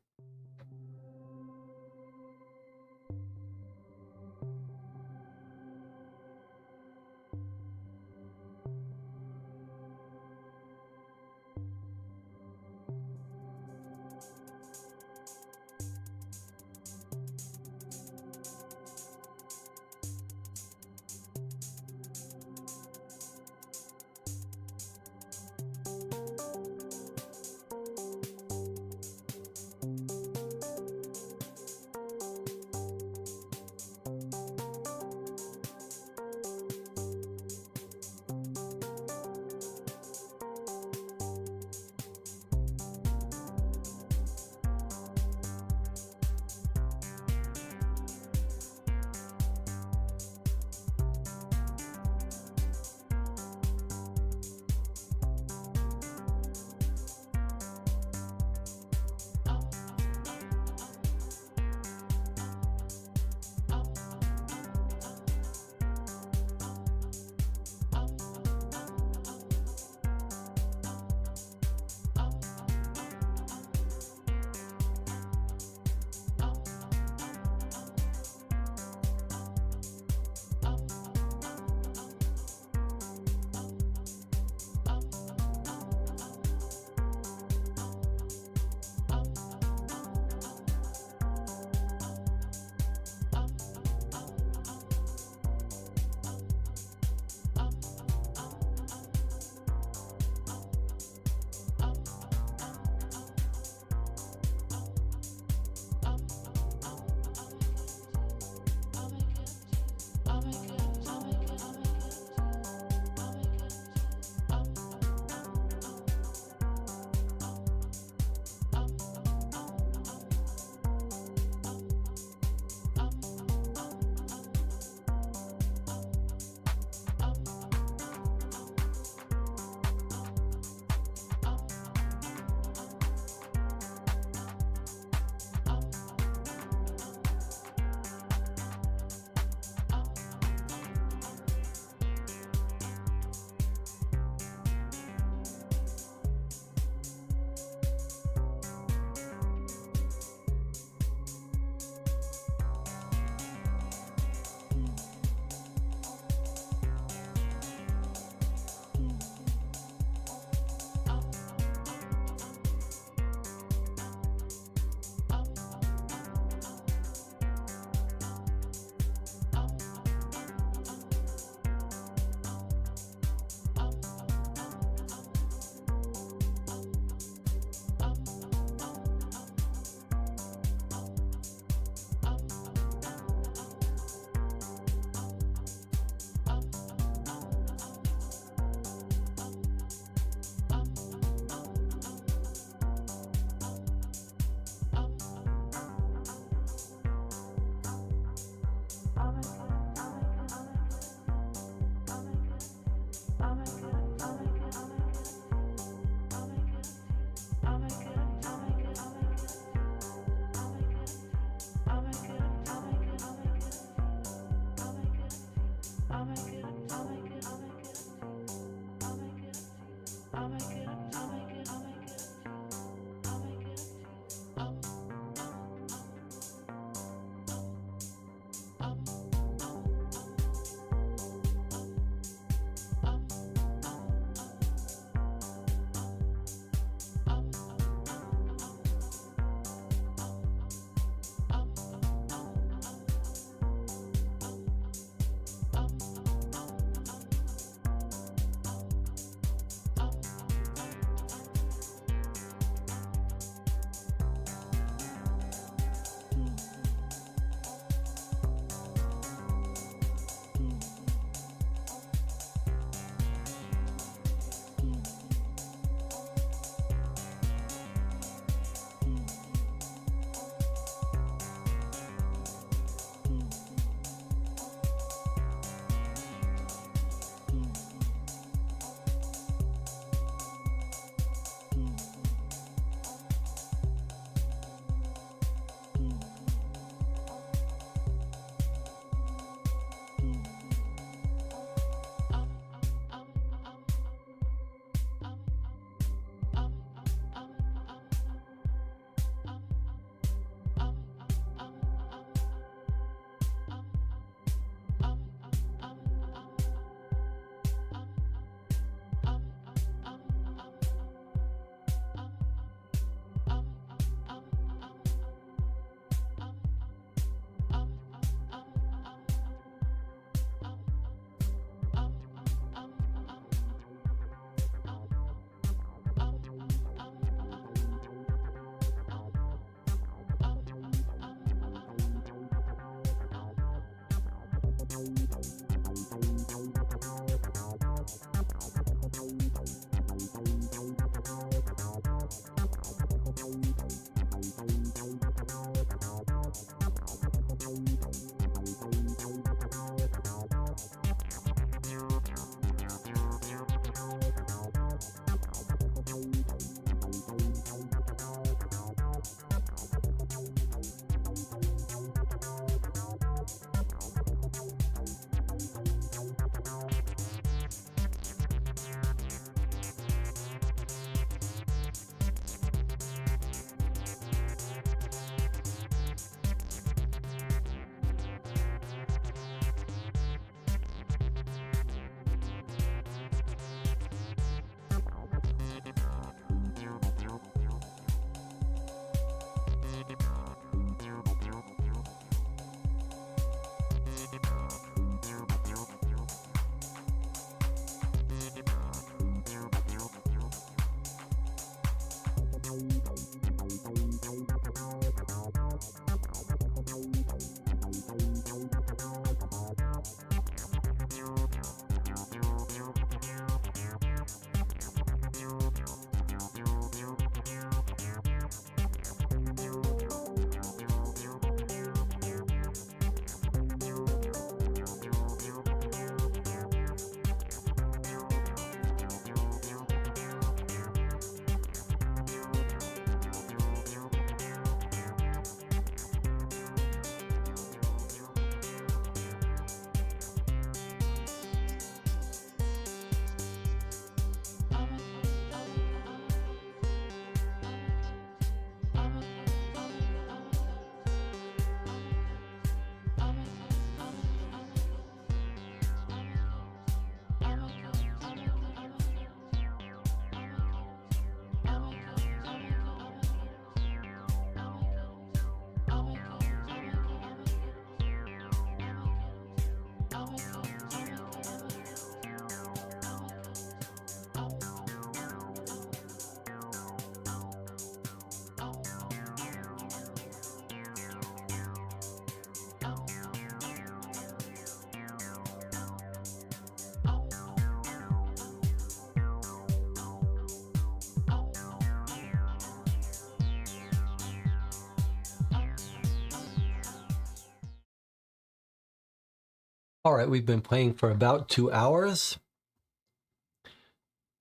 All right, we've been playing for about 2 hours.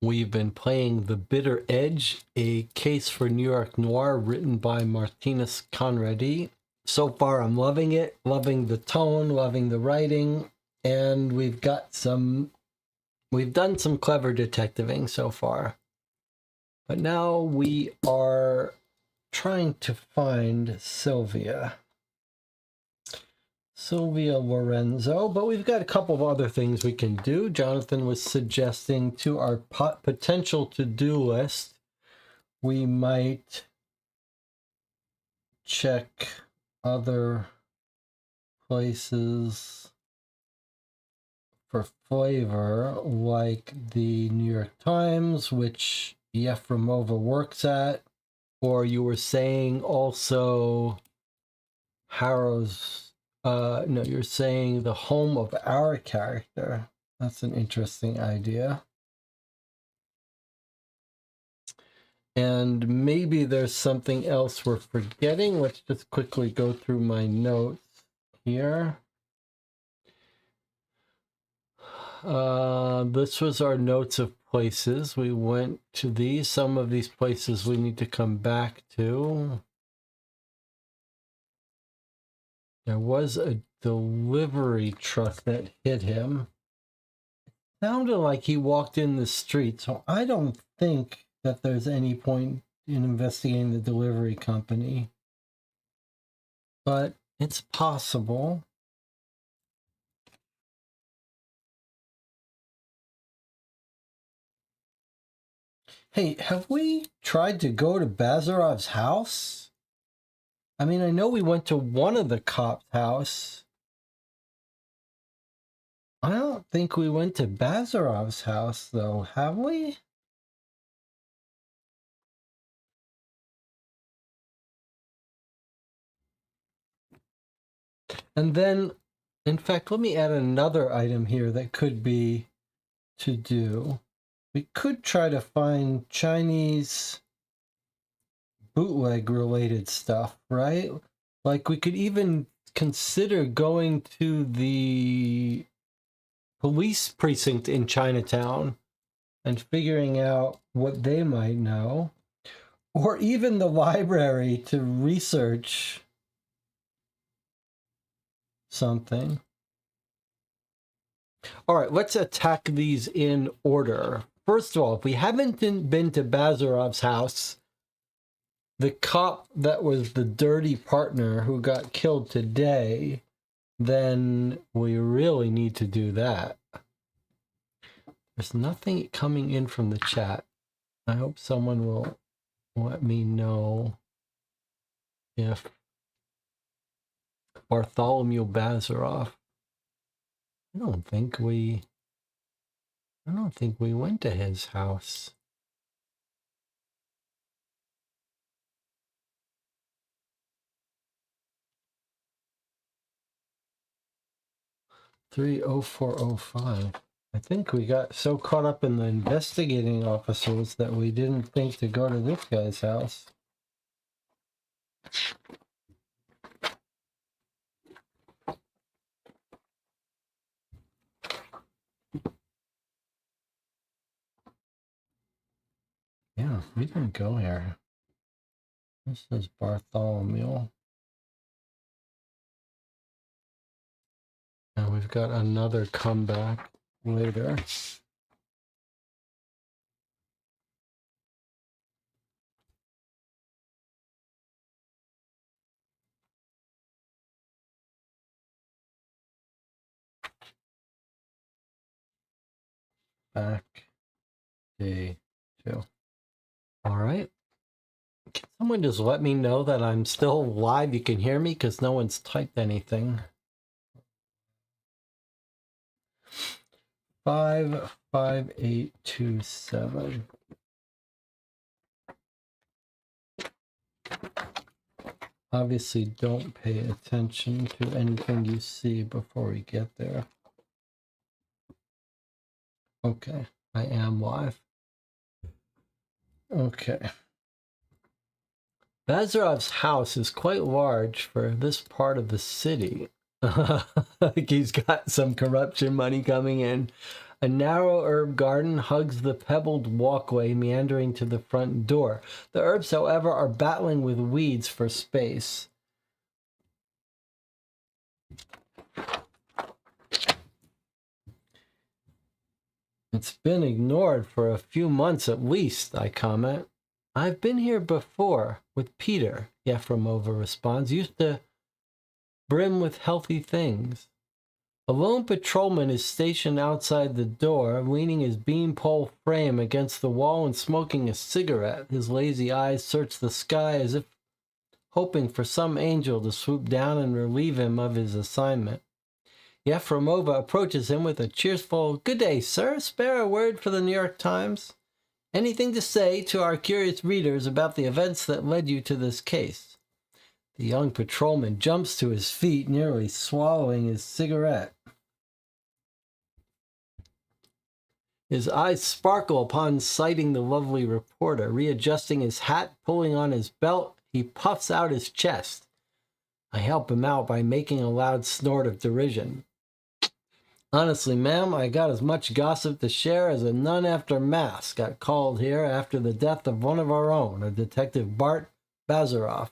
We've been playing The Bitter Edge, a case for New York Noir written by Martinez Conradi. So far, I'm loving it, loving the tone, loving the writing, and we've done some clever detectiving so far. But now we are trying to find Sylvia Lorenzo, but we've got a couple of other things we can do. Jonathan was suggesting to our potential to-do list, we might check other places for flavor, like the New York Times, which Yefremova works at, or you were saying also Harrow's, no, you're saying the home of our character. That's an interesting idea. And maybe there's something else we're forgetting. Let's just quickly go through my notes here. This was our notes of places. We went to these. Some of these places we need to come back to. There was a delivery truck that hit him. It sounded like he walked in the street, so I don't think that there's any point in investigating the delivery company. But it's possible. Hey, have we tried to go to Bazarov's house? I mean, I know we went to one of the cops' house. I don't think we went to Bazarov's house, though, have we? And then, in fact, let me add another item here that could be to do. We could try to find Chinese bootleg related stuff, right? Like we could even consider going to the police precinct in Chinatown and figuring out what they might know, or even the library to research something. All right, let's attack these in order. First of all, if we haven't been to Bazarov's house, the cop that was the dirty partner who got killed today, then we really need to do that. There's nothing coming in from the chat. I hope someone will let me know if Bartholomew Bazarov. I don't think we went to his house. $30405. I think we got so caught up in the investigating officers that we didn't think to go to this guy's house. Yeah, we didn't go here. This is Bartholomew. And we've got another comeback later. Back day 2. All right. Can someone just let me know that I'm still live? You can hear me because no one's typed anything. 55827. Obviously, don't pay attention to anything you see before we get there. Okay, I am live. Okay. Bazarov's house is quite large for this part of the city. He's got some corruption money coming in. A narrow herb garden hugs the pebbled walkway meandering to the front door. The herbs, however, are battling with weeds for space. It's been ignored for a few months at least, I comment. I've been here before with Peter, Yefremova responds. Used to brim with healthy things. A lone patrolman is stationed outside the door, leaning his beanpole frame against the wall and smoking a cigarette. His lazy eyes search the sky as if hoping for some angel to swoop down and relieve him of his assignment. Yefremova approaches him with a cheerful, "Good day, sir. Spare a word for the New York Times? Anything to say to our curious readers about the events that led you to this case?" The young patrolman jumps to his feet, nearly swallowing his cigarette. His eyes sparkle upon sighting the lovely reporter. Readjusting his hat, pulling on his belt, he puffs out his chest. I help him out by making a loud snort of derision. "Honestly, ma'am, I got as much gossip to share as a nun after Mass. Got called here after the death of one of our own, a Detective Bart Bazaroff.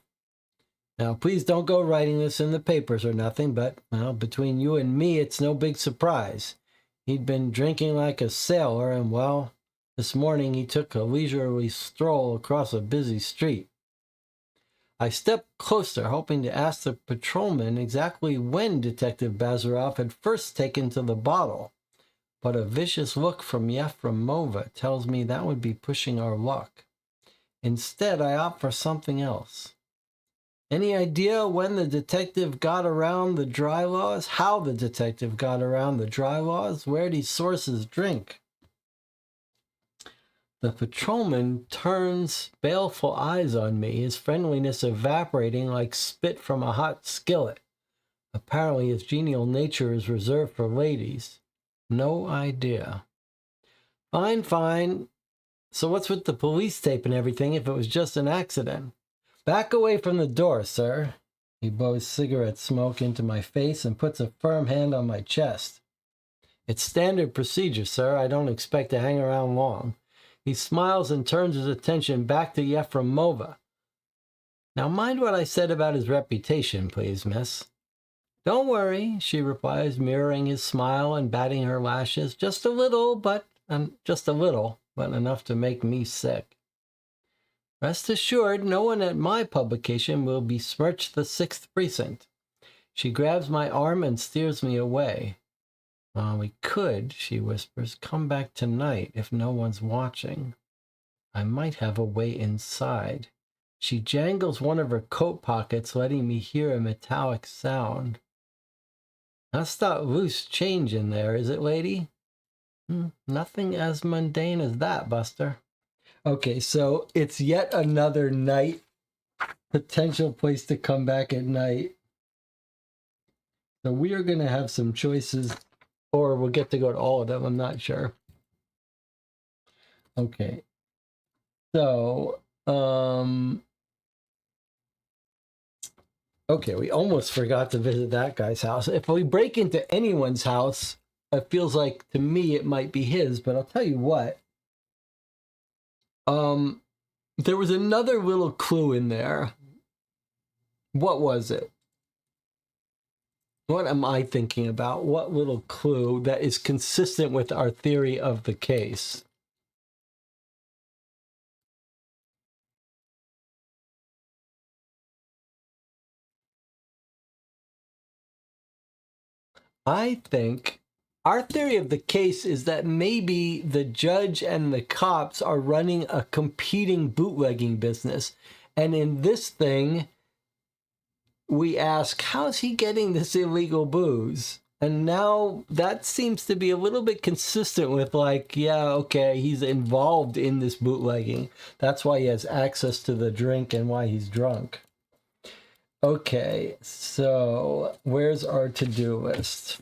Now, please don't go writing this in the papers or nothing, but, well, between you and me, it's no big surprise. He'd been drinking like a sailor, and, well, this morning he took a leisurely stroll across a busy street." I stepped closer, hoping to ask the patrolman exactly when Detective Bazaroff had first taken to the bottle, but a vicious look from Yefremova tells me that would be pushing our luck. Instead, I opt for something else. "Any idea when the detective got around the dry laws? How the detective got around the dry laws? Where'd he source his drink?" The patrolman turns baleful eyes on me, his friendliness evaporating like spit from a hot skillet. Apparently his genial nature is reserved for ladies. No idea. "Fine, fine. So what's with the police tape and everything if it was just an accident?" "Back away from the door, sir." He blows cigarette smoke into my face and puts a firm hand on my chest. "It's standard procedure, sir. I don't expect to hang around long." He smiles and turns his attention back to Yefremova. "Now mind what I said about his reputation, please, miss." "Don't worry," she replies, mirroring his smile and batting her lashes. Just a little, but enough to make me sick. "Rest assured, no one at my publication will besmirch the 6th Precinct." She grabs my arm and steers me away. "We could," she whispers, "come back tonight if no one's watching. I might have a way inside." She jangles one of her coat pockets, letting me hear a metallic sound. "That's not loose change in there, is it, lady?" Nothing as mundane as that, Buster." Okay, so it's yet another night, potential place to come back at night. So we are going to have some choices, or we'll get to go to all of them. I'm not sure. Okay. So, okay, we almost forgot to visit that guy's house. If we break into anyone's house, it feels like to me it might be his, but I'll tell you what. There was another little clue in there. What was it? What am I thinking about? What little clue that is consistent with our theory of the case? I think our theory of the case is that maybe the judge and the cops are running a competing bootlegging business. And in this thing, we ask, how's he getting this illegal booze? And now that seems to be a little bit consistent with like, yeah, okay, he's involved in this bootlegging. That's why he has access to the drink and why he's drunk. Okay, so where's our to-do list?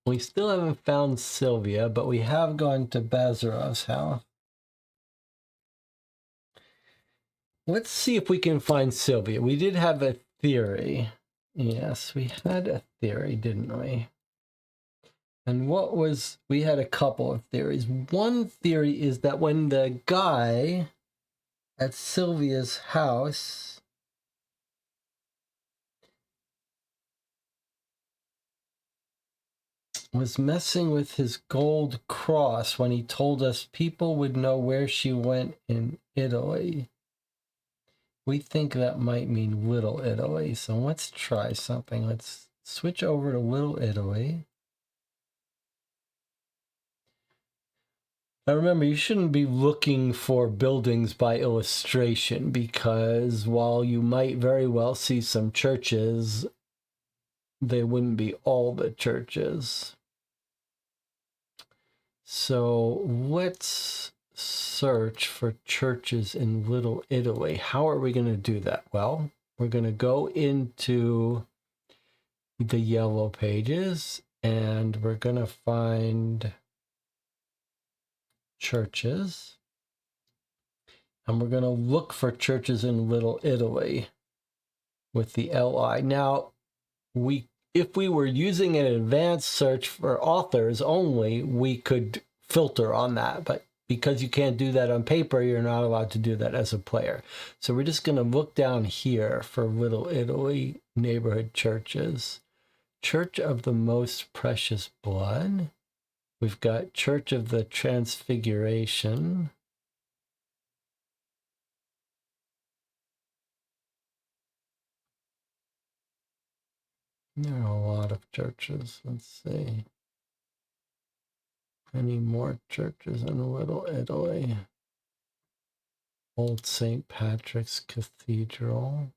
We still haven't found Sylvia, but we have gone to Bazarov's house. Let's see if we can find Sylvia. We did have a theory. Yes, we had a theory, didn't we? And what was, we had a couple of theories. One theory is that when the guy at Sylvia's house was messing with his gold cross when he told us people would know where she went in Italy. We think that might mean Little Italy, so let's try something. Let's switch over to Little Italy. Now remember, you shouldn't be looking for buildings by illustration, because while you might very well see some churches, they wouldn't be all the churches. So let's search for churches in Little Italy. How are we going to do that? Well, we're going to go into the yellow pages and we're going to find churches. And we're going to look for churches in Little Italy with the LI. Now, if we were using an advanced search for authors only, we could filter on that. But because you can't do that on paper, you're not allowed to do that as a player. So we're just going to look down here for Little Italy neighborhood churches. Church of the Most Precious Blood. We've got Church of the Transfiguration. There are a lot of churches. Let's see. Any more churches in Little Italy? Old St. Patrick's Cathedral.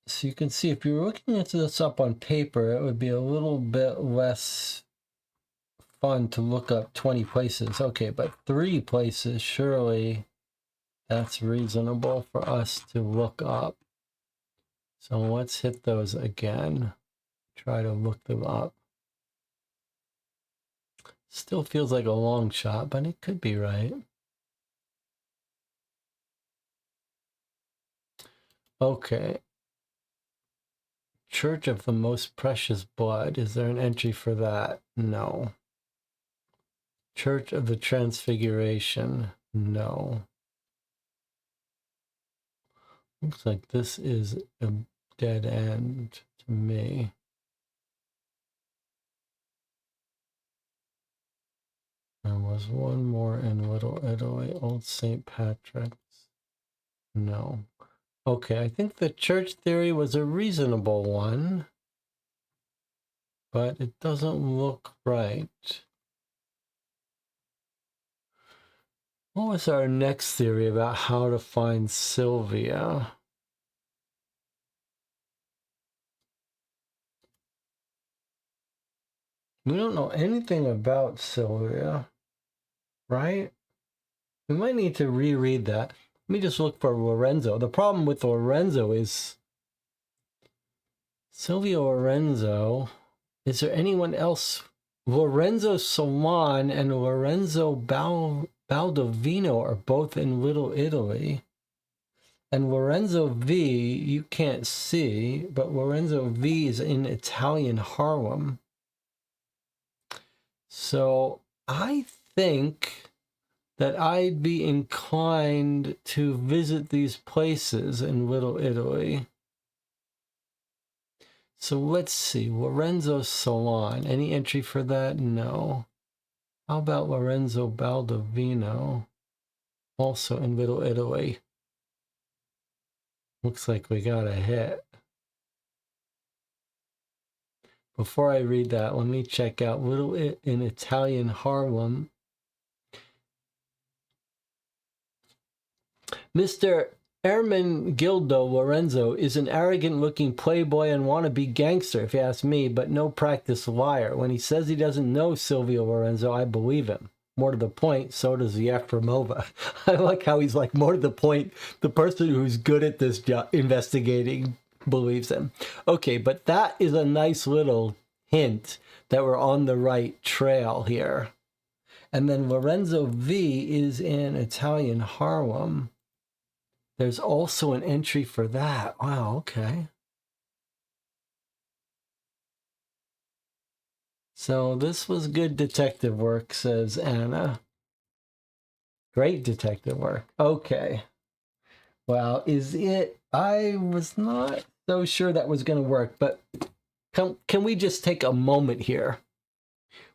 So you can see if you're looking at this up on paper, it would be a little bit less fun to look up 20 places. Okay, but 3 places, surely that's reasonable for us to look up. So let's hit those again. Try to look them up. Still feels like a long shot, but it could be right. Okay. Church of the Most Precious Blood. Is there an entry for that? No. Church of the Transfiguration. No. Looks like this is a dead end to me. There was one more in Little Italy. Old St. Patrick's. No. Okay, I think the church theory was a reasonable one, but it doesn't look right. What was our next theory about how to find Sylvia? We don't know anything about Sylvia, right? We might need to reread that. Let me just look for Lorenzo. The problem with Lorenzo is Silvio Lorenzo. Is there anyone else? Lorenzo Solon and Lorenzo Baldovino are both in Little Italy. And Lorenzo V, you can't see, but Lorenzo V is in Italian Harlem. So I think that I'd be inclined to visit these places in Little Italy. So let's see, Lorenzo Solon, any entry for that? No. How about Lorenzo Baldovino? Also in Little Italy. Looks like we got a hit. Before I read that, let me check out Little in Italian Harlem. Mr. Ermenegildo Lorenzo is an arrogant-looking playboy and wannabe gangster, if you ask me, but no practiced liar. When he says he doesn't know Silvio Lorenzo, I believe him. More to the point, so does Yefremova. I like how he's like, more to the point, the person who's good at this job investigating believes him. Okay, but that is a nice little hint that we're on the right trail here. And then Lorenzo V is in Italian Harlem. There's also an entry for that. Wow, okay. So this was good detective work, says Anna. Great detective work. Okay. Well, is it? I was not so sure that was going to work, but can we just take a moment here?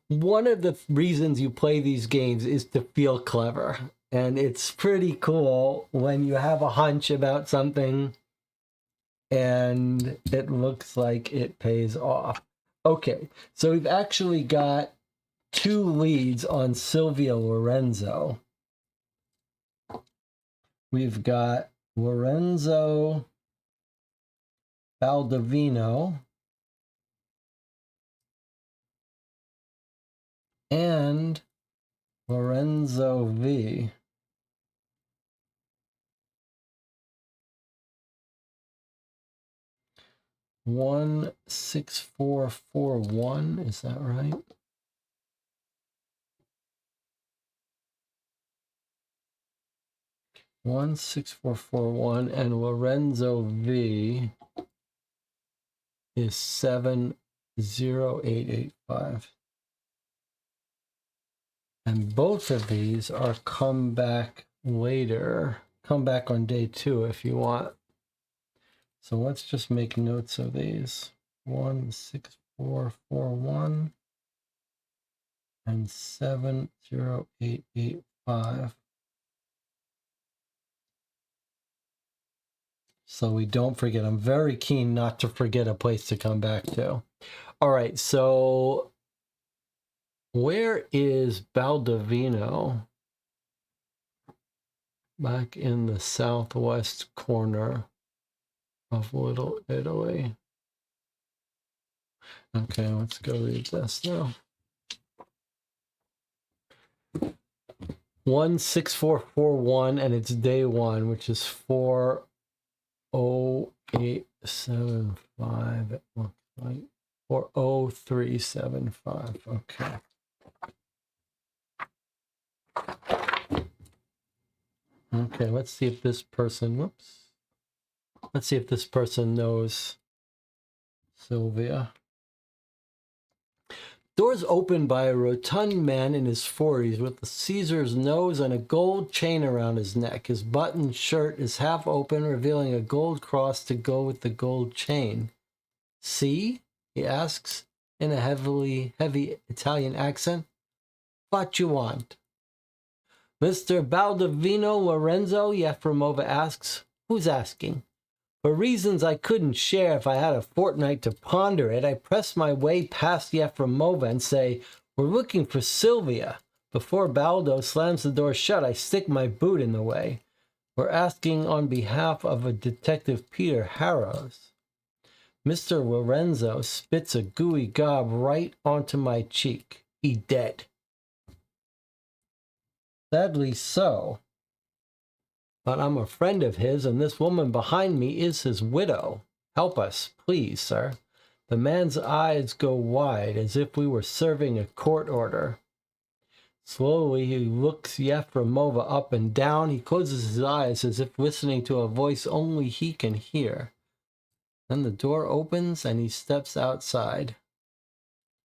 One of the reasons you play these games is to feel clever. And it's pretty cool when you have a hunch about something and it looks like it pays off. Okay, so we've actually got 2 leads on Sylvia Lorenzo. We've got Lorenzo Baldovino and Lorenzo V. One 6441, is that right? One 6441, and Lorenzo V is 70885. And both of these are come back later. Come back on day 2 if you want. So let's just make notes of these. 16441 and 70885. So we don't forget. I'm very keen not to forget a place to come back to. All right, so where is Baldovino? Back in the southwest corner of Little Italy. Okay, let's go read this now. 16441, and it's day 1, which is 40875. It looks like 40375. Okay. Okay, let's see if this person, whoops. Let's see if this person knows Sylvia. Doors opened by a rotund man in his 40s with a Caesar's nose and a gold chain around his neck. His buttoned shirt is half open, revealing a gold cross to go with the gold chain. See? He asks in a heavy Italian accent. What you want? Mr. Baldovino Lorenzo, Yefremova asks. Who's asking? For reasons I couldn't share if I had a fortnight to ponder it, I press my way past Yefremova and say, we're looking for Sylvia. Before Baldo slams the door shut, I stick my boot in the way. We're asking on behalf of a Detective Peter Harrows. Mr. Lorenzo spits a gooey gob right onto my cheek. He dead. Sadly so. But I'm a friend of his, and this woman behind me is his widow. Help us, please, sir. The man's eyes go wide, as if we were serving a court order. Slowly, he looks Yefremova up and down. He closes his eyes, as if listening to a voice only he can hear. Then the door opens, and he steps outside.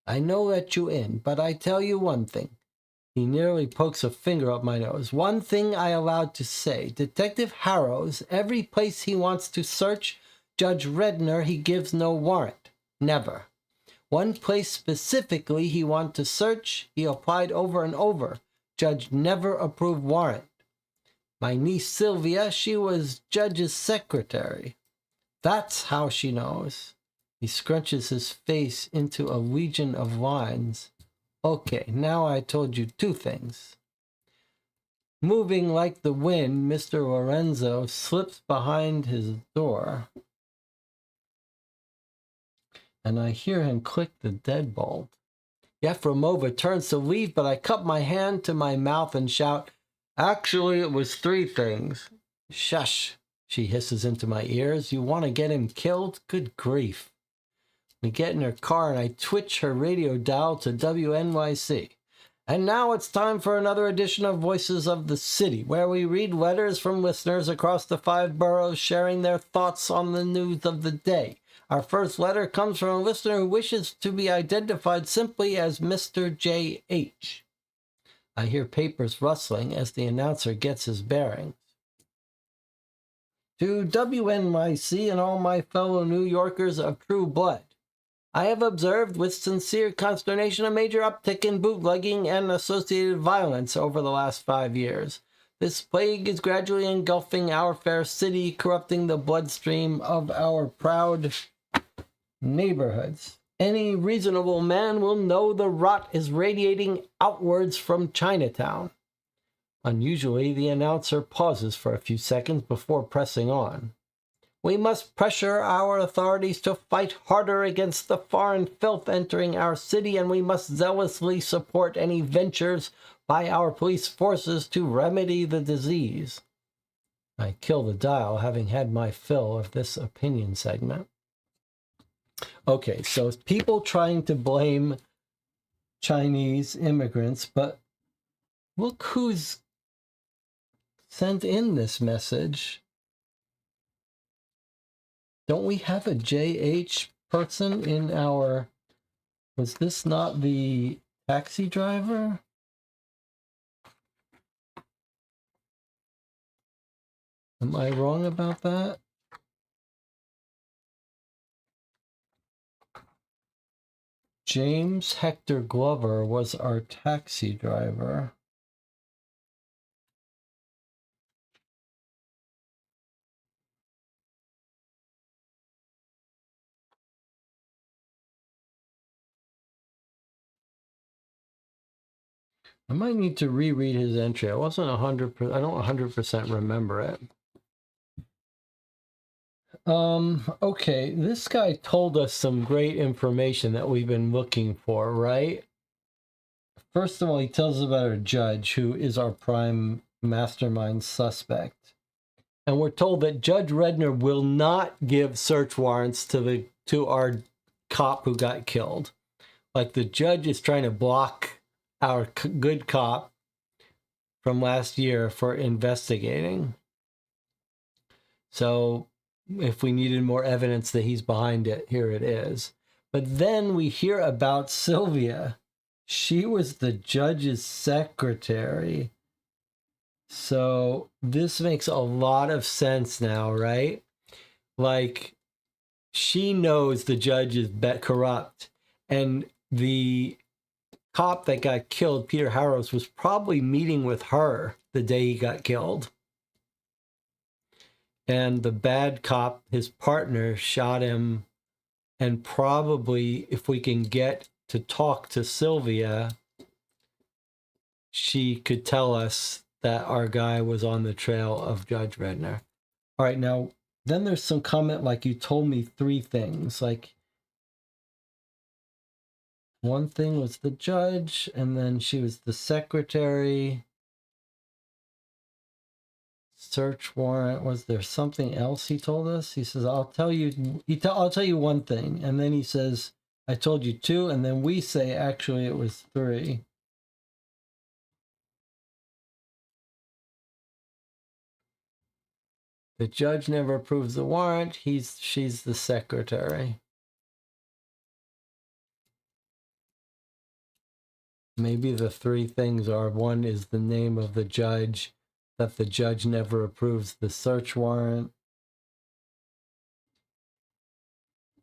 I no let you in, but I tell you one thing. He nearly pokes a finger up my nose. One thing I allowed to say. Detective Harrows, every place he wants to search, Judge Redner, he gives no warrant. Never. One place specifically he want to search, he applied over and over. Judge never approved warrant. My niece Sylvia, she was judge's secretary. That's how she knows. He scrunches his face into a legion of lines. Okay, now I told you 2 things. Moving like the wind, Mr. Lorenzo slips behind his door. And I hear him click the deadbolt. Yefremova turns to leave, but I cup my hand to my mouth and shout, actually, it was 3 things. Shush, she hisses into my ears. You want to get him killed? Good grief. We get in her car and I twitch her radio dial to WNYC. And now it's time for another edition of Voices of the City, where we read letters from listeners across the 5 boroughs sharing their thoughts on the news of the day. Our first letter comes from a listener who wishes to be identified simply as Mr. J.H. I hear papers rustling as the announcer gets his bearings. To WNYC and all my fellow New Yorkers of true blood, I have observed with sincere consternation a major uptick in bootlegging and associated violence over the last 5 years. This plague is gradually engulfing our fair city, corrupting the bloodstream of our proud neighborhoods. Any reasonable man will know the rot is radiating outwards from Chinatown. Unusually, the announcer pauses for a few seconds before pressing on. We must pressure our authorities to fight harder against the foreign filth entering our city, and we must zealously support any ventures by our police forces to remedy the disease. I kill the dial, having had my fill of this opinion segment. Okay, so people trying to blame Chinese immigrants, but look who's sent in this message. Don't we have a JH person in our... Was this not the taxi driver? Am I wrong about that? James Hector Glover was our taxi driver. I might need to reread his entry. I wasn't 100%, I don't 100% remember it. Okay, this guy told us some great information that we've been looking for, right? First of all, he tells us about a judge who is our prime mastermind suspect. And we're told that Judge Redner will not give search warrants to our cop who got killed. Like, the judge is trying to block our good cop from last year for investigating. So if we needed more evidence that he's behind it, here it is. But then we hear about Sylvia. She was the judge's secretary. So this makes a lot of sense now, right? Like, she knows the judge is corrupt, and the cop that got killed, Peter Harrows, was probably meeting with her the day he got killed. And the bad cop, his partner, shot him. And probably, if we can get to talk to Sylvia, she could tell us that our guy was on the trail of Judge Redner. All right, now, then there's some comment like, you told me 3 things. Like, one thing was the judge, and then she was the secretary. Search warrant. Was there something else he told us? He says, I'll tell you one thing. And then he says, I told you 2. And then we say, actually, it was 3. The judge never approves the warrant. She's the secretary. Maybe the 3 things are: 1 is the name of the judge, that the judge never approves the search warrant,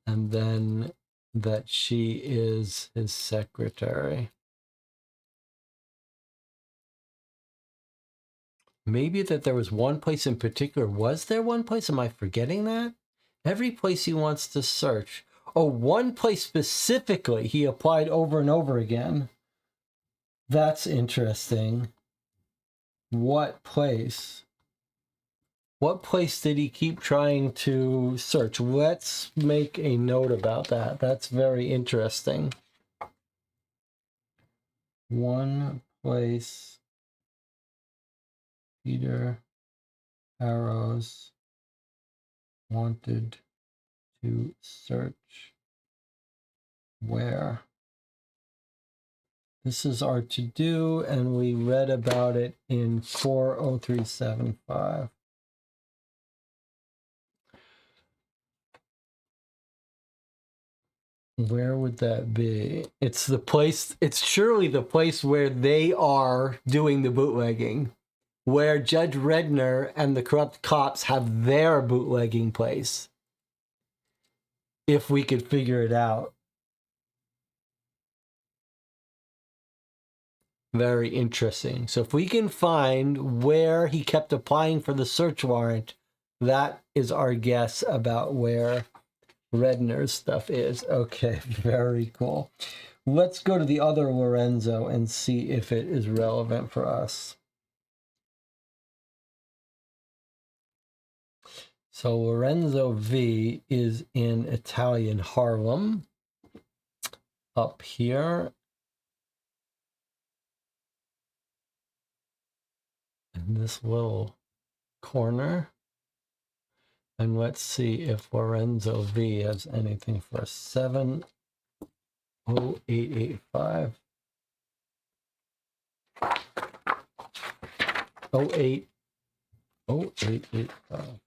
and then that she is his secretary. Maybe that there was one place in particular. Was there one place? Am I forgetting that? Every place he wants to search. Oh, one place specifically he applied over and over again. That's interesting. What place? What place did he keep trying to search? Let's make a note about that. That's very interesting. One place Peter Arrows wanted to search. Where? This is our to-do, and we read about it in 40375. Where would that be? It's the place, it's surely the place where they are doing the bootlegging, where Judge Redner and the corrupt cops have their bootlegging place. If we could figure it out. Very interesting. So if we can find where he kept applying for the search warrant, that is our guess about where Redner's stuff is. Okay, very cool. Let's go to the other Lorenzo and see if it is relevant for us. So Lorenzo V is in Italian Harlem, up here. In this little corner. And let's see if Lorenzo V has anything for us. 70885. 0885.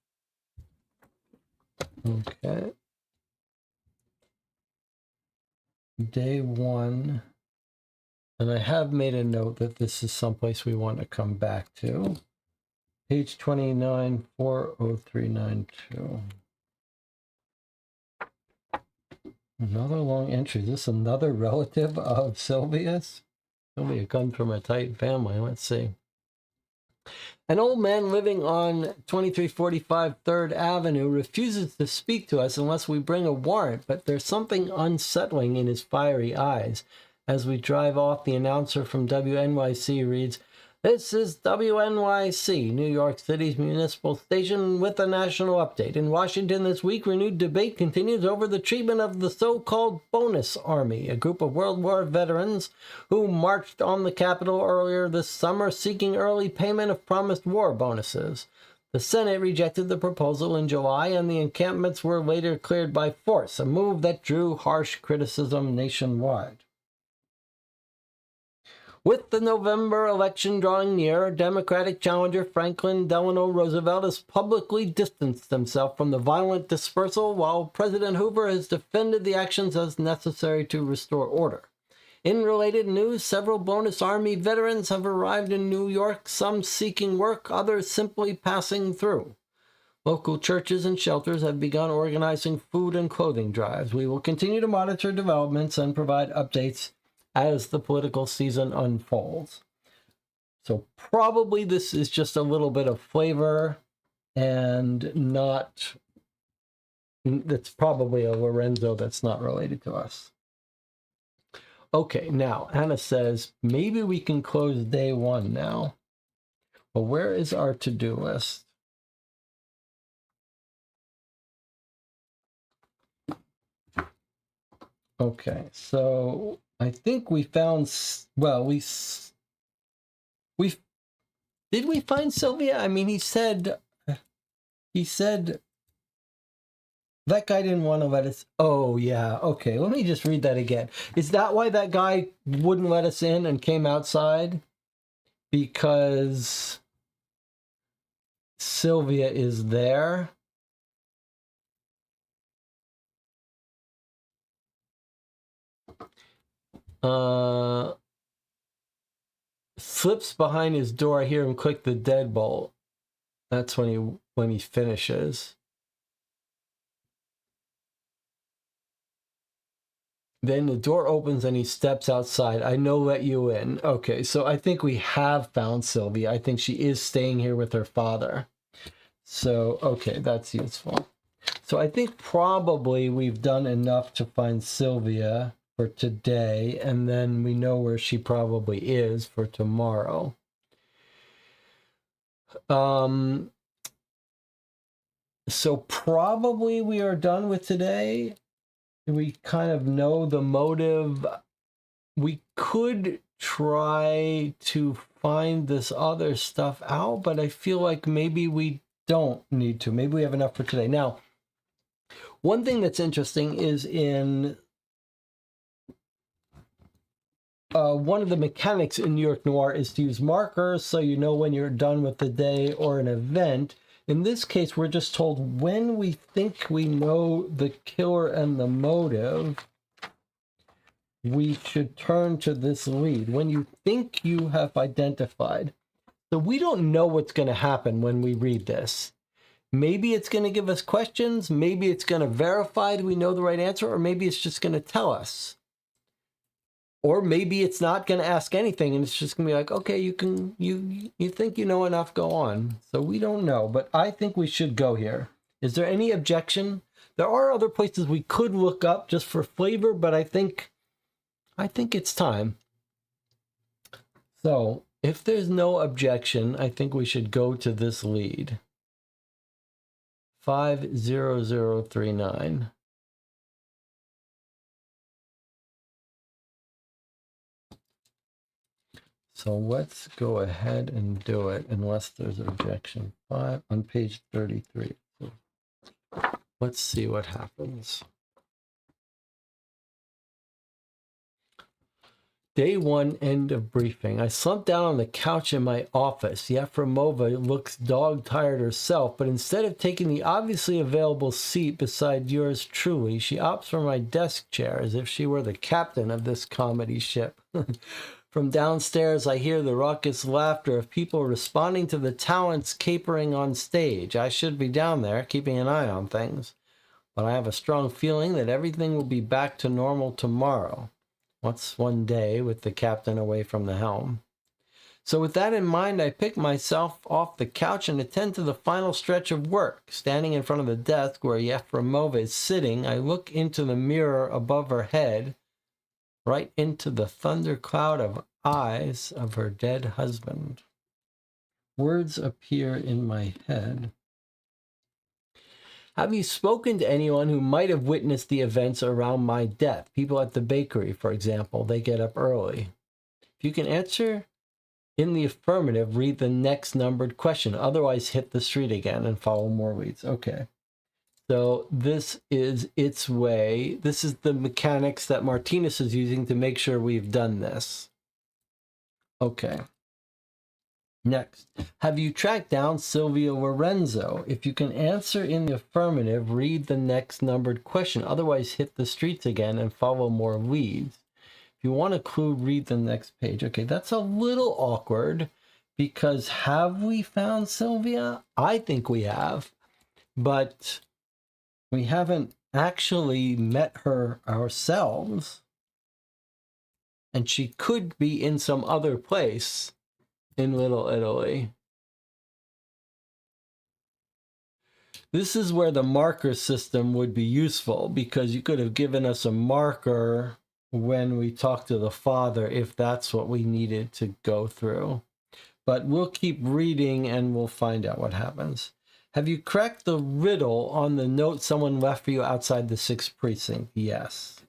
Okay. Day 1. And I have made a note that this is someplace we want to come back to. Page 29, 40392. Another long entry. Is this another relative of Sylvia's? Sylvia comes from a tight family. Let's see. An old man living on 2345 3rd Avenue refuses to speak to us unless we bring a warrant, but there's something unsettling in his fiery eyes. As we drive off, the announcer from WNYC reads, "This is WNYC, New York City's municipal station, with a national update. In Washington this week, renewed debate continues over the treatment of the so-called Bonus Army, a group of World War veterans who marched on the Capitol earlier this summer seeking early payment of promised war bonuses. The Senate rejected the proposal in July, and the encampments were later cleared by force, a move that drew harsh criticism nationwide." With the November election drawing near, Democratic challenger Franklin Delano Roosevelt has publicly distanced himself from the violent dispersal, while President Hoover has defended the actions as necessary to restore order. In related news, several Bonus Army veterans have arrived in New York, some seeking work, others simply passing through. Local churches and shelters have begun organizing food and clothing drives. We will continue to monitor developments and provide updates as the political season unfolds. So probably this is just a little bit of flavor and not, that's probably a Lorenzo that's not related to us. Okay, now Anna says, maybe we can close day 1 now. Well, where is our to-do list? Okay, so I think we found, well, did we find Sylvia? I mean, he said that guy didn't want to let us. Oh, yeah. Okay, let me just read that again. Is that why that guy wouldn't let us in and came outside? Because Sylvia is there? Slips behind his door. I hear him click the deadbolt. That's when he finishes. Then the door opens and he steps outside. I know let you in. Okay, so I think we have found Sylvia. I think she is staying here with her father. So, okay, that's useful. So I think probably we've done enough to find Sylvia for today, and then we know where she probably is for tomorrow. So probably we are done with today. We kind of know the motive. We could try to find this other stuff out, but I feel like maybe we don't need to. Maybe we have enough for today. Now, one thing that's interesting is in one of the mechanics in New York Noir is to use markers so you know when you're done with the day or an event. In this case, we're just told when we think we know the killer and the motive, we should turn to this lead. When you think you have identified. So we don't know what's going to happen when we read this. Maybe it's going to give us questions. Maybe it's going to verify that we know the right answer, or maybe it's just going to tell us. Or maybe it's not going to ask anything and it's just going to be like, okay, you think you know enough, go on. So we don't know, but I think we should go here. Is there any objection? There are other places we could look up just for flavor, but I think it's time. So if there's no objection, I think we should go to this lead. 50039. So let's go ahead and do it unless there's an objection. 5 on page 33. So let's see what happens. Day 1, end of briefing. I slumped down on the couch in my office. Yefremova looks dog-tired herself, but instead of taking the obviously available seat beside yours truly, she opts for my desk chair as if she were the captain of this comedy ship. From downstairs, I hear the raucous laughter of people responding to the talents capering on stage. I should be down there, keeping an eye on things, but I have a strong feeling that everything will be back to normal tomorrow. What's one day with the captain away from the helm? So with that in mind, I pick myself off the couch and attend to the final stretch of work. Standing in front of the desk where Yefremova is sitting, I look into the mirror above her head, right into the thundercloud of eyes of her dead husband. Words appear in my head. Have you spoken to anyone who might have witnessed the events around my death? People at the bakery, for example, they get up early. If you can answer in the affirmative, read the next numbered question. Otherwise, hit the street again and follow more leads. Okay. So this is its way. This is the mechanics that Martinez is using to make sure we've done this. Okay. Next, have you tracked down Silvia Lorenzo? If you can answer in the affirmative, read the next numbered question. Otherwise, hit the streets again and follow more leads. If you want a clue, read the next page. Okay, that's a little awkward because have we found Silvia? I think we have, but we haven't actually met her ourselves. And she could be in some other place in Little Italy. This is where the marker system would be useful because you could have given us a marker when we talked to the father if that's what we needed to go through. But we'll keep reading and we'll find out what happens. Have you cracked the riddle on the note someone left for you outside the 6th precinct? Yes.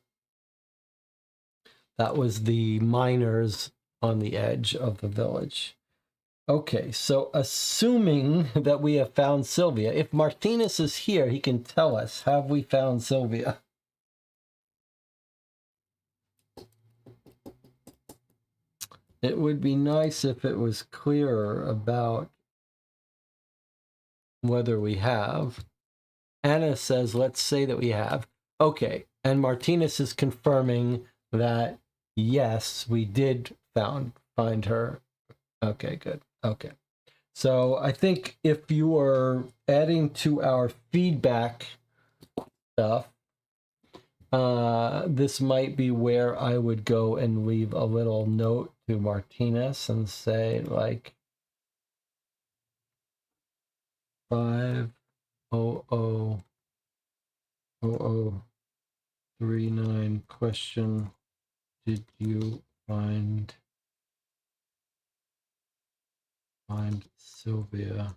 That was the miners on the edge of the village. Okay, so assuming that we have found Silvia, if Martinez is here, he can tell us, have we found Silvia? It would be nice if it was clearer about whether we have. Anna says, let's say that we have. Okay, and Martinez is confirming that, yes, we did find her. Okay, good. Okay. So I think if you are adding to our feedback stuff, this might be where I would go and leave a little note to Martinez and say like 5000039 question, did you find Silvia?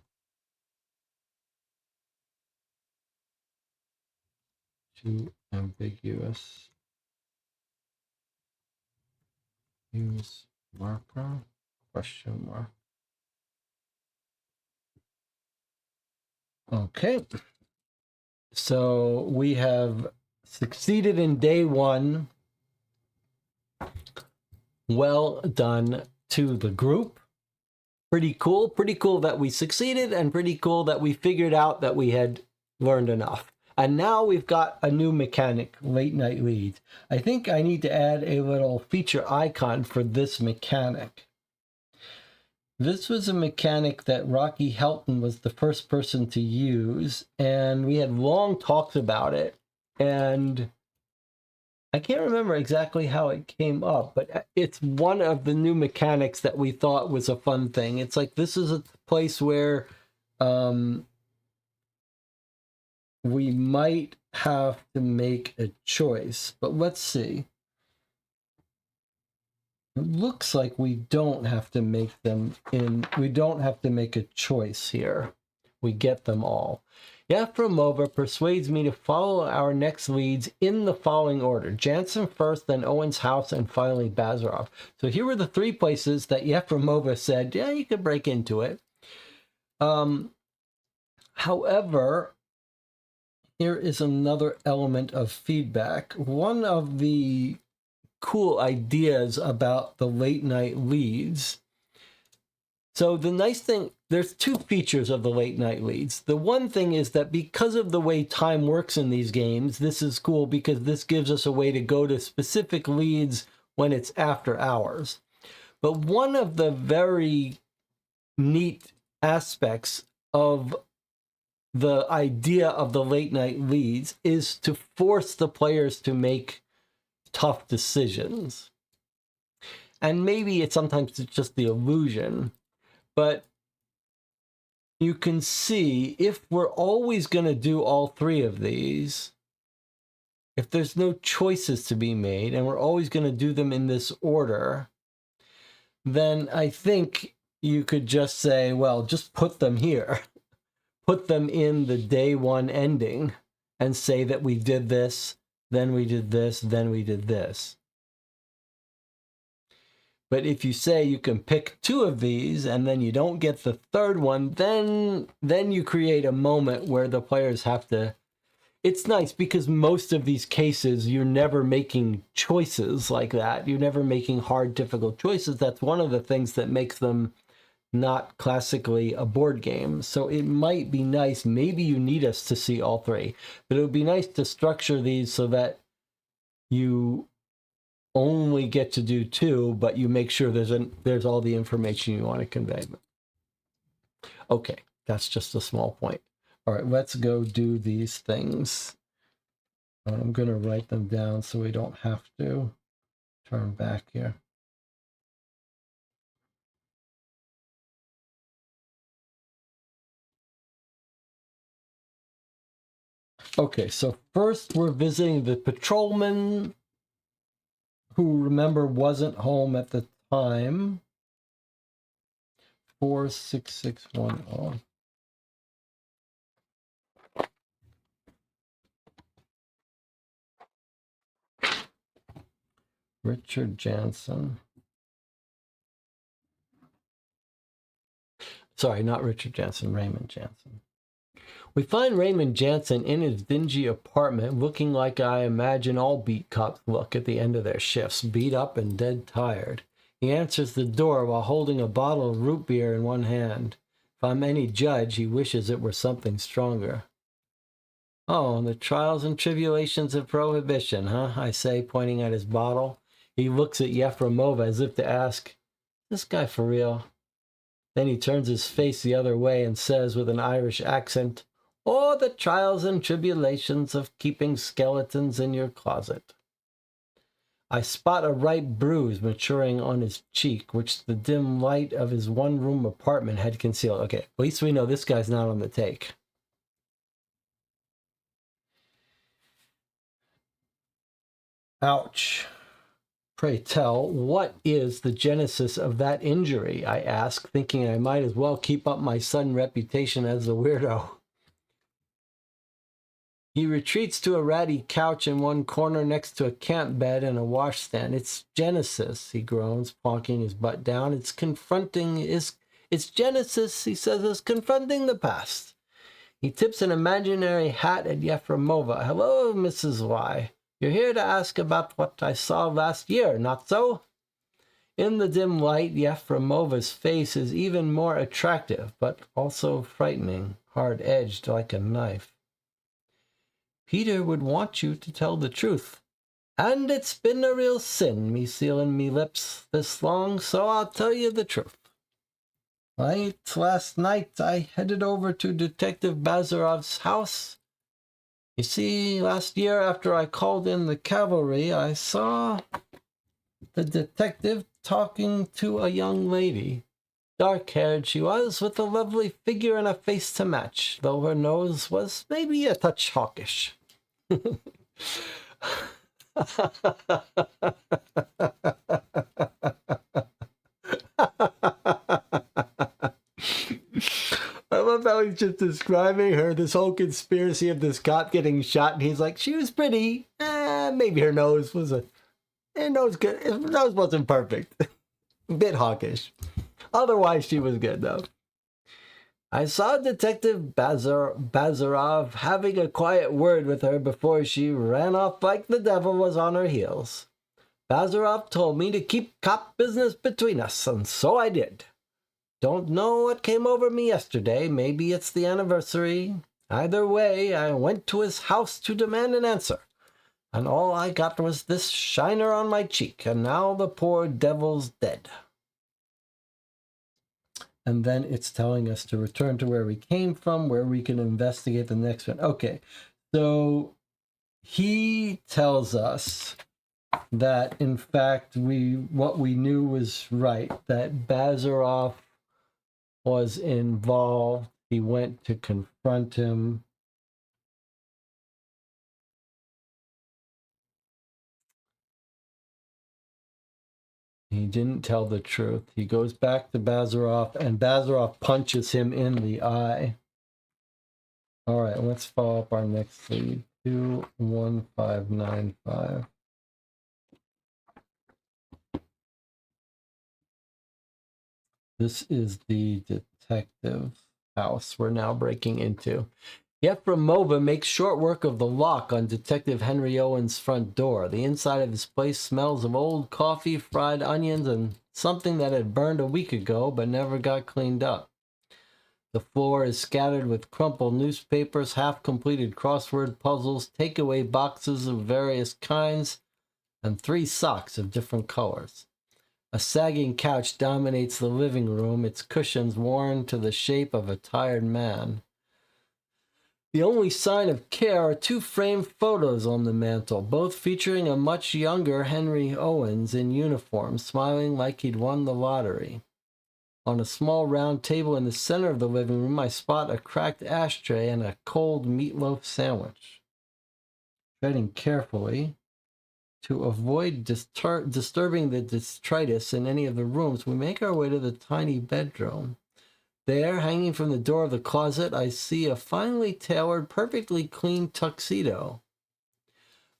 Too ambiguous. Use marker? Question mark. Okay. So we have succeeded in day 1 Well done to the group. Pretty cool that we succeeded, and pretty cool that we figured out that we had learned enough. And now we've got a new mechanic, late night leads. I think I need to add a little feature icon for this mechanic. This was a mechanic that Rocky Helton was the first person to use, and we had long talks about it, and I can't remember exactly how it came up, but it's one of the new mechanics that we thought was a fun thing. It's like, this is a place where we might have to make a choice, but let's see. It looks like we don't have to make them we don't have to make a choice here. We get them all. Yefremova persuades me to follow our next leads in the following order: Jansen first, then Owen's house, and finally Bazarov. So here were the three places that Yefremova said, yeah, you could break into it. However, here is another element of feedback. One of the cool ideas about the late night leads. So the nice thing, there's two features of the late night leads. The one thing is that because of the way time works in these games, this is cool because this gives us a way to go to specific leads when it's after hours. But one of the very neat aspects of the idea of the late night leads is to force the players to make tough decisions. And maybe sometimes it's just the illusion, but you can see if we're always going to do all three of these, if there's no choices to be made and we're always going to do them in this order, then I think you could just say, well, just put them here. Put them in the day one ending and say that we did this, then we did this, then we did this. But if you say you can pick two of these and then you don't get the third one, then you create a moment where the players have to... It's nice because most of these cases, you're never making choices like that. You're never making hard, difficult choices. That's one of the things that makes them not classically a board game. So it might be nice, maybe you need us to see all three, but it would be nice to structure these so that you only get to do two, but you make sure there's all the information you want to convey. Okay, that's just a small point. All right, let's go do these things. I'm going to write them down so we don't have to turn back here. Okay, so first we're visiting the patrolman who, remember, wasn't home at the time. 46610. Richard Jansen. Sorry, not Richard Jansen, Raymond Jansen. We find Raymond Jansen in his dingy apartment, looking like I imagine all beat cops look at the end of their shifts, beat up and dead tired. He answers the door while holding a bottle of root beer in one hand. If I'm any judge, he wishes it were something stronger. Oh, the trials and tribulations of prohibition, huh? I say, pointing at his bottle. He looks at Yefremova as if to ask, this guy for real? Then he turns his face the other way and says with an Irish accent, "Oh, the trials and tribulations of keeping skeletons in your closet." I spot a ripe bruise maturing on his cheek, which the dim light of his one-room apartment had concealed. Okay, at least we know this guy's not on the take. Ouch. Pray tell, what is the genesis of that injury? I ask, thinking I might as well keep up my sudden reputation as a weirdo. He retreats to a ratty couch in one corner next to a camp bed and a washstand. It's Genesis, he groans, plonking his butt down. It's Genesis, he says, is confronting the past. He tips an imaginary hat at Yefremova. Hello, Mrs. Y. You're here to ask about what I saw last year, not so? In the dim light, Yefremova's face is even more attractive, but also frightening, hard-edged like a knife. Peter would want you to tell the truth. And it's been a real sin, me sealing me lips this long, so I'll tell you the truth. Last night, I headed over to Detective Bazarov's house. You see, last year after I called in the cavalry, I saw the detective talking to a young lady. Dark-haired she was, with a lovely figure and a face to match, though her nose was maybe a touch hawkish. I love how he's just describing her, this whole conspiracy of this cop getting shot, and he's like, she was pretty. Maybe her nose was her nose good. Her nose wasn't perfect. A bit hawkish. Otherwise, she was good, though. I saw Detective Bazarov having a quiet word with her before she ran off like the devil was on her heels. Bazarov told me to keep cop business between us, and so I did. Don't know what came over me yesterday. Maybe it's the anniversary. Either way, I went to his house to demand an answer. And all I got was this shiner on my cheek, and now the poor devil's dead. And then it's telling us to return to where we came from, where we can investigate the next one. Okay, so he tells us that, in fact, what we knew was right, that Bazarov was involved. He went to confront him. He didn't tell the truth. He goes back to Bazarov, and Bazarov punches him in the eye. All right, let's follow up our next lead. 21595. This is the detective's house we're now breaking into. Yefremova makes short work of the lock on Detective Henry Owen's front door. The inside of his place smells of old coffee, fried onions, and something that had burned a week ago but never got cleaned up. The floor is scattered with crumpled newspapers, half-completed crossword puzzles, takeaway boxes of various kinds, and 3 socks of different colors. A sagging couch dominates the living room, its cushions worn to the shape of a tired man. The only sign of care are 2 framed photos on the mantel, both featuring a much younger Henry Owens in uniform, smiling like he'd won the lottery. On a small round table in the center of the living room, I spot a cracked ashtray and a cold meatloaf sandwich. Treading carefully, to avoid disturbing the detritus in any of the rooms, we make our way to the tiny bedroom. There, hanging from the door of the closet, I see a finely tailored, perfectly clean tuxedo.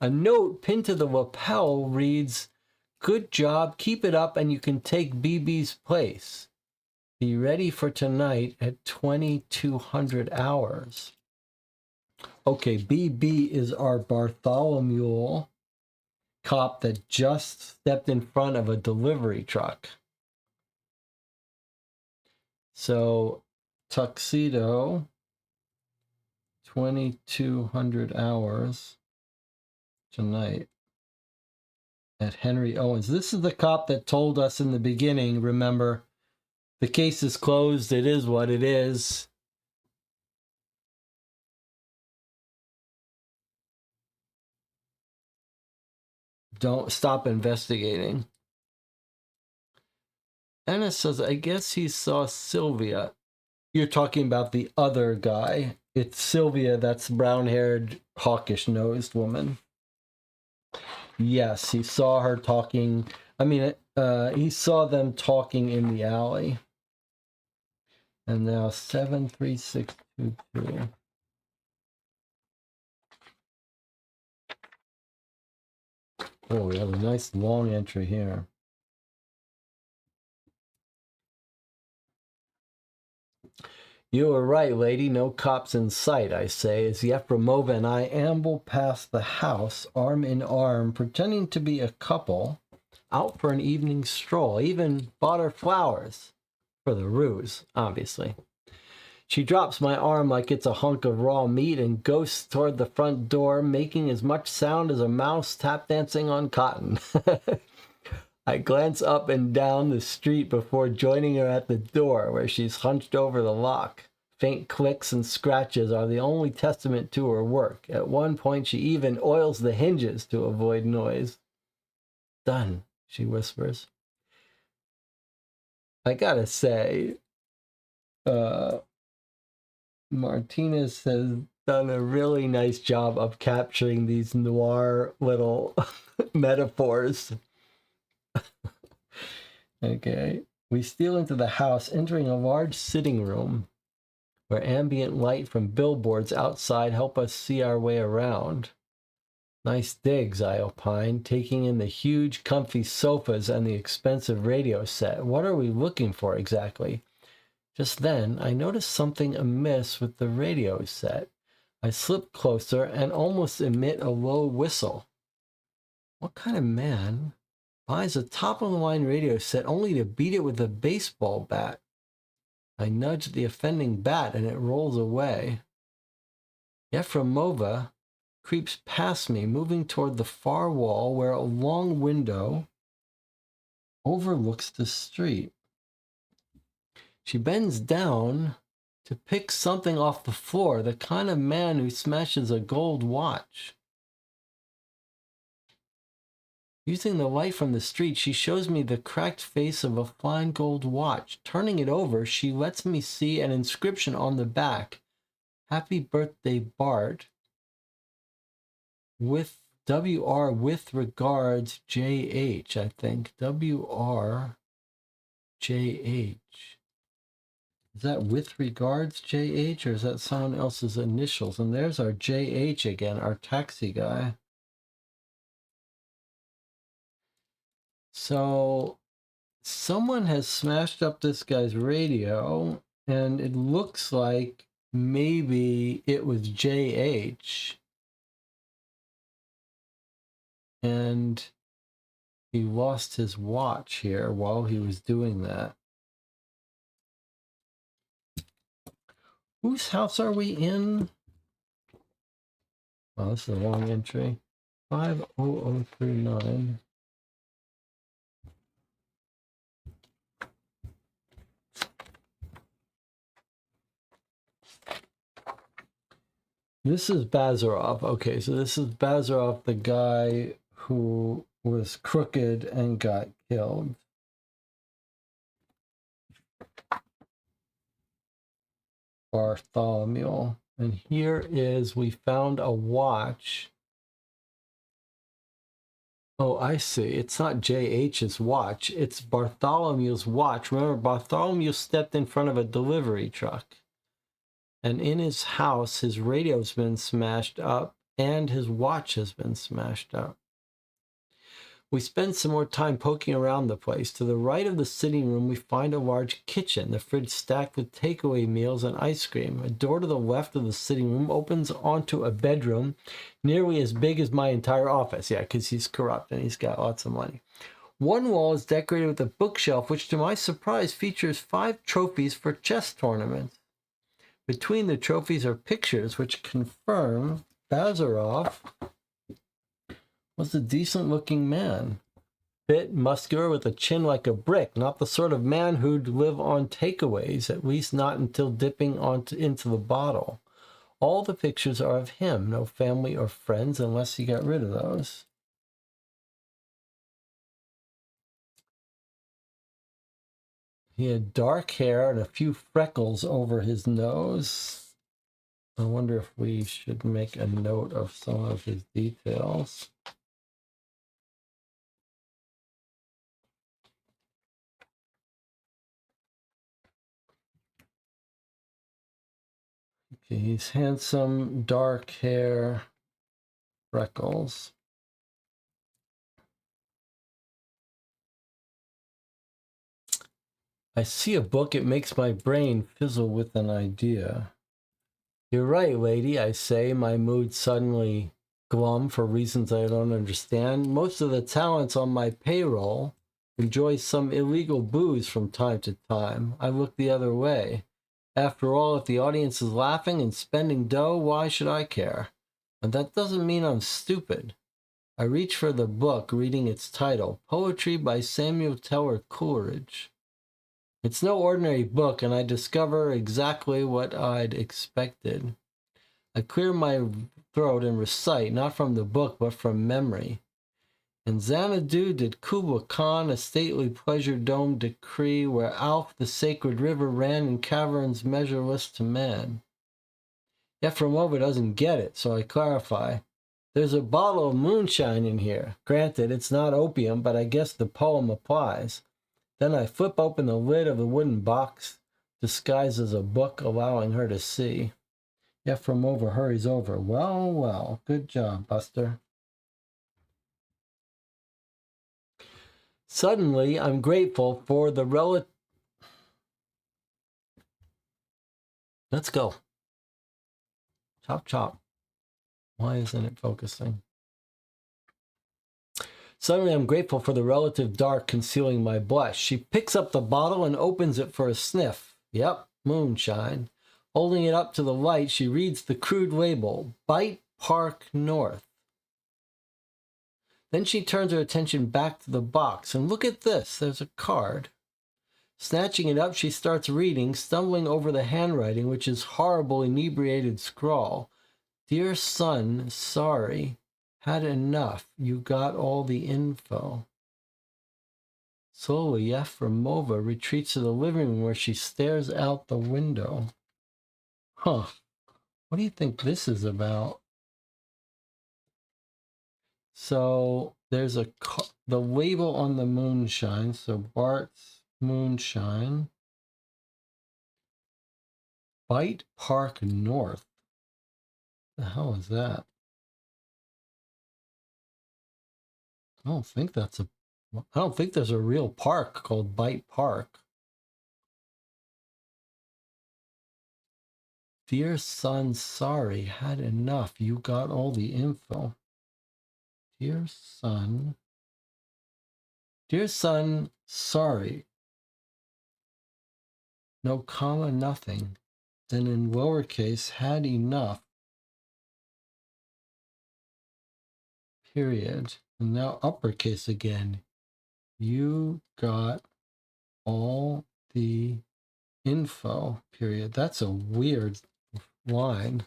A note pinned to the lapel reads, "Good job, keep it up, and you can take BB's place. Be ready for tonight at 2200 hours." Okay, BB is our Bartholomew cop that just stepped in front of a delivery truck. So, tuxedo, 2200 hours tonight at Henry Owens. This is the cop that told us in the beginning, remember, the case is closed, it is what it is. Don't stop investigating. Ennis says, I guess he saw Sylvia. You're talking about the other guy. It's Sylvia, that's brown-haired, hawkish-nosed woman. Yes, he saw her talking. I mean, he saw them talking in the alley. And now 73622. Oh, we have a nice long entry here. You were right, lady. No cops in sight, I say, as Yefremova and I amble past the house, arm in arm, pretending to be a couple. out for an evening stroll. I even bought her flowers. For the ruse, obviously. She drops my arm like it's a hunk of raw meat and goes toward the front door, making as much sound as a mouse tap dancing on cotton. I glance up and down the street before joining her at the door, where she's hunched over the lock. Faint clicks and scratches are the only testament to her work. At one point, she even oils the hinges to avoid noise. Done, she whispers. I gotta say, Martinez has done a really nice job of capturing these noir little metaphors. Okay. We steal into the house, entering a large sitting room where ambient light from billboards outside help us see our way around. Nice digs, I opine, taking in the huge, comfy sofas and the expensive radio set. What are we looking for exactly? Just then, I noticed something amiss with the radio set. I slip closer and almost emit a low whistle. What kind of man buys a top-of-the-line radio set only to beat it with a baseball bat? I nudge the offending bat and it rolls away. Yefremova creeps past me, moving toward the far wall where a long window overlooks the street. She bends down to pick something off the floor, the kind of man who smashes a gold watch. Using the light from the street, she shows me the cracked face of a fine gold watch. Turning it over, she lets me see an inscription on the back. Happy birthday, Bart. With WR with regards, JH, I think. WR JH. Is that with regards, JH, or is that someone else's initials? And there's our JH again, our taxi guy. So someone has smashed up this guy's radio, and it looks like maybe it was JH. And he lost his watch here while he was doing that. Whose house are we in? Oh, this is a long entry. 50039. This is Bazarov. Okay, so this is Bazarov, the guy who was crooked and got killed. Bartholomew. And here is, we found a watch. Oh, I see. It's not JH's watch. It's Bartholomew's watch. Remember, Bartholomew stepped in front of a delivery truck. And in his house, his radio's been smashed up and his watch has been smashed up. We spend some more time poking around the place. To the right of the sitting room, we find a large kitchen, the fridge stacked with takeaway meals and ice cream. A door to the left of the sitting room opens onto a bedroom nearly as big as my entire office. Yeah, because he's corrupt and he's got lots of money. One wall is decorated with a bookshelf, which to my surprise features 5 trophies for chess tournaments. Between the trophies are pictures which confirm Bazarov was a decent-looking man. Fit, muscular, with a chin like a brick, not the sort of man who'd live on takeaways, at least not until dipping into the bottle. All the pictures are of him, no family or friends, unless he got rid of those. He had dark hair and a few freckles over his nose. I wonder if we should make a note of some of his details. Okay, he's handsome, dark hair, freckles. I see a book, it makes my brain fizzle with an idea. You're right, lady, I say, my mood suddenly glum for reasons I don't understand. Most of the talents on my payroll enjoy some illegal booze from time to time. I look the other way. After all, if the audience is laughing and spending dough, why should I care? And that doesn't mean I'm stupid. I reach for the book, reading its title, Poetry by Samuel Taylor Coleridge. It's no ordinary book, and I discover exactly what I'd expected. I clear my throat and recite, not from the book, but from memory. In Xanadu did Kubla Khan a stately pleasure-domed decree, where Alph the sacred river ran in caverns measureless to man. Efremova doesn't get it, so I clarify. There's a bottle of moonshine in here. Granted, it's not opium, but I guess the poem applies. Then I flip open the lid of the wooden box, disguised as a book, allowing her to see. Efremova hurries over. Well, well, good job, Buster. Suddenly, I'm grateful for the relative... Let's go. Chop, chop. Why isn't it focusing? Suddenly, I'm grateful for the relative dark concealing my blush. She picks up the bottle and opens it for a sniff. Yep, moonshine. Holding it up to the light, she reads the crude label, Bite Park North. Then she turns her attention back to the box, and look at this, there's a card. Snatching it up, she starts reading, stumbling over the handwriting, which is horrible, inebriated scrawl. Dear son, sorry. Had enough. You got all the info. Slowly, Efremova retreats to the living room where she stares out the window. Huh. What do you think this is about? So there's the label on the moonshine. So Bart's Moonshine. Bite Park North. The hell is that? I don't think there's a real park called Bite Park. Dear son, sorry, had enough. You got all the info. Dear son, sorry. No comma, nothing. Then in lowercase, had enough. Period. And now uppercase again. You got all the info. Period. That's a weird line.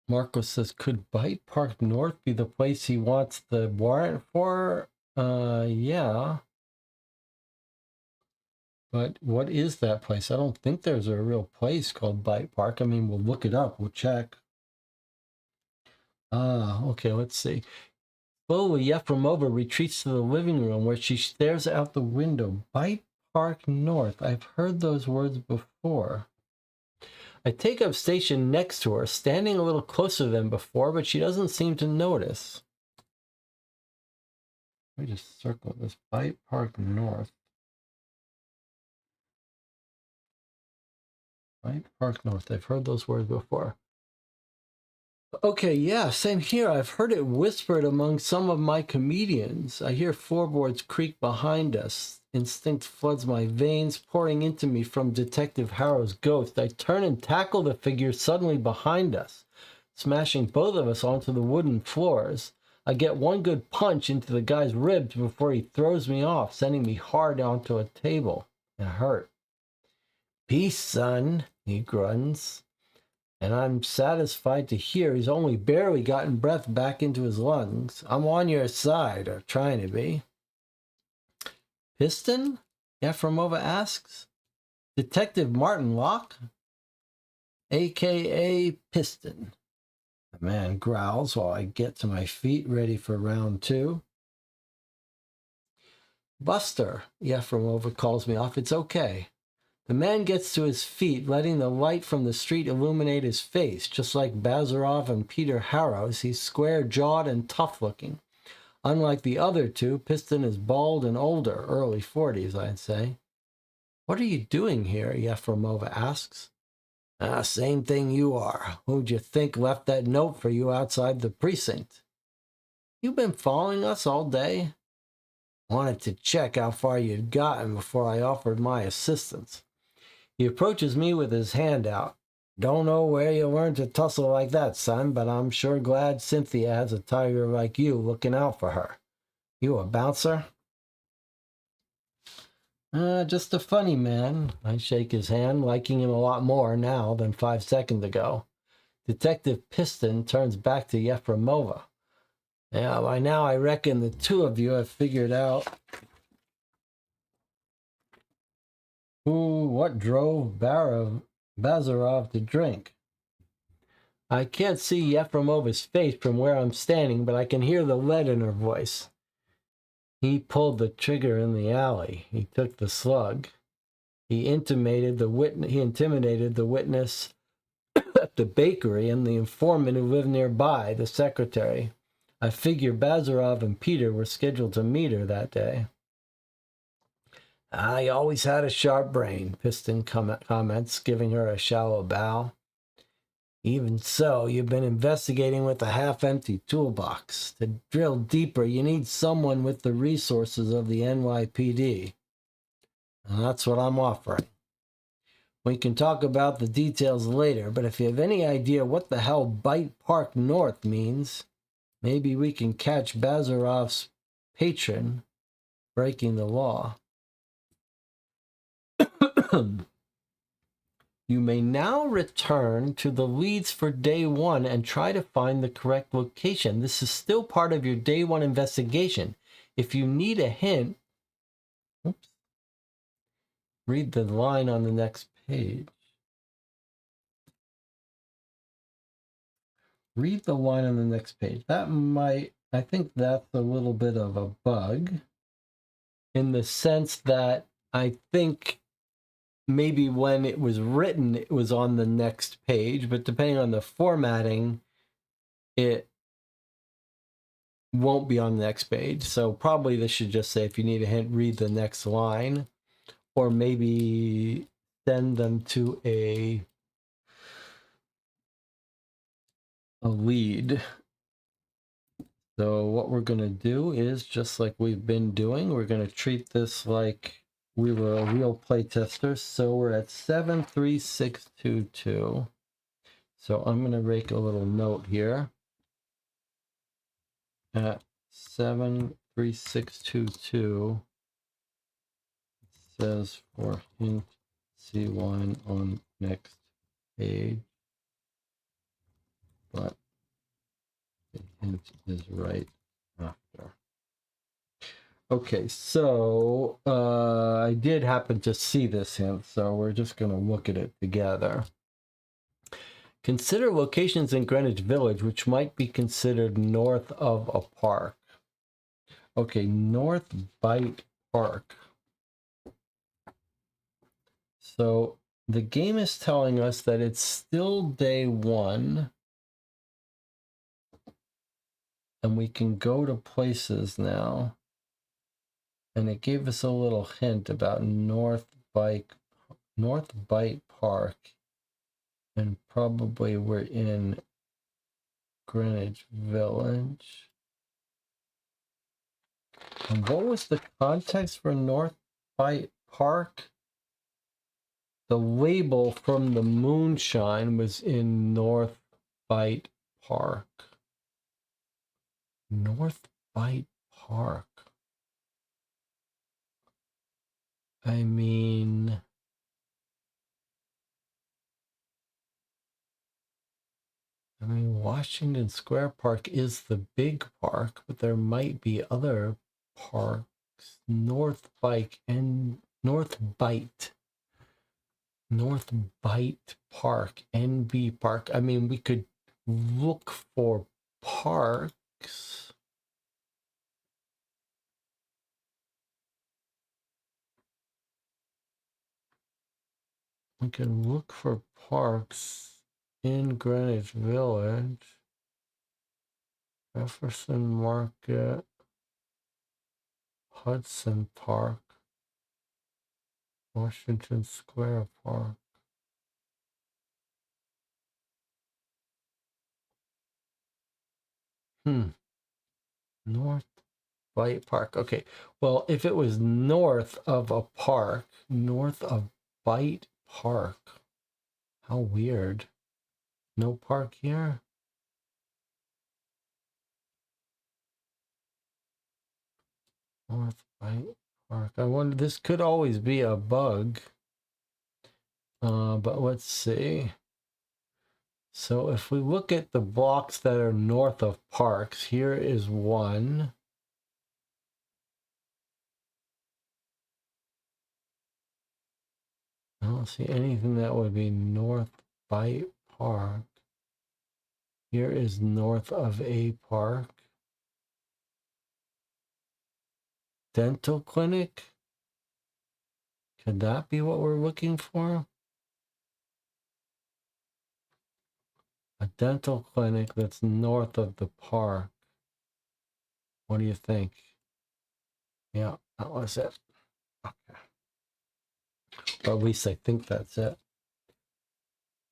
Marco says, could Bite Park North be the place he wants the warrant for? Yeah. But what is that place? I don't think there's a real place called Bite Park. I mean, we'll look it up. We'll check. Okay, let's see. Slowly, Efremova retreats to the living room where she stares out the window. Bite Park North. I've heard those words before. I take up station next to her, standing a little closer than before, but she doesn't seem to notice. Let me just circle this. Bite Park North. Bite Park North. I've heard those words before. Okay, yeah, same here. I've heard it whispered among some of my comedians. I hear floorboards creak behind us. Instinct floods my veins, pouring into me from Detective Harrow's ghost. I turn and tackle the figure suddenly behind us, smashing both of us onto the wooden floors. I get one good punch into the guy's ribs before he throws me off, sending me hard onto a table. It hurt. Peace, son, he grunts. And I'm satisfied to hear he's only barely gotten breath back into his lungs. I'm on your side, or trying to be. Piston? Efremova asks. Detective Martin Locke? A.K.A. Piston. The man growls while I get to my feet, ready for round two. Buster, Efremova calls me off. It's okay. The man gets to his feet, letting the light from the street illuminate his face. Just like Bazarov and Peter Harrow's, he's square-jawed and tough-looking. Unlike the other two, Piston is bald and older, early 40s, I'd say. What are you doing here? Yefremova asks. Same thing you are. Who'd you think left that note for you outside the precinct? You've been following us all day? Wanted to check how far you'd gotten before I offered my assistance. He approaches me with his hand out. Don't know where you learned to tussle like that, son, but I'm sure glad Cynthia has a tiger like you looking out for her. You a bouncer? Just a funny man. I shake his hand, liking him a lot more now than 5 seconds ago. Detective Piston turns back to Yefremova. Yeah, by now I reckon the two of you have figured out what drove Bazarov to drink. I can't see Yefremova's face from where I'm standing, but I can hear the lead in her voice. He pulled the trigger in the alley. He took the slug. He intimidated the witness at the bakery and the informant who lived nearby, the secretary. I figure Bazarov and Peter were scheduled to meet her that day. I always had a sharp brain, Piston comments, giving her a shallow bow. Even so, you've been investigating with a half-empty toolbox. To drill deeper, you need someone with the resources of the NYPD. And that's what I'm offering. We can talk about the details later, but if you have any idea what the hell Bite Park North means, maybe we can catch Bazarov's patron breaking the law. You may now return to the leads for day 1 and try to find the correct location. This is still part of your day 1 investigation. If you need a hint, read the line on the next page. Read the line on the next page. I think that's a little bit of a bug in the sense that I think maybe when it was written, it was on the next page, but depending on the formatting, it won't be on the next page. So probably this should just say, if you need a hint, read the next line, or maybe send them to a lead. So what we're going to do is, just like we've been doing, we're going to treat this like we were a real playtester. So we're at 73622. So I'm going to make a little note here. At 73622, it says for hint C1 on next page, but the hint is right after. Okay, so I did happen to see this hint, so we're just going to look at it together. Consider locations in Greenwich Village which might be considered north of a park. Okay, North Bite Park. So the game is telling us that it's still day 1. And we can go to places now. And it gave us a little hint about North Bite Park. And probably we're in Greenwich Village. And what was the context for North Bite Park? The label from the moonshine was in North Bite Park. North Bite Park. I mean, Washington Square Park is the big park, but there might be other parks. North Bite Park, NB Park. I mean, we could look for parks. We can look for parks in Greenwich Village. Jefferson Market, Hudson Park. Washington Square Park. North Bite Park. Okay. Well, if it was north of a park, north of Bite Park. How weird. No park here? North Bite Park. I wonder, this could always be a bug. But let's see. So if we look at the blocks that are north of parks, here is one. I don't see anything that would be North Bite Park. Here is north of a park. Dental clinic? Could that be what we're looking for? A dental clinic that's north of the park. What do you think? Yeah, that was it. Okay. Or at least I think that's it.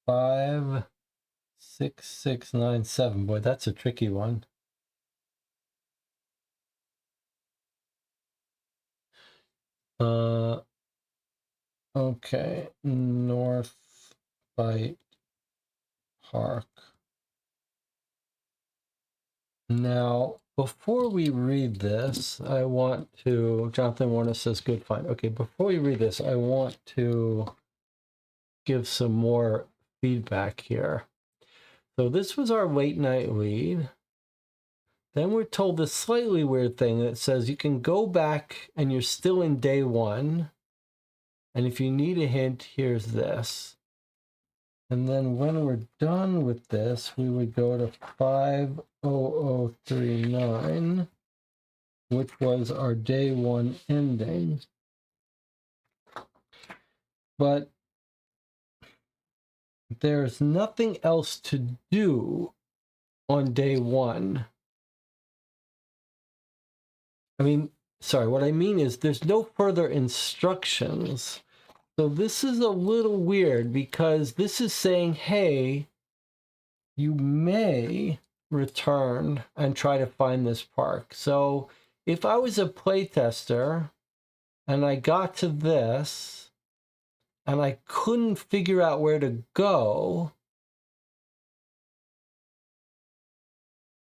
56697. Boy, that's a tricky one. Okay. North Bite Park. Now, before we read this, I want to, Jonathan Warner says, good find. Okay, before we read this, I want to give some more feedback here. So this was our late night lead. Then we're told this slightly weird thing that says you can go back and you're still in day one. And if you need a hint, here's this. And then when we're done with this, we would go to 50039, which was our day one ending. But there's nothing else to do on day one. I mean, sorry, what I mean is there's no further instructions. So this is a little weird because this is saying, hey, you may return and try to find this park. So if I was a playtester and I got to this and I couldn't figure out where to go,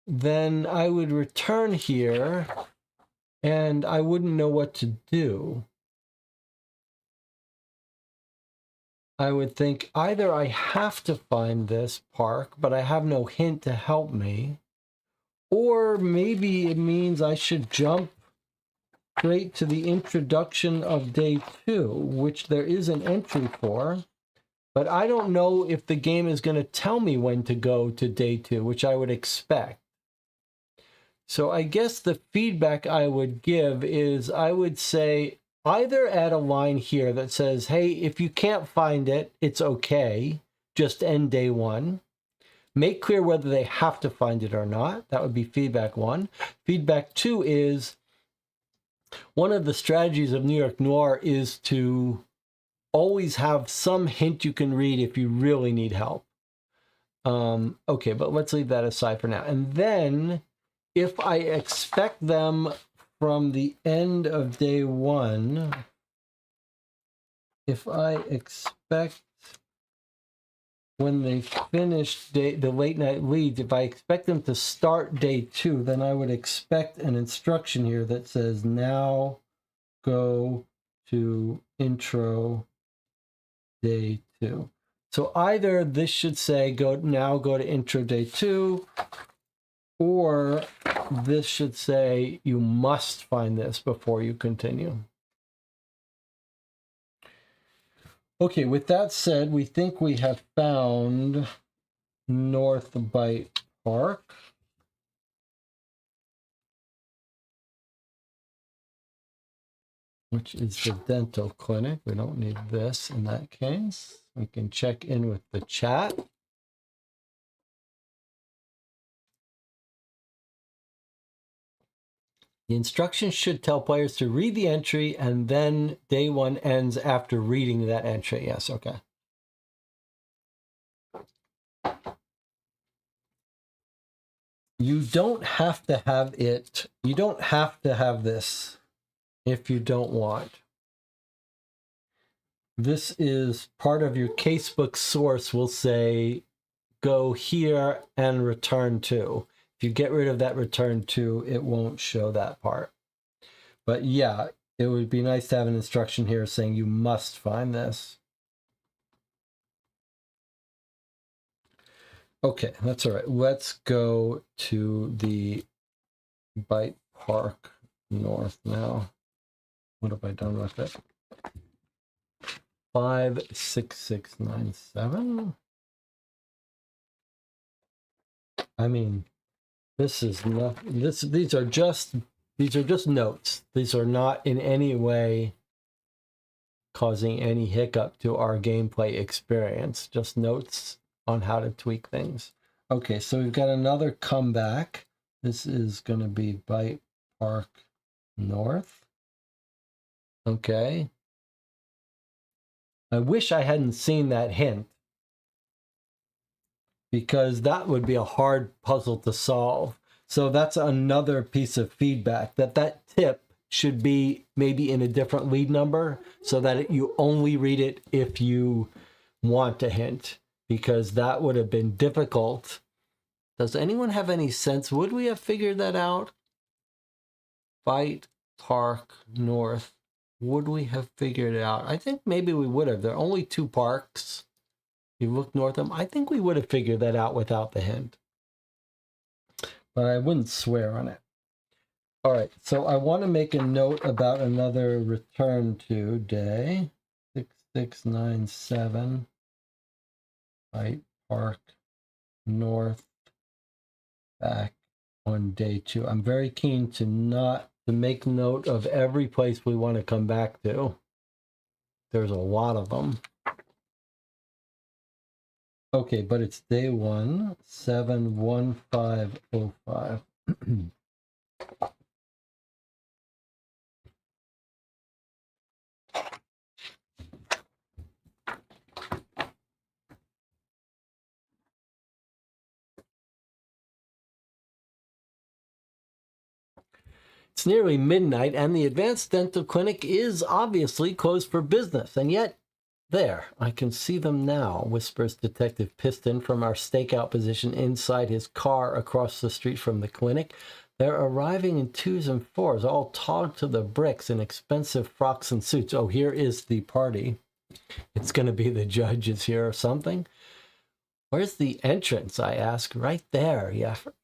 then I would return here and I wouldn't know what to do. I would think either I have to find this park, but I have no hint to help me, or maybe it means I should jump straight to the introduction of day two, which there is an entry for, but I don't know if the game is going to tell me when to go to day two, which I would expect. So I guess the feedback I would give is I would say either add a line here that says, hey, if you can't find it, it's okay. Just end day one. Make clear whether they have to find it or not. That would be feedback one. Feedback two is one of the strategies of New York Noir is to always have some hint you can read if you really need help. Okay, but let's leave that aside for now. And then if I expect them from the end of day one, if I expect when they finish the late night leads, if I expect them to start day two, then I would expect an instruction here that says now go to intro day two. So either this should say go to intro day two, or this should say you must find this before you continue. Okay, with that said, we think we have found North Bite Park. Which is the dental clinic. We don't need this in that case. We can check in with the chat. The instructions should tell players to read the entry, and then day one ends after reading that entry. Yes, okay. You don't have to have it. You don't have to have this if you don't want. This is part of your casebook source will say, go here and return to. If you get rid of that return to, it won't show that part. But yeah, it would be nice to have an instruction here saying you must find this. Okay, that's all right. Let's go to the Bite Park North now. What have I done with it? 56697. I mean, this is not this. These are just notes. These are not in any way causing any hiccup to our gameplay experience. Just notes on how to tweak things. Okay, so we've got another comeback. This is going to be Bite Park North. Okay. I wish I hadn't seen that hint, because that would be a hard puzzle to solve. So that's another piece of feedback, that tip should be maybe in a different lead number so that you only read it if you want a hint, because that would have been difficult. Does anyone have any sense? Would we have figured that out? Bite Park North. Would we have figured it out? I think maybe we would have. There are only 2 parks. You look north of them. I think we would have figured that out without the hint. But I wouldn't swear on it. All right, so I want to make a note about another return to day. 6697. Bite Park North. Back on day 2. I'm very keen to make note of every place we want to come back to. There's a lot of them. Okay, but it's day 1, 71505. It's nearly midnight, and the advanced dental clinic is obviously closed for business. And yet, there, I can see them now, whispers Detective Piston from our stakeout position inside his car across the street from the clinic. They're arriving in 2s and 4s, all taut to the bricks in expensive frocks and suits. Oh, here is the party. It's going to be the judges here or something. Where's the entrance? I ask. Right there,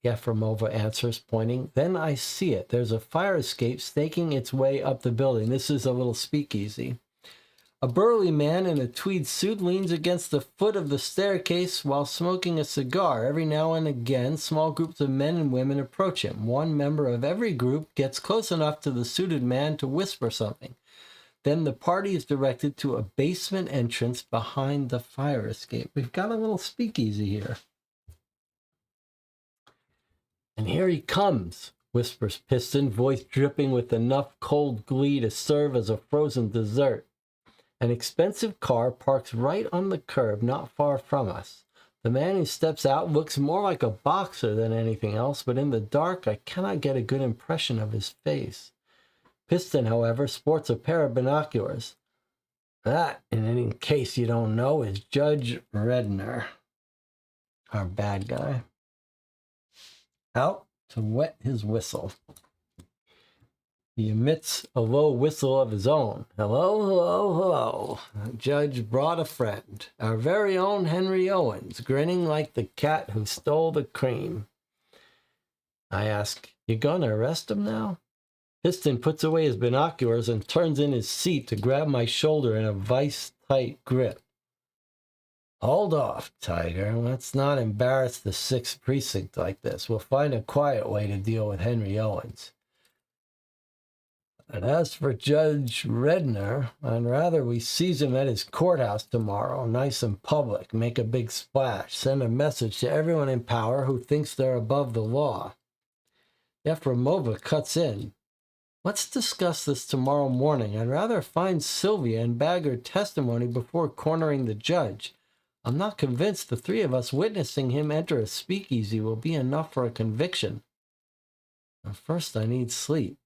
Yefremova answers, pointing. Then I see it. There's a fire escape snaking its way up the building. This is a little speakeasy. A burly man in a tweed suit leans against the foot of the staircase while smoking a cigar. Every now and again, small groups of men and women approach him. One member of every group gets close enough to the suited man to whisper something. Then the party is directed to a basement entrance behind the fire escape. We've got a little speakeasy here. And here he comes, whispers Piston, voice dripping with enough cold glee to serve as a frozen dessert. An expensive car parks right on the curb not far from us. The man who steps out looks more like a boxer than anything else, but in the dark I cannot get a good impression of his face. Piston, however, sports a pair of binoculars. That, in any case you don't know, is Judge Redner, our bad guy. Out to wet his whistle. He emits a low whistle of his own. Hello, hello, hello. The judge brought a friend, our very own Henry Owens, grinning like the cat who stole the cream. I ask, you gonna arrest him now? Piston puts away his binoculars and turns in his seat to grab my shoulder in a vice-tight grip. Hold off, Tiger. Let's not embarrass the 6th Precinct like this. We'll find a quiet way to deal with Henry Owens. And as for Judge Redner, I'd rather we seize him at his courthouse tomorrow, nice and public, make a big splash, send a message to everyone in power who thinks they're above the law. Yefremova cuts in. Let's discuss this tomorrow morning. I'd rather find Sylvia and bag her testimony before cornering the judge. I'm not convinced the three of us witnessing him enter a speakeasy will be enough for a conviction. First, I need sleep.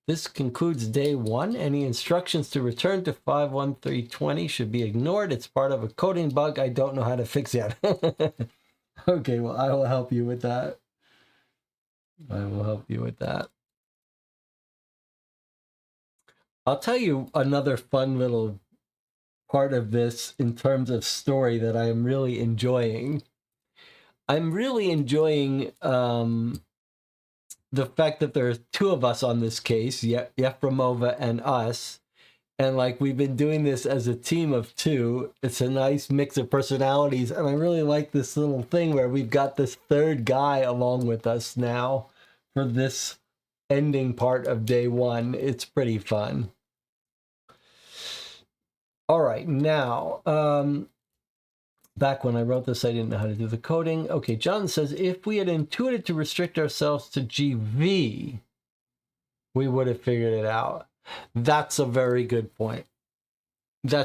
This concludes day 1. Any instructions to return to 51320 should be ignored. It's part of a coding bug I don't know how to fix yet. Okay, well, I will help you with that. I'll tell you another fun little part of this in terms of story that I am really enjoying. I'm really enjoying the fact that there are two of us on this case, Yefremova and us, and like we've been doing this as a team of two. It's a nice mix of personalities, and I really like this little thing where we've got this third guy along with us now for this ending part of day 1. It's pretty fun. All right, now, back when I wrote this, I didn't know how to do the coding. Okay, John says, if we had intuited to restrict ourselves to GV, we would have figured it out. That's a very good point. I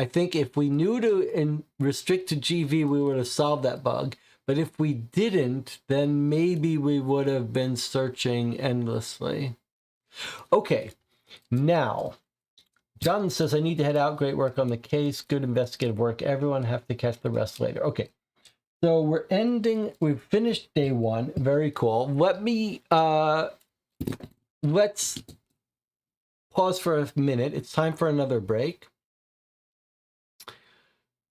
think if we knew to restrict to GV, we would have solved that bug. But if we didn't, then maybe we would have been searching endlessly. Okay, now, John says, I need to head out. Great work on the case. Good investigative work. Everyone have to catch the rest later. Okay. So we've finished day 1. Very cool. Let's pause for a minute. It's time for another break.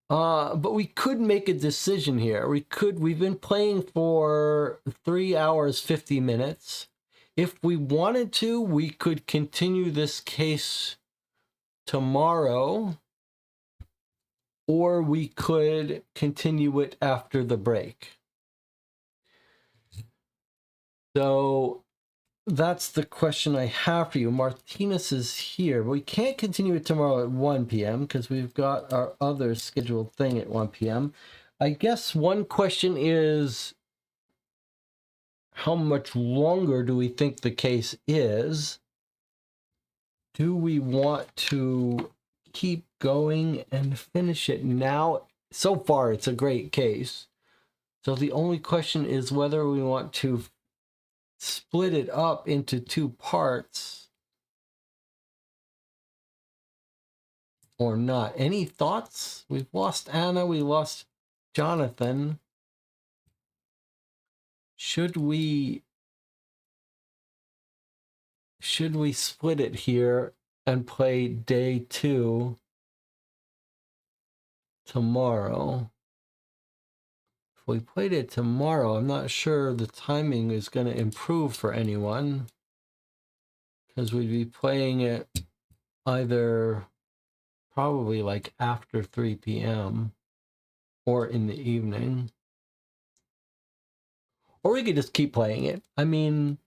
But we could make a decision here. We've been playing for 3 hours, 50 minutes. If we wanted to, we could continue this case tomorrow, or we could continue it after the break. So that's the question I have for you. Martinez is here. We can't continue it tomorrow at 1 p.m. because we've got our other scheduled thing at 1 p.m. I guess one question is, how much longer do we think the case is? Do we want to keep going and finish it now? So far, it's a great case. So the only question is whether we want to split it up into 2 parts or not. Any thoughts? We've lost Anna. We lost Jonathan. Should we split it here and play day 2 tomorrow? If we played it tomorrow, I'm not sure the timing is going to improve for anyone, because we'd be playing it either probably like after 3 p.m. or in the evening. Or we could just keep playing it. I mean,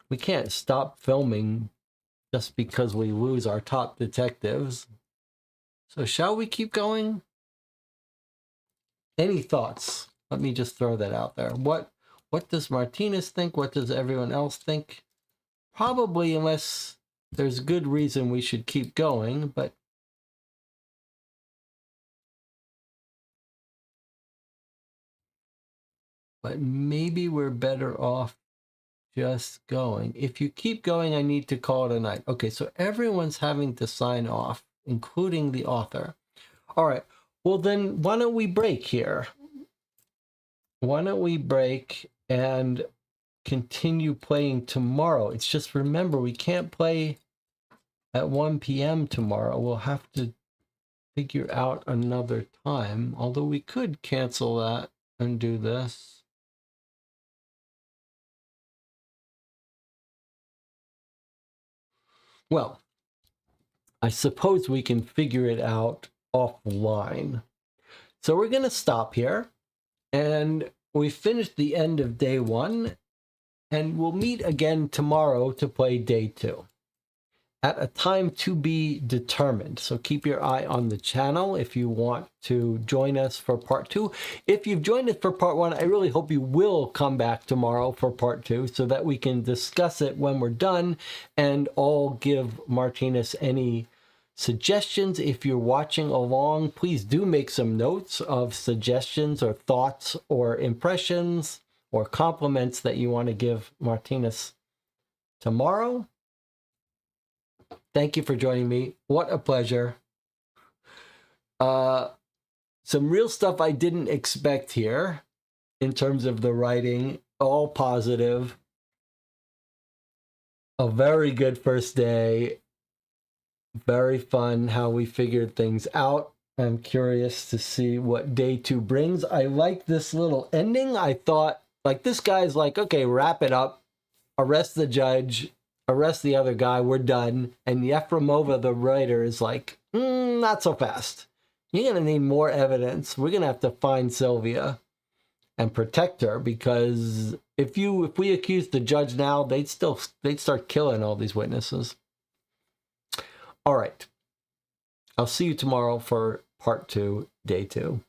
we can't stop filming just because we lose our top detectives. So shall we keep going? Any thoughts? Let me just throw that out there. What does Martinez think? What does everyone else think? Probably, unless there's good reason we should keep going, but maybe we're better off just going. If you keep going, I need to call it a night. Okay, so everyone's having to sign off, including the author. All right, well then, why don't we break here? Why don't we break and continue playing tomorrow? It's just, remember, we can't play at 1 p.m. tomorrow. We'll have to figure out another time, although we could cancel that and do this. Well, I suppose we can figure it out offline. So we're going to stop here, and we finished the end of day 1, and we'll meet again tomorrow to play day 2. at a time to be determined. So keep your eye on the channel if you want to join us for part 2. If you've joined us for part 1, I really hope you will come back tomorrow for part 2 so that we can discuss it when we're done and all give Martinez any suggestions. If you're watching along, please do make some notes of suggestions or thoughts or impressions or compliments that you want to give Martinez tomorrow. Thank you for joining me. What a pleasure. Some real stuff I didn't expect here in terms of the writing, all positive. A very good first day. Very fun how we figured things out. I'm curious to see what day 2 brings. I like this little ending. I thought, like, this guy's like, okay, wrap it up, arrest the judge, arrest the other guy, we're done. And Yefremova, the writer, is like, not so fast. You're going to need more evidence. We're going to have to find Sylvia and protect her, because if we accuse the judge now, they'd start killing all these witnesses. All right. I'll see you tomorrow for part 2, day 2.